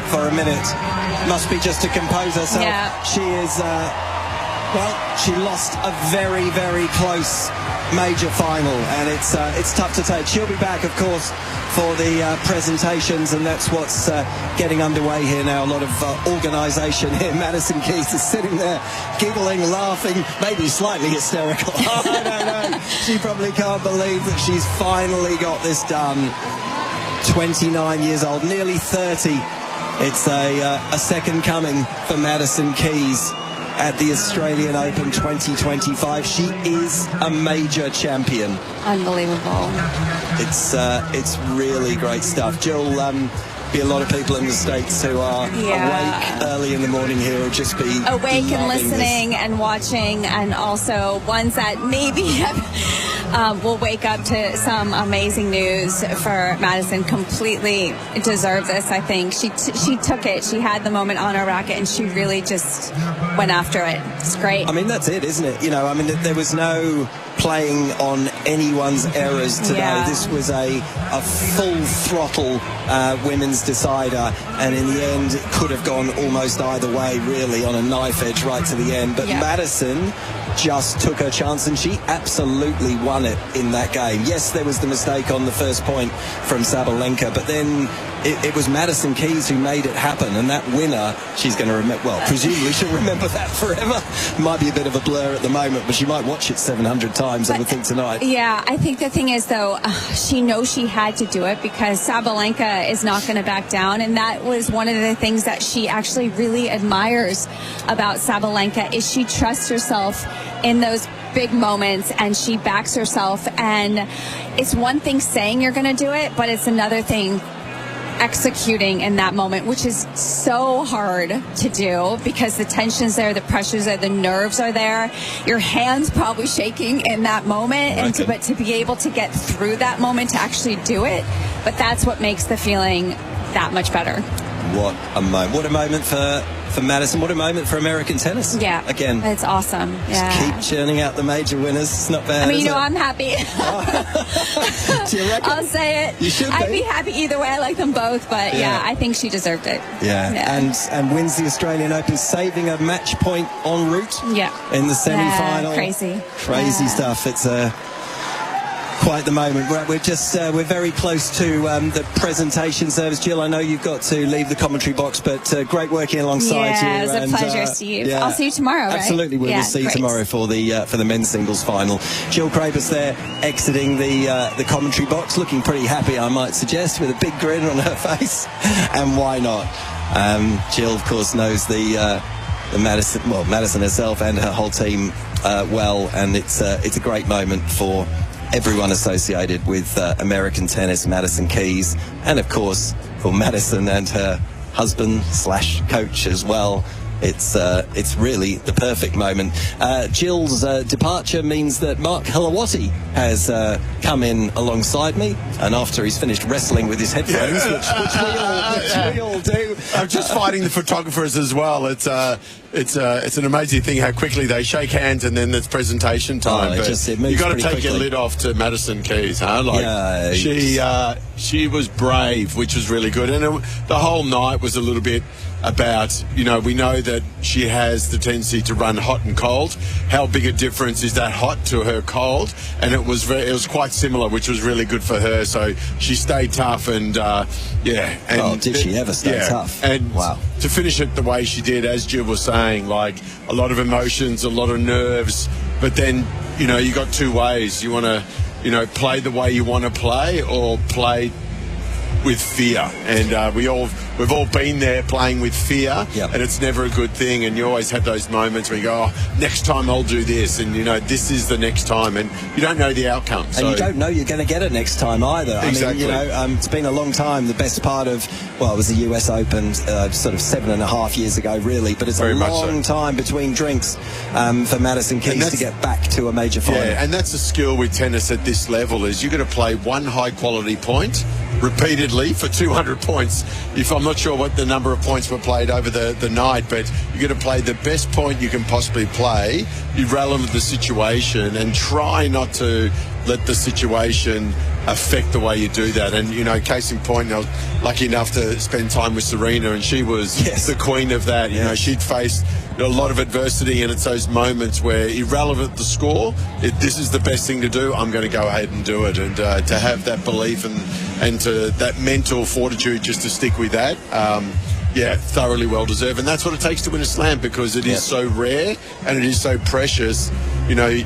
for a minute. Must be just to compose herself. Yeah. She is, she lost a very, very close major final, and it's tough to take. She'll be back, of course, for the presentations, and that's what's getting underway here now. A lot of organisation here. Madison Keys is sitting there giggling, laughing, maybe slightly hysterical. I don't know. She probably can't believe that she's finally got this done. 29 years old, nearly 30. It's a second coming for Madison Keys at the Australian Open 2025. She is a major champion. Unbelievable. It's really great stuff. Jill, be a lot of people in the States who are awake early in the morning here will just be awake and listening and watching, and also ones that maybe will wake up to some amazing news for Madison. Completely deserve this, I think. She took it. She had the moment on her racket, and she really just went after it. It's great. I mean, that's it, isn't it? You know, I mean, there was no playing on anyone's errors today. Yeah. This was a full throttle women's decider, and in the end it could have gone almost either way, really, on a knife edge right to the end. But Madison just took her chance, and she absolutely won it in that game. Yes, there was the mistake on the first point from Sabalenka, but then it was Madison Keys who made it happen, and that winner, she's going to remember, well, presumably she'll remember that forever. Might be a bit of a blur at the moment, but she might watch it 700 times, I would think, tonight. Yeah, I think the thing is, though, she knows she had to do it because Sabalenka is not going to back down, and that was one of the things that she actually really admires about Sabalenka, is she trusts herself in those big moments, and she backs herself. And it's one thing saying you're going to do it, but it's another thing executing in that moment, which is so hard to do because the tension's there, the pressure's there, the nerves are there, your hands probably shaking in that moment, but to be able to get through that moment, to actually do it, but that's what makes the feeling that much better. What a moment. What a moment for Madison. What a moment for American tennis. Yeah. Again. It's awesome. Yeah. Just keep churning out the major winners. It's not bad. I mean, I'm happy. Do you reckon? I'll say it. You should be. I'd be happy either way. I like them both, but I think she deserved it. Yeah. And wins the Australian Open, saving a match point en route. Yeah. In the semi-final. Crazy Stuff. It's quite the moment. We're very close to the presentation service. Jill, I know you've got to leave the commentary box, but great working alongside you. Yeah, it was a pleasure, Steve. I'll see you tomorrow, right? Absolutely, we'll see you tomorrow for the men's singles final. Jill Krabus there, exiting the commentary box, looking pretty happy, I might suggest, with a big grin on her face. And why not? Jill, of course, knows the Madison herself and her whole team well, and it's a great moment for everyone associated with American tennis, Madison Keys, and of course for Madison and her husband / coach as well. It's really the perfect moment. Jill's departure means that Mark Helawati has come in alongside me, and after he's finished wrestling with his headphones, which we all do. I'm just fighting the photographers as well. It's an amazing thing how quickly they shake hands, and then it's presentation time. You got to take your lid off to Madison Keys, huh? She was brave, which was really good, and the whole night was a little bit about, we know that she has the tendency to run hot and cold. How big a difference is that hot to her cold? And it was quite similar, which was really good for her. So she stayed tough, and did she ever stay tough? And to finish it the way she did, as Jill was saying, like a lot of emotions, a lot of nerves, But then, you know, you got two ways. You want to, you know, play the way you want to play, or play with fear. And we've all been there playing with fear, and it's never a good thing. And you always have those moments where you go, oh, next time I'll do this, and you know, this is the next time, and you don't know the outcome. So. And you don't know you're going to get it next time either. Exactly. I mean, you know, it's been a long time. The best part of, well, it was the US Open sort of 7.5 years ago, really, but it's a long time between drinks for Madison Keys to get back to a major final. Yeah, and that's a skill with tennis at this level, is you've got to play one high-quality point repeatedly for 200 points. If I'm not sure what the number of points were played over the night, but you've got to play the best point you can possibly play, irrelevant of the situation, and try not to let the situation affect the way you do that. And, you know, case in point, I was lucky enough to spend time with Serena, and she was the queen of that. You know, she'd faced a lot of adversity, and it's those moments where, irrelevant the score, this is the best thing to do, I'm going to go ahead and do it. And to have that belief and to that mental fortitude just to stick with that, thoroughly well deserved. And that's what it takes to win a slam, because it is so rare and it is so precious. You know,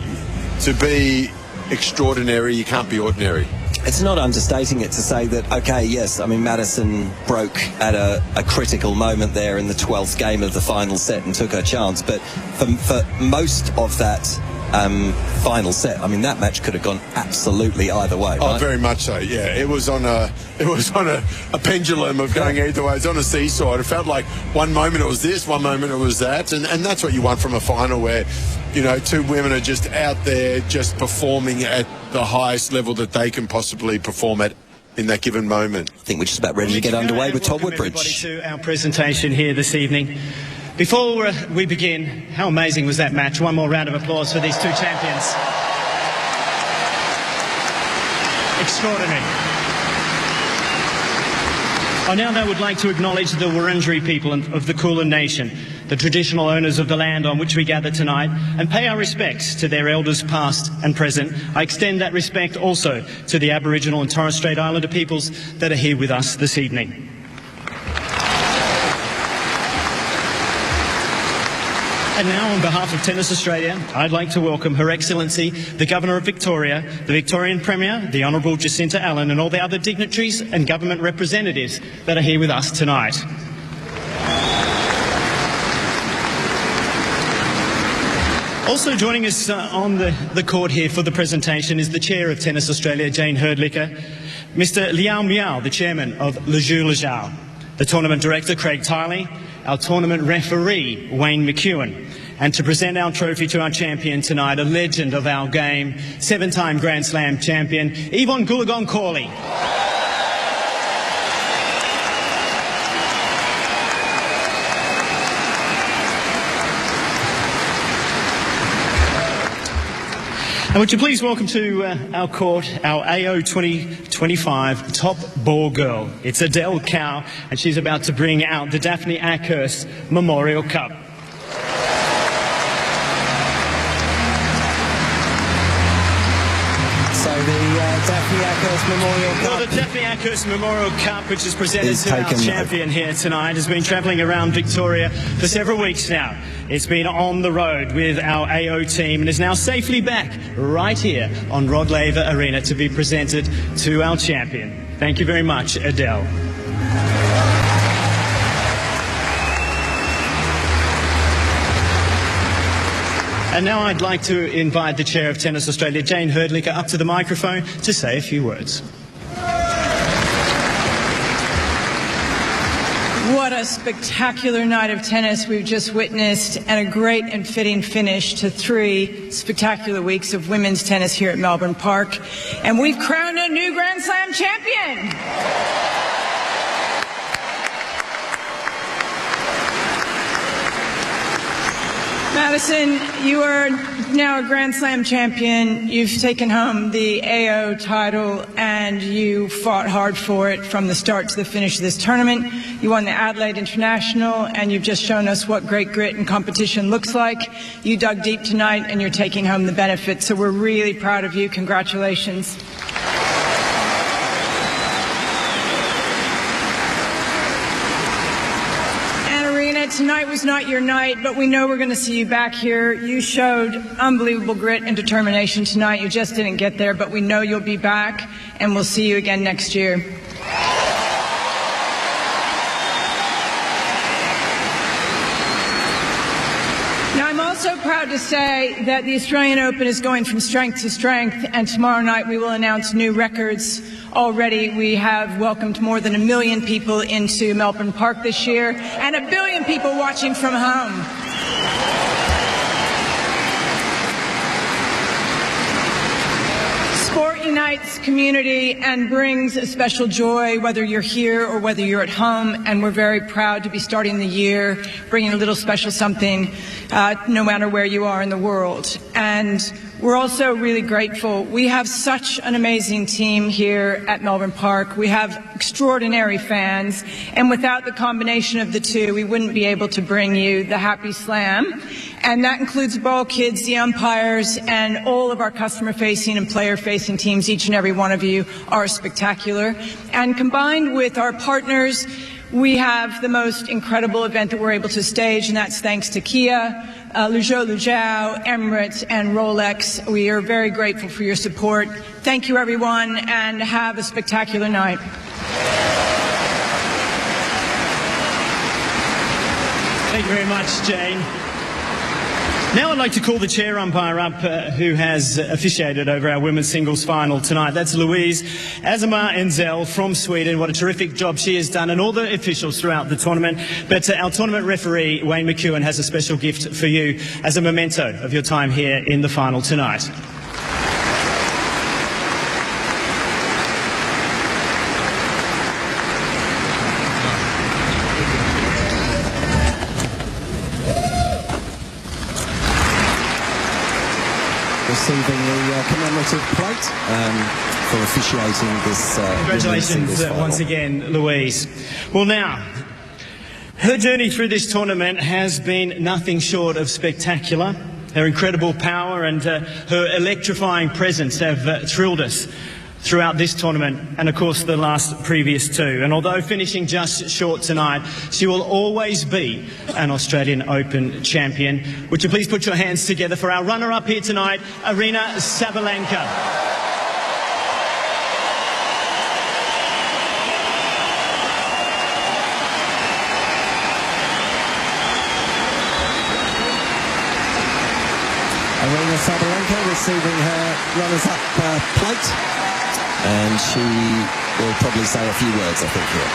to be extraordinary, you can't be ordinary. It's not understating it to say that, okay, yes, I mean, Madison broke at a critical moment there in the 12th game of the final set and took her chance, but for most of that final set, I mean, that match could have gone absolutely either way. Oh, very much so. Yeah, it was on a pendulum of going either way. It's on a seesaw. It felt like one moment it was this, one moment it was that, and that's what you want from a final, where, you know, two women are just out there just performing at the highest level that they can possibly perform at in that given moment. I think we're just about ready to get underway with Todd Woodbridge. Welcome everybody to our presentation here this evening. Before we begin, how amazing was that match? One more round of applause for these two champions. Extraordinary. I now would like to acknowledge the Wurundjeri people of the Kulin Nation, the traditional owners of the land on which we gather tonight, and pay our respects to their elders past and present. I extend that respect also to the Aboriginal and Torres Strait Islander peoples that are here with us this evening. And now, on behalf of Tennis Australia, I'd like to welcome Her Excellency, the Governor of Victoria, the Victorian Premier, the Honourable Jacinta Allen, and all the other dignitaries and government representatives that are here with us tonight. Also joining us on the court here for the presentation is the Chair of Tennis Australia, Jane Herdlicker, Mr. Liao Miao, the Chairman of Le Jeu Le Jeu, the Tournament Director, Craig Tiley, our tournament referee, Wayne McEwen, and to present our trophy to our champion tonight, a legend of our game, 7-time Grand Slam champion, Yvonne Goolagong-Cawley. And would you please welcome to our court our AO 2025 top ball girl. It's Adele Cow, and she's about to bring out the Daphne Ackhurst Memorial Cup. Daphne Ackhurst Memorial Cup. Well, the Daphne Ackhurst Memorial Cup, which is presented to our champion here tonight, has been travelling around Victoria for several weeks now. It's been on the road with our AO team and is now safely back right here on Rod Laver Arena to be presented to our champion. Thank you very much, Adele. And now I'd like to invite the Chair of Tennis Australia, Jane Herdlicker, up to the microphone to say a few words. What a spectacular night of tennis we've just witnessed, and a great and fitting finish to 3 spectacular weeks of women's tennis here at Melbourne Park. And we've crowned a new Grand Slam champion. Madison, you are now a Grand Slam champion. You've taken home the AO title, and you fought hard for it from the start to the finish of this tournament. You won the Adelaide International, and you've just shown us what great grit and competition looks like. You dug deep tonight, and you're taking home the benefits, so we're really proud of you. Congratulations. tonight was not your night, but we know we're going to see you back here. You showed unbelievable grit and determination tonight. You just didn't get there, but we know you'll be back, and we'll see you again next year. Now, I'm also proud to say that the Australian Open is going from strength to strength, and tomorrow night we will announce new records. Already we have welcomed more than 1 million people into Melbourne Park this year, and 1 billion people watching from home. Sport unites community and brings a special joy, whether you're here or whether you're at home, and we're very proud to be starting the year bringing a little special something, no matter where you are in the world. And we're also really grateful. We have such an amazing team here at Melbourne Park. We have extraordinary fans, and without the combination of the two, we wouldn't be able to bring you the Happy Slam. And that includes ball kids, the umpires, and all of our customer-facing and player-facing teams. Each and every one of you are spectacular. And combined with our partners, we have the most incredible event that we're able to stage, and that's thanks to Kia, Luzhou, Emirates, and Rolex. We are very grateful for your support. Thank you, everyone, and have a spectacular night. Thank you very much, Jane. Now I'd like to call the chair umpire up who has officiated over our women's singles final tonight. That's Louise Azamar Enzel from Sweden. What a terrific job she has done, and all the officials throughout the tournament. But our tournament referee, Wayne McEwen, has a special gift for you as a memento of your time here in the final tonight. Receiving the commemorative plate for officiating this. Congratulations once again, Louise. Well, now, her journey through this tournament has been nothing short of spectacular. Her incredible power and her electrifying presence have thrilled us throughout this tournament and, of course, the previous two. And although finishing just short tonight, she will always be an Australian Open champion. Would you please put your hands together for our runner-up here tonight, Aryna Sabalenka. Aryna Sabalenka receiving her runners-up plate. And she will probably say a few words, I think, here.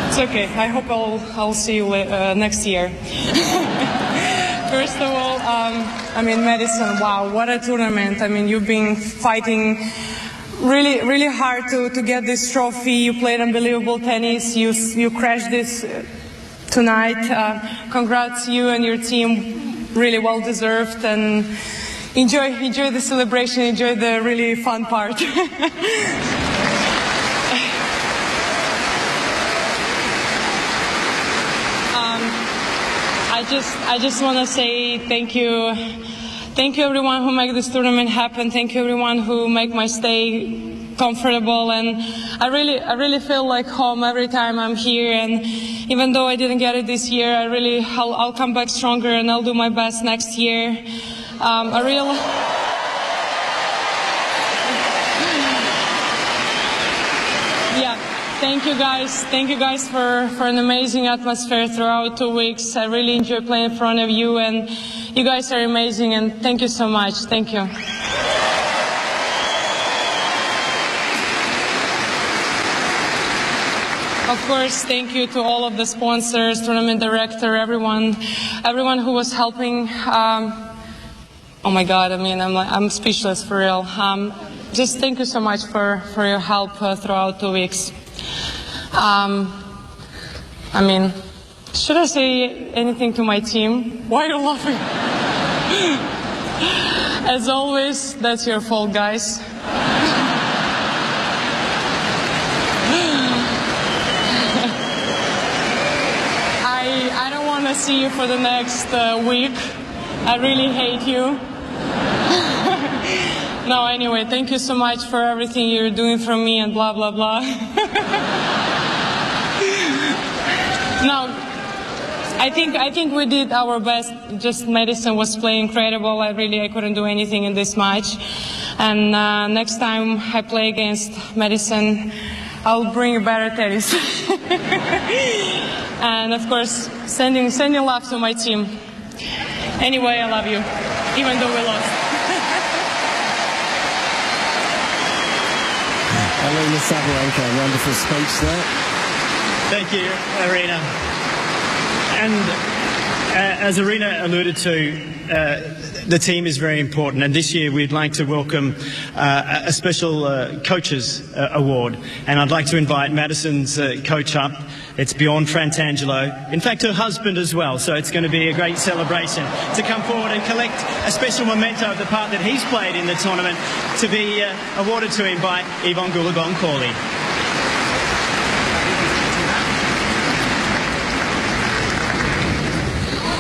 It's okay. I hope I'll see you next year. First of all, I mean, Madison, wow, what a tournament. I mean, you've been fighting really, really hard to get this trophy. You played unbelievable tennis. You crashed this tonight. Congrats, you and your team. Really well deserved, and enjoy the celebration, enjoy the really fun part. I just want to say thank you everyone who make this tournament happen. Thank you everyone who make my stay comfortable, and I really feel like home every time I'm here. And even though I didn't get it this year, I'll come back stronger, and I'll do my best next year. Thank you guys for an amazing atmosphere throughout 2 weeks. I really enjoy playing in front of you, and you guys are amazing, and thank you so much. Thank you. Of course, thank you to all of the sponsors, tournament director, everyone who was helping. Oh my God, I mean, I'm speechless for real. Just thank you so much for your help throughout 2 weeks. I mean, should I say anything to my team? Why are you laughing? As always, that's your fault, guys. I don't want to see you for the next week. I really hate you. No, anyway, thank you so much for everything you're doing for me and blah, blah, blah. No, I think we did our best. Just Madison was playing incredible. I couldn't do anything in this match. And next time I play against Madison, I'll bring you better tennis. And of course, sending love to my team. Anyway, I love you, even though we lost. Aryna Sabalenka, wonderful speech there. Thank you, Aryna. And as Aryna alluded to, the team is very important, and this year we'd like to welcome a special coaches award, and I'd like to invite Madison's coach up. It's Bjorn Frantangelo, in fact her husband as well, so it's going to be a great celebration to come forward and collect a special memento of the part that he's played in the tournament, to be awarded to him by Yvonne Goolagong-Cawley.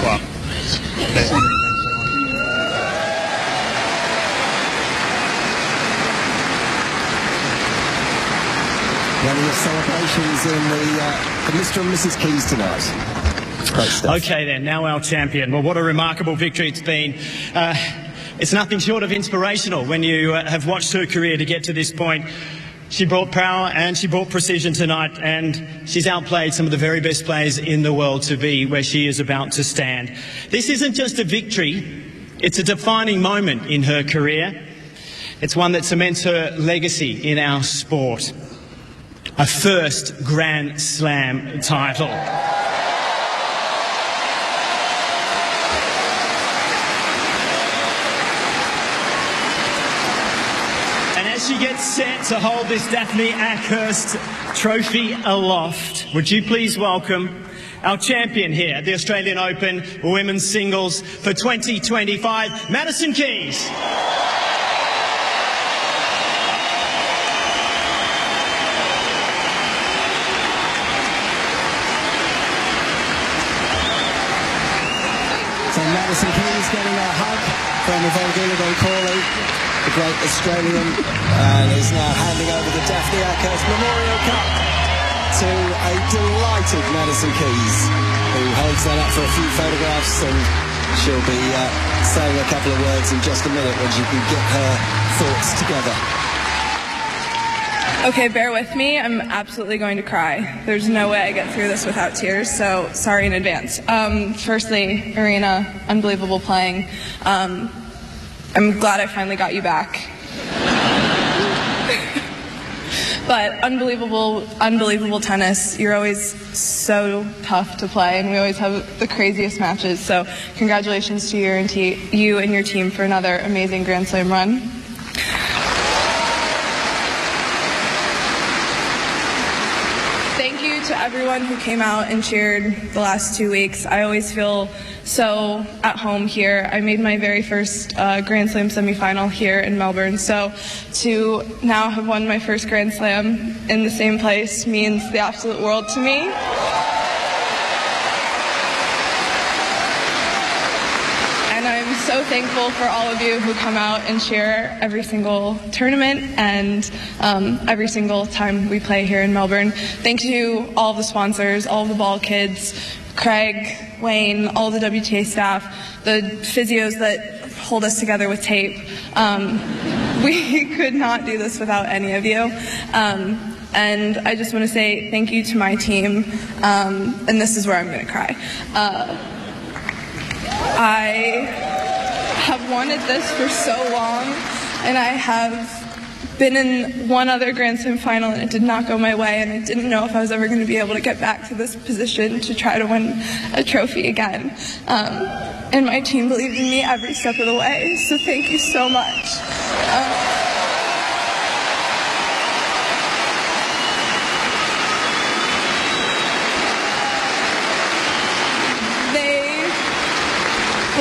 Wow. One of the celebrations in the Mr. and Mrs. Keys tonight. Great stuff. Okay then, now our champion. Well, what a remarkable victory it's been. It's nothing short of inspirational when you have watched her career to get to this point. She brought power and she brought precision tonight, and she's outplayed some of the very best players in the world to be where she is about to stand. This isn't just a victory, it's a defining moment in her career. It's one that cements her legacy in our sport. A first Grand Slam title. And as she gets set to hold this Daphne Ackhurst trophy aloft, would you please welcome our champion here at the Australian Open Women's Singles for 2025, Madison Keys. So Madison Keys getting a hug from Yvonne Goolagong-Cawley, the great Australian, and is now handing over the Daphne Ackhurst Memorial Cup to a delighted Madison Keys, who holds that up for a few photographs, and she'll be saying a couple of words in just a minute when she can get her thoughts together. Okay, bear with me. I'm absolutely going to cry. There's no way I get through this without tears, so sorry in advance. Firstly, Aryna, unbelievable playing. I'm glad I finally got you back. But unbelievable tennis. You're always so tough to play, and we always have the craziest matches. So congratulations to you and your team for another amazing Grand Slam run. Thank you to everyone who came out and cheered the last 2 weeks. I always feel so at home here. I made my very first Grand Slam semifinal here in Melbourne, so to now have won my first Grand Slam in the same place means the absolute world to me. And I'm so thankful for all of you who come out and cheer every single tournament and every single time we play here in Melbourne. Thank you to all of the sponsors, all of the ball kids, Craig, Wayne, all the WTA staff, the physios that hold us together with tape. We could not do this without any of you. And I just want to say thank you to my team, and this is where I'm going to cry. I have wanted this for so long, and I have been in one other Grand Slam final and it did not go my way, and I didn't know if I was ever going to be able to get back to this position to try to win a trophy again. And my team believed in me every step of the way, so thank you so much. They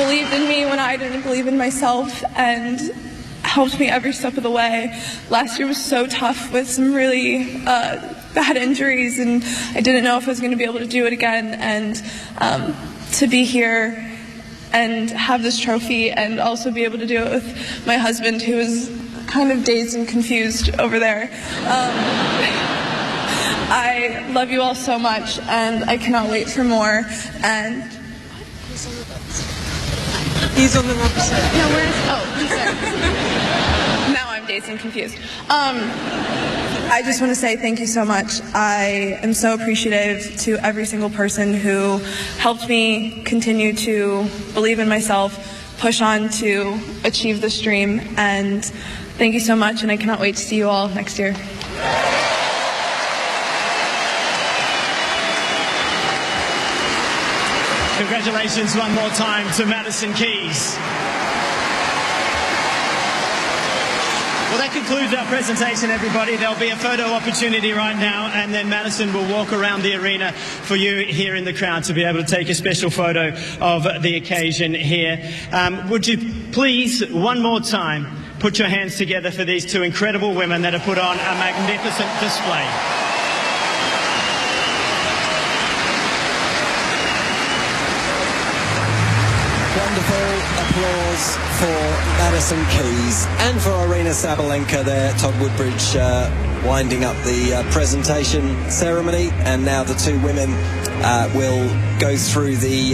believed in me when I didn't believe in myself, and helped me every step of the way. Last year was so tough with some really bad injuries, and I didn't know if I was going to be able to do it again. And to be here and have this trophy and also be able to do it with my husband, who is kind of dazed and confused over there. I love you all so much, and I cannot wait for more. And he's on the rubber set. No, where is? Oh, he's there. Now I'm dazed and confused. I just want to say thank you so much. I am so appreciative to every single person who helped me continue to believe in myself, push on to achieve this dream, and thank you so much, and I cannot wait to see you all next year. Congratulations one more time to Madison Keys. Well, that concludes our presentation, everybody. There'll be a photo opportunity right now, and then Madison will walk around the arena for you here in the crowd to be able to take a special photo of the occasion here. Would you please, one more time, put your hands together for these two incredible women that have put on a magnificent display. Wonderful applause for Madison Keys and for Aryna Sabalenka there. Todd Woodbridge winding up the presentation ceremony, and now the two women will go through the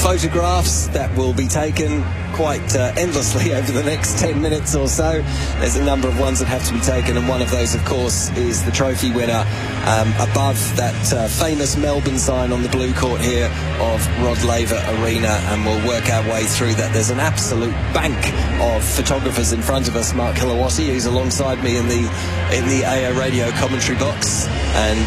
photographs that will be taken quite endlessly over the next 10 minutes or so. There's a number of ones that have to be taken, and one of those, of course, is the trophy winner above that famous Melbourne sign on the blue court here of Rod Laver Arena, and we'll work our way through that. There's an absolute bank of photographers in front of us. Mark Hilawati, who's alongside me in the AO radio commentary box, and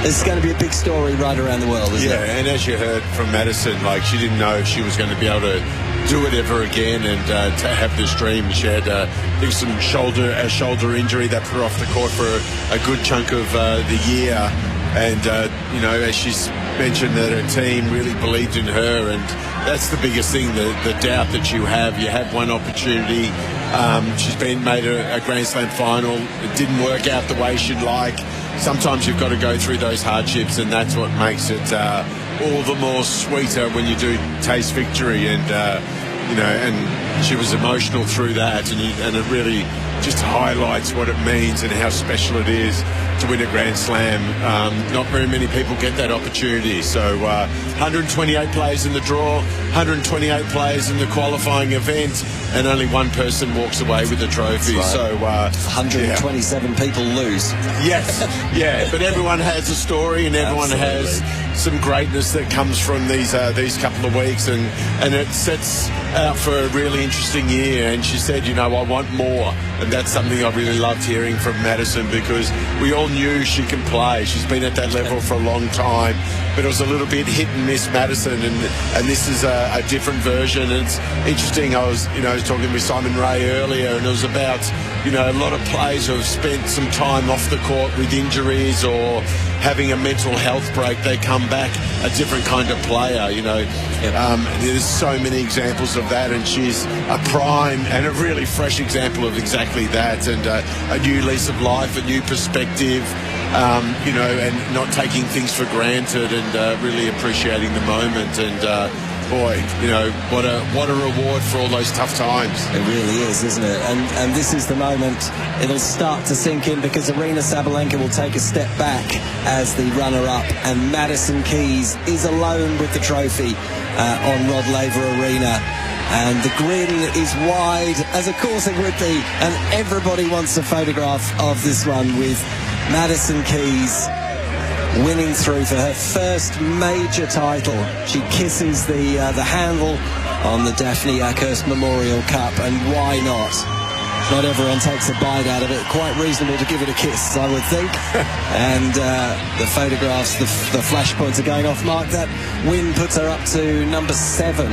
this is going to be a big story right around the world, isn't it? Yeah, and as you heard from Madison, like, she didn't know if she was going to be able to do it ever again, and to have this dream. She had I think a shoulder injury that put her off the court for a good chunk of the year, and you know, as she's mentioned, that her team really believed in her, and that's the biggest thing, the doubt that you have one opportunity. She's been made a Grand Slam final. It didn't work out the way she'd like. Sometimes you've got to go through those hardships, and that's what makes it all the more sweeter when you do taste victory. And you know, and she was emotional through that, and it really just highlights what it means and how special it is to win a Grand Slam. Not very many people get that opportunity. So 128 players in the draw, 128 players in the qualifying event, and only one person walks away with the trophy. Right. So 127 people lose. Yes, yeah, but everyone has a story, and everyone has some greatness that comes from these couple of weeks, and it sets out for a really interesting year. And she said, you know, I want more, and that's something I really loved hearing from Madison, because we all knew she can play. She's been at that level for a long time, but it was a little bit hit and miss, Madison, and this is a different version. And it's interesting. I was talking with Simon Ray earlier, and it was about, you know, a lot of players who have spent some time off the court with injuries or having a mental health break. They come back a different kind of player, you know. There's so many examples of that, and she's a prime and a really fresh example of exactly that, and a new lease of life, a new perspective, you know, and not taking things for granted, and really appreciating the moment. And boy, you know, what a reward for all those tough times. It really is, isn't it? And this is the moment it'll start to sink in, because Aryna Sabalenka will take a step back as the runner-up, and Madison Keys is alone with the trophy on Rod Laver Arena. And the grin is wide, as of course it would be, and everybody wants a photograph of this one with Madison Keys winning through for her first major title. She kisses the handle on the Daphne Ackhurst Memorial Cup, and why not? Not everyone takes a bite out of it. Quite reasonable to give it a kiss, I would think. And the photographs, the flashpoints are going off. Mark, that win puts her up to number 7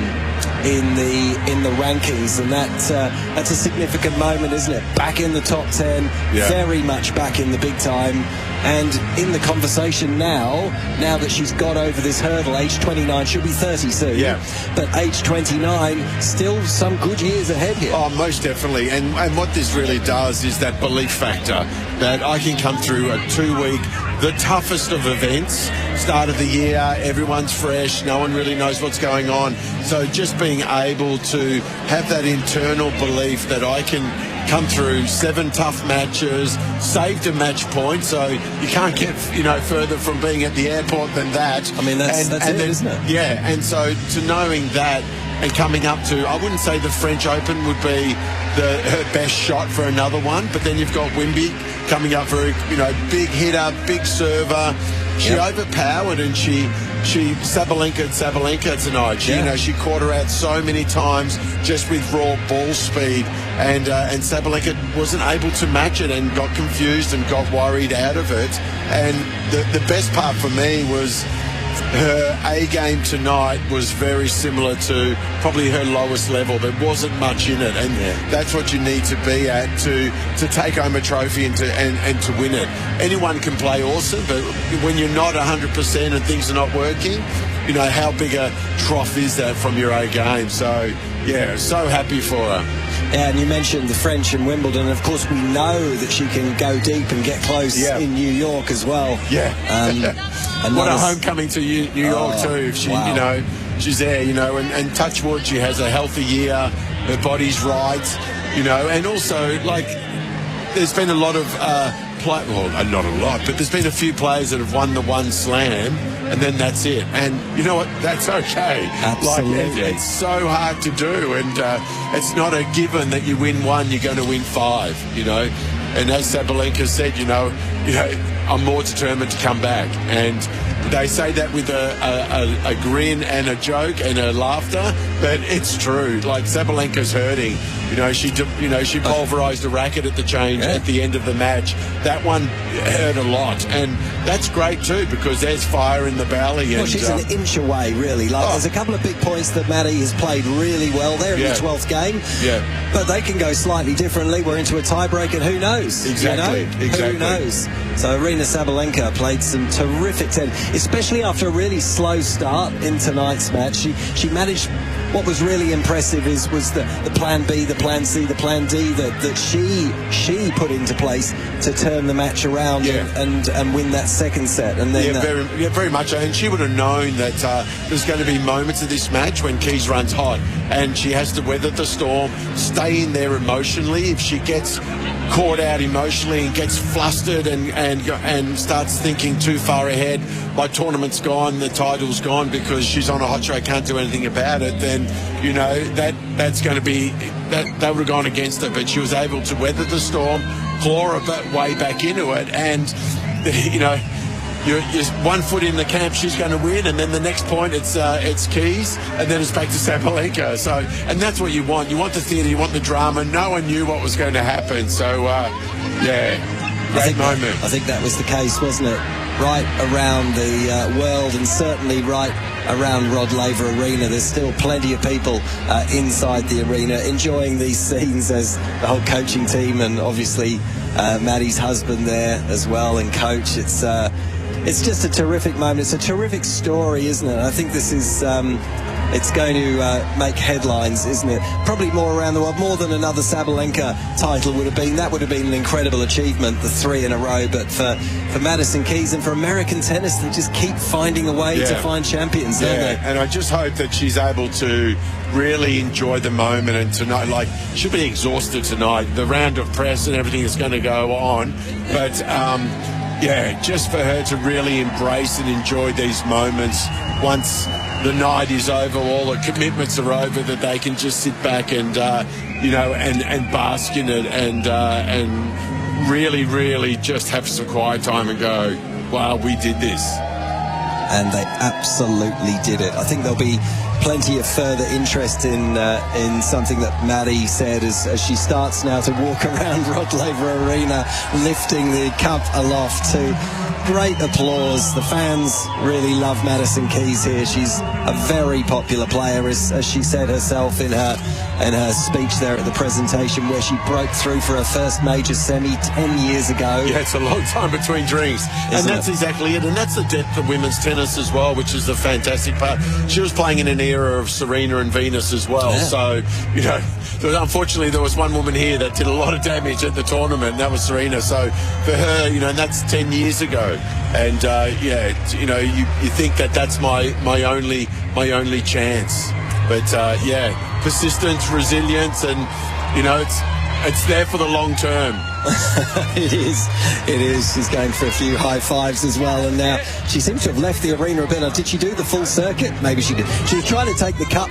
in the rankings, and that's a significant moment, isn't it? Back in the top 10, very much back in the big time. And in the conversation now that she's got over this hurdle, age 29, she'll be 30 soon. Yeah. But age 29, still some good years ahead here. Oh, most definitely. And what this really does is that belief factor that I can come through a 2-week, the toughest of events, start of the year, everyone's fresh, no one really knows what's going on. So just being able to have that internal belief that I can come through 7 tough matches, saved a match point, so you can't get further from being at the airport than that. I mean, that's it, isn't it? Yeah, and so to knowing that and coming up to, I wouldn't say the French Open would be her best shot for another one, but then you've got Wimby coming up for big hitter, big server. She overpowered, and she Sabalenka tonight. She caught her out so many times just with raw ball speed, and Sabalenka wasn't able to match it and got confused and got worried out of it. And the best part for me was her A game tonight was very similar to probably her lowest level. There wasn't much in it, and that's what you need to be at to take home a trophy and to win it. Anyone can play awesome, but when you're not 100% and things are not working, how big a trough is that from your A game? So yeah, so happy for her. Yeah, and you mentioned the French and Wimbledon. Of course, we know that she can go deep and get close in New York as well. Yeah. What a homecoming to New York too. If she, she's there, and touch wood, she has a healthy year. Her body's right, and also there's been a lot of not a lot, but there's been a few players that have won the one slam, and then that's it. And you know what? That's okay. Absolutely. It's so hard to do, and it's not a given that you win one, you're going to win 5. And as Sabalenka said, I'm more determined to come back. And they say that with a grin and a joke and a laughter, but it's true. Sabalenka's hurting. She pulverised a racket at the change at the end of the match. That one hurt a lot, and that's great too, because there's fire in the belly. Well, she's an inch away, really. There's a couple of big points that Maddie has played really well. They're in the 12th game, but they can go slightly differently. We're into a tiebreak, and who knows? Exactly. Who knows? So Aryna Sabalenka played some terrific tennis, especially after a really slow start in tonight's match. She managed. What was really impressive was the plan B, the plan C, the plan D that she put into place to turn the match around and win that second set. And then very much. And she would have known that there's going to be moments of this match when Keys runs hot, and she has to weather the storm, stay in there emotionally. If she gets caught out emotionally and gets flustered and starts thinking too far ahead, my tournament's gone, the title's gone because she's on a hot track, can't do anything about it, then that's going to be that would have gone against her. But she was able to weather the storm, claw her way back into it, and you're 1 foot in the camp, she's going to win, and then the next point it's Keys, and then it's back to Sabalenka. So, and that's what you want. You want the theatre, you want the drama. No one knew what was going to happen. So, great moment. I think that was the case, wasn't it? Right around the world, and certainly right around Rod Laver Arena. There's still plenty of people inside the arena enjoying these scenes, as the whole coaching team and obviously Maddie's husband there as well, and coach. It's just a terrific moment. It's a terrific story, isn't it? I think this is it's going to make headlines, isn't it? Probably more around the world, more than another Sabalenka title would have been. That would have been an incredible achievement, the 3 in a row. But for Madison Keys and for American tennis, they just keep finding a way to find champions, don't they? And I just hope that she's able to really enjoy the moment, and tonight, she'll be exhausted tonight. The round of press and everything is going to go on, but just for her to really embrace and enjoy these moments once the night is over, all the commitments are over, that they can just sit back and and bask in it and really, really just have some quiet time and go, wow, we did this. And they absolutely did it. I think there'll be plenty of further interest in something that Maddie said as she starts now to walk around Rod Laver Arena, lifting the cup aloft to great applause. The fans really love Madison Keys here. She's a very popular player, as she said herself in her speech there at the presentation, where she broke through for her first major semi 10 years ago. Yeah, it's a long time between drinks. And that's exactly it. And that's the depth of women's tennis as well, which is the fantastic part. She was playing in an era of Serena and Venus as well. Yeah. So, you know, unfortunately there was one woman here that did a lot of damage at the tournament, and that was Serena. So for her, you know, and that's 10 years ago. And, yeah, you know, you think that that's my only chance. But, yeah, persistence, resilience, and, you know, it's there for the long term. It is. She's going for a few high fives as well, and now she seems to have left the arena a bit. Now, did she do the full circuit? Maybe she did. She was trying to take the cup.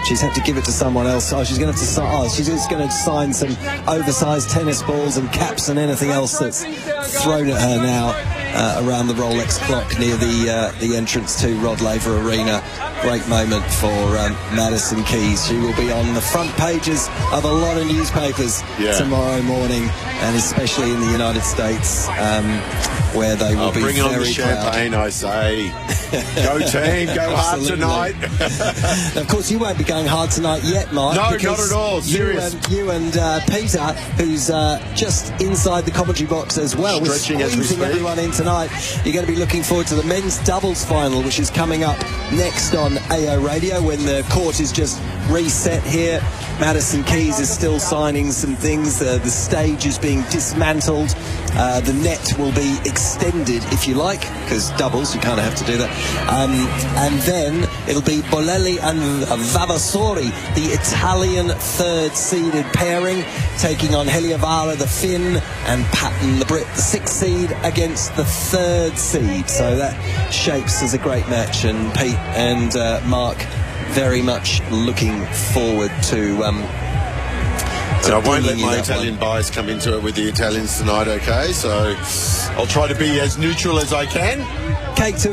She's had to give it to someone else. She's going to have to she's just going to sign some oversized tennis balls and caps and anything else that's thrown at her now around the Rolex clock near the entrance to Rod Laver Arena. Great moment for Madison Keys. She will be on the front pages of a lot of newspapers tomorrow morning, and especially in the United States, where they will be bring on the very champagne, proud. I say. Go team, go hard tonight. Of course, you won't be going hard tonight yet, Mark. No, not at all. Serious. You and Peter, who's just inside the commentary box as well. Stretching as we speak. Everyone in tonight. You're going to be looking forward to the men's doubles final, which is coming up next on AO Radio when the court is just reset here. Madison Keys is still signing some things. The stage is being dismantled. The net will be extended, if you like, because doubles, you kind of have to do that. And then it'll be Bolelli and Vavasori, the Italian third-seeded pairing, taking on Heliavara, the Finn, and Patton, the Brit, the sixth seed, against the third seed. So that shapes as a great match, and Pete and Mark very much looking forward to so I won't let my Italian bias come into it with the Italians tonight, okay? So I'll try to be as neutral as I can. Kate,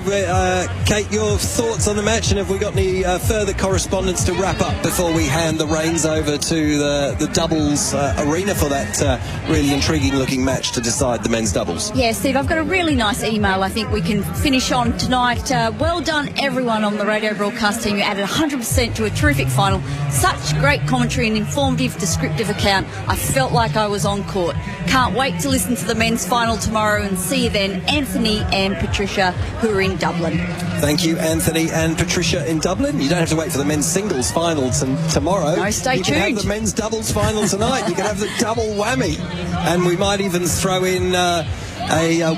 your thoughts on the match, and have we got any further correspondence to wrap up before we hand the reins over to the doubles arena for that really intriguing-looking match to decide the men's doubles? Yeah, Steve, I've got a really nice email I think we can finish on tonight. Well done, everyone on the radio broadcast team. You added 100% to a terrific final. Such great commentary and informative, descriptive account. I felt like I was on court. Can't wait to listen to the men's final tomorrow, and see you then, Anthony and Patricia, who are in Dublin. Thank you, Anthony and Patricia in Dublin. You don't have to wait for the men's singles final tomorrow. No, stay tuned. You can have the men's doubles final tonight. You can have the double whammy. And we might even throw in a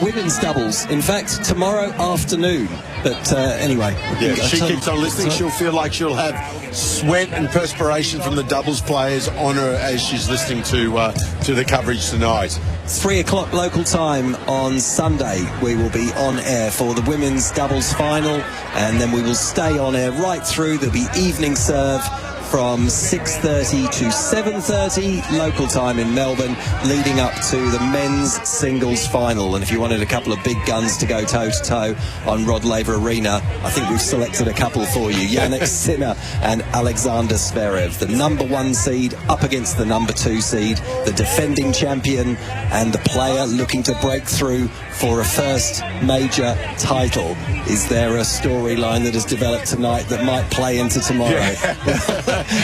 women's doubles. In fact, tomorrow afternoon. But anyway. Yeah, if she keeps on listening, she'll feel like she'll have sweat and perspiration from the doubles players on her as she's listening to the coverage tonight. 3 o'clock local time on Sunday, we will be on air for the women's doubles final, and then we will stay on air right through. There'll be evening serve from 6:30 to 7:30 local time in Melbourne, leading up to the men's singles final. And if you wanted a couple of big guns to go toe-to-toe on Rod Laver Arena, I think we've selected a couple for you. Jannik Sinner and Alexander Zverev, the number 1 seed up against the number 2 seed, the defending champion and the player looking to break through for a first major title. Is there a storyline that has developed tonight that might play into tomorrow? Yeah.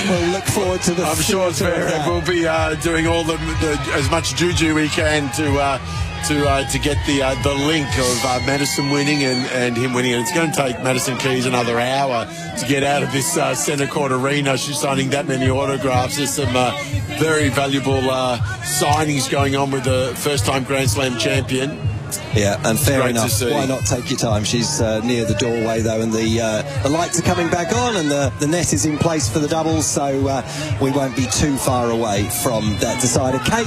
We'll look forward to the. I'm sure we'll be doing all as much juju we can to get the link of Madison winning and him winning. And it's going to take Madison Keys another hour to get out of this centre court arena. She's signing that many autographs. There's some very valuable signings going on with the first-time Grand Slam champion. Yeah, and fair enough. Why not take your time? She's near the doorway, though, and the lights are coming back on, and the net is in place for the doubles, so we won't be too far away from that decider. Kate,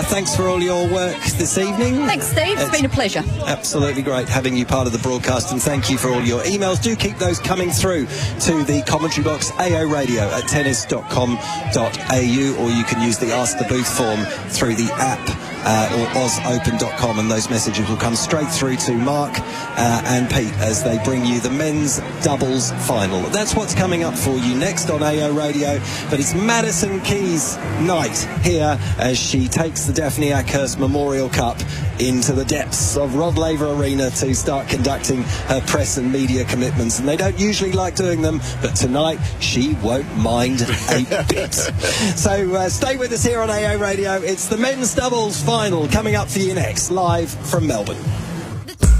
thanks for all your work this evening. Thanks, Steve. It's been a pleasure. Absolutely great having you part of the broadcast, and thank you for all your emails. Do keep those coming through to the commentary box, aoradio@tennis.com.au, or you can use the Ask the Booth form through the app or ozopen.com, and those messages will come straight through to Mark and Pete as they bring you the men's doubles final. That's what's coming up for you next on AO Radio, but it's Madison Keys night here as she takes the Daphne Ackhurst Memorial Cup into the depths of Rod Laver Arena to start conducting her press and media commitments, and they don't usually like doing them, but tonight she won't mind a bit. So stay with us here on AO Radio. It's the men's doubles final coming up for you next, live from Melbourne.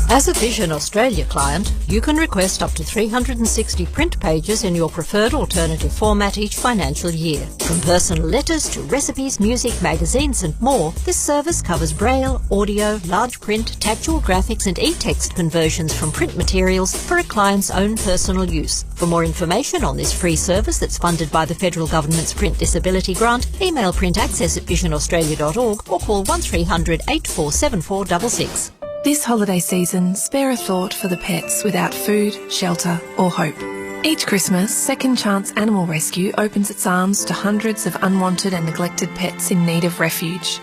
As a Vision Australia client, you can request up to 360 print pages in your preferred alternative format each financial year. From personal letters to recipes, music, magazines and more, this service covers braille, audio, large print, tactual graphics and e-text conversions from print materials for a client's own personal use. For more information on this free service that's funded by the Federal Government's Print Disability Grant, email printaccess@visionaustralia.org or call 1300 847466. This holiday season, spare a thought for the pets without food, shelter or hope. Each Christmas, Second Chance Animal Rescue opens its arms to hundreds of unwanted and neglected pets in need of refuge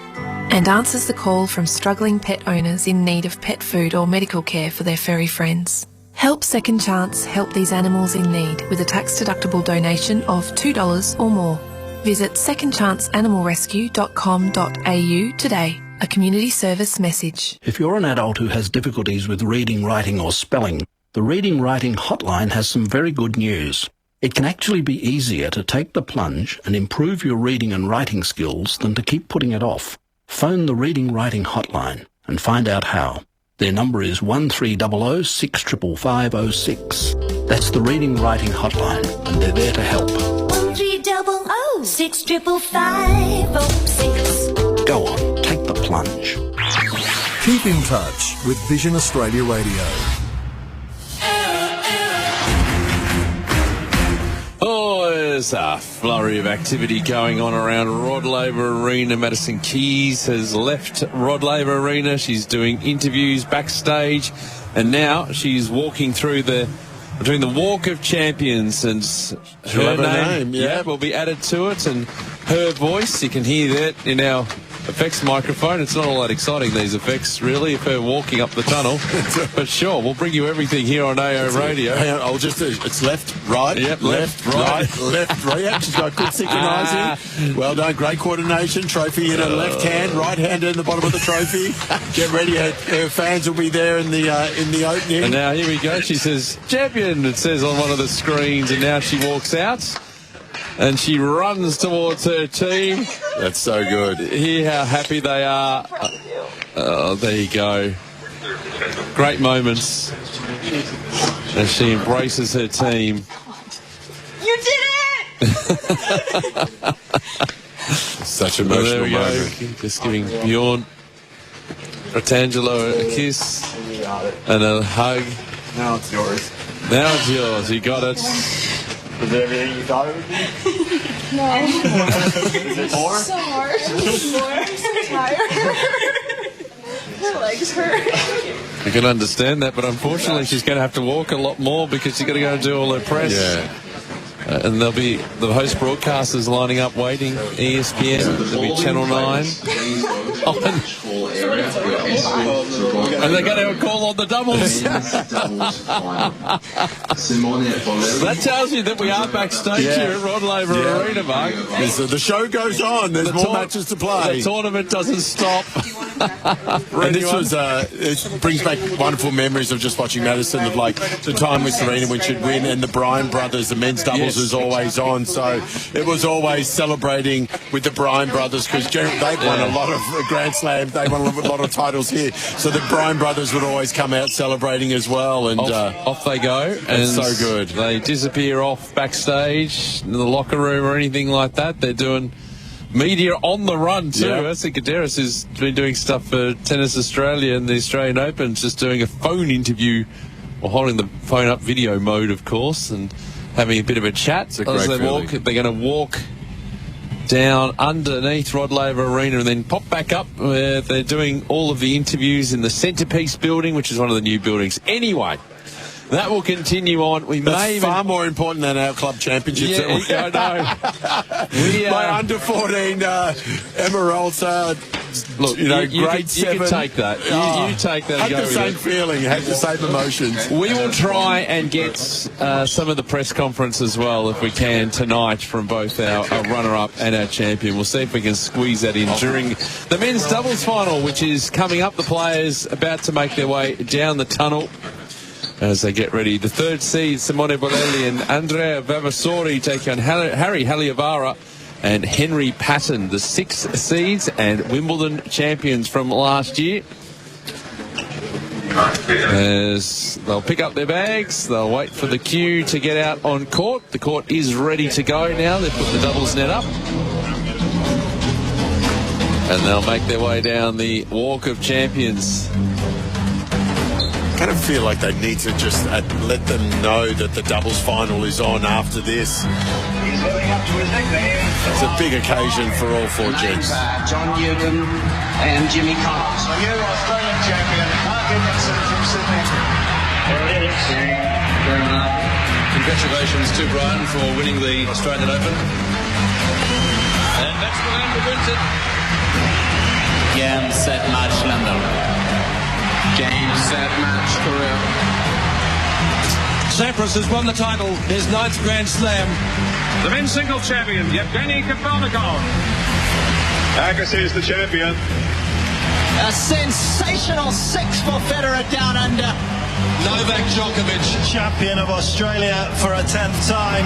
and answers the call from struggling pet owners in need of pet food or medical care for their furry friends. Help Second Chance help these animals in need with a tax-deductible donation of $2 or more. Visit secondchanceanimalrescue.com.au today. A community service message. If you're an adult who has difficulties with reading, writing or spelling, the Reading Writing Hotline has some very good news. It can actually be easier to take the plunge and improve your reading and writing skills than to keep putting it off. Phone the Reading Writing Hotline and find out how. Their number is 1300 65506. That's the Reading Writing Hotline, and they're there to help. 1300 65506. Go on, take the plunge. Keep in touch with Vision Australia Radio. Oh, there's a flurry of activity going on around Rod Laver Arena. Madison Keys has left Rod Laver Arena. She's doing interviews backstage, and now she's walking through between the Walk of Champions, and her name will be added to it, and her voice, you can hear that in our effects microphone. It's not all that exciting, these effects, really, if her walking up the tunnel. But sure, we'll bring you everything here on AO Radio. Hang on, I'll just do it's left, right, left, right, left, right. Yeah, she's got good synchronising. Well done, great coordination. Trophy in her left hand, right hand in the bottom of the trophy. Get ready, her fans will be there in the opening. And now here we go. She says champion, it says on one of the screens, and now she walks out. And she runs towards her team. That's so good. Hear how happy they are. Oh, there you go. Great moments as she embraces her team. You did it! Such an emotional moment. Just giving Bjorn Fratangelo a kiss and a hug. Now it's yours. Now it's yours. You got it. Was it everything you thought it would be? No. Is it more? So hard. I'm so tired. Her legs hurt. I can understand that, but unfortunately she's going to have to walk a lot more because she's got to go and do all her press. Yeah. And there'll be the host broadcasters lining up waiting. ESPN, there'll be Channel 9. And they're going to call on the doubles. That tells you that we are backstage here at Rod Laver Arena, Mark. The show goes on. There's more matches to play. The tournament doesn't stop. And this was, it brings back wonderful memories of just watching Madison, of like the time with Serena when she'd win, and the Bryan brothers, the men's doubles was always on. So it was always celebrating with the Bryan brothers because they've won a lot of Grand Slams. They won a lot of titles here. So the Bryan brothers would always come out celebrating as well. And off they go. And so good. They disappear off backstage in the locker room or anything like that. They're doing media on the run too. Ursa Kaderis has been doing stuff for Tennis Australia and the Australian Open, just doing a phone interview, or holding the phone up video mode, of course, and having a bit of a chat as they walk. They're going to walk down underneath Rod Laver Arena and then pop back up where they're doing all of the interviews in the Centrepiece building, which is one of the new buildings. Anyway, that will continue on. We That's may even... far more important than our club championships. Yeah, I know. My under 14 Emeralds. Look, grade 7. You can take that. You take that. Had and go the same feeling. Had the same emotions. We will try and get some of the press conference as well, if we can, tonight from both our runner-up and our champion. We'll see if we can squeeze that in during the men's doubles final, which is coming up. The players about to make their way down the tunnel as they get ready. The third seed, Simone Bolelli and Andrea Vavasori, take on Harry Haliavara and Henry Patton, the 6 seeds and Wimbledon champions from last year. As they'll pick up their bags, they'll wait for the cue to get out on court. The court is ready to go now. They've put the doubles net up. And they'll make their way down the Walk of Champions. I kind of feel like they need to just let them know that the doubles final is on after this. It's a big occasion for all 4 gents. John Newton and Jimmy Collins. A new Australian champion, Mark Edmondson from Sydney. Congratulations to Brian for winning the Australian Open. And that's the man who wins it. Game, set, match, London. Game, set, match, Korea. Sampras has won the title, his 9th Grand Slam. The men's singles champion, Yevgeny Kafelnikov. Agassi is the champion. A sensational 6 for Federer down under. Novak Djokovic, champion of Australia for a 10th time.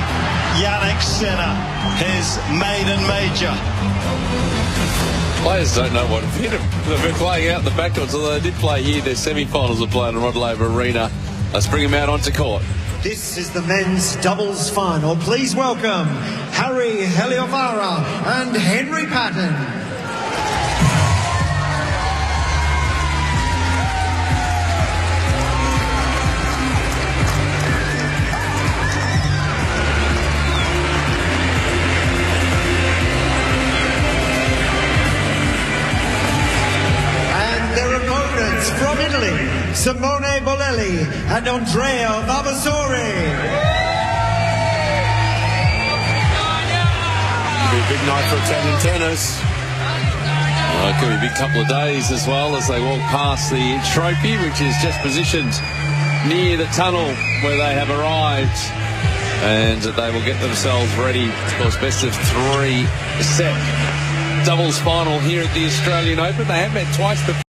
Yannick Sinner, his maiden major. Players don't know what hit them. They've been playing out in the backwards, although they did play here. Their semi-finals are played at Rod Laver Arena. Let's bring them out onto court. This is the men's doubles final. Please welcome Harry Haliavara and Henry Patton. From Italy, Simone Bolelli and Andrea Vavasori. It'll be a big night for Italian tennis. It could be a big couple of days as well as they walk past the trophy, which is just positioned near the tunnel where they have arrived. And they will get themselves ready. Of course, best of 3 set doubles final here at the Australian Open. They have met twice before.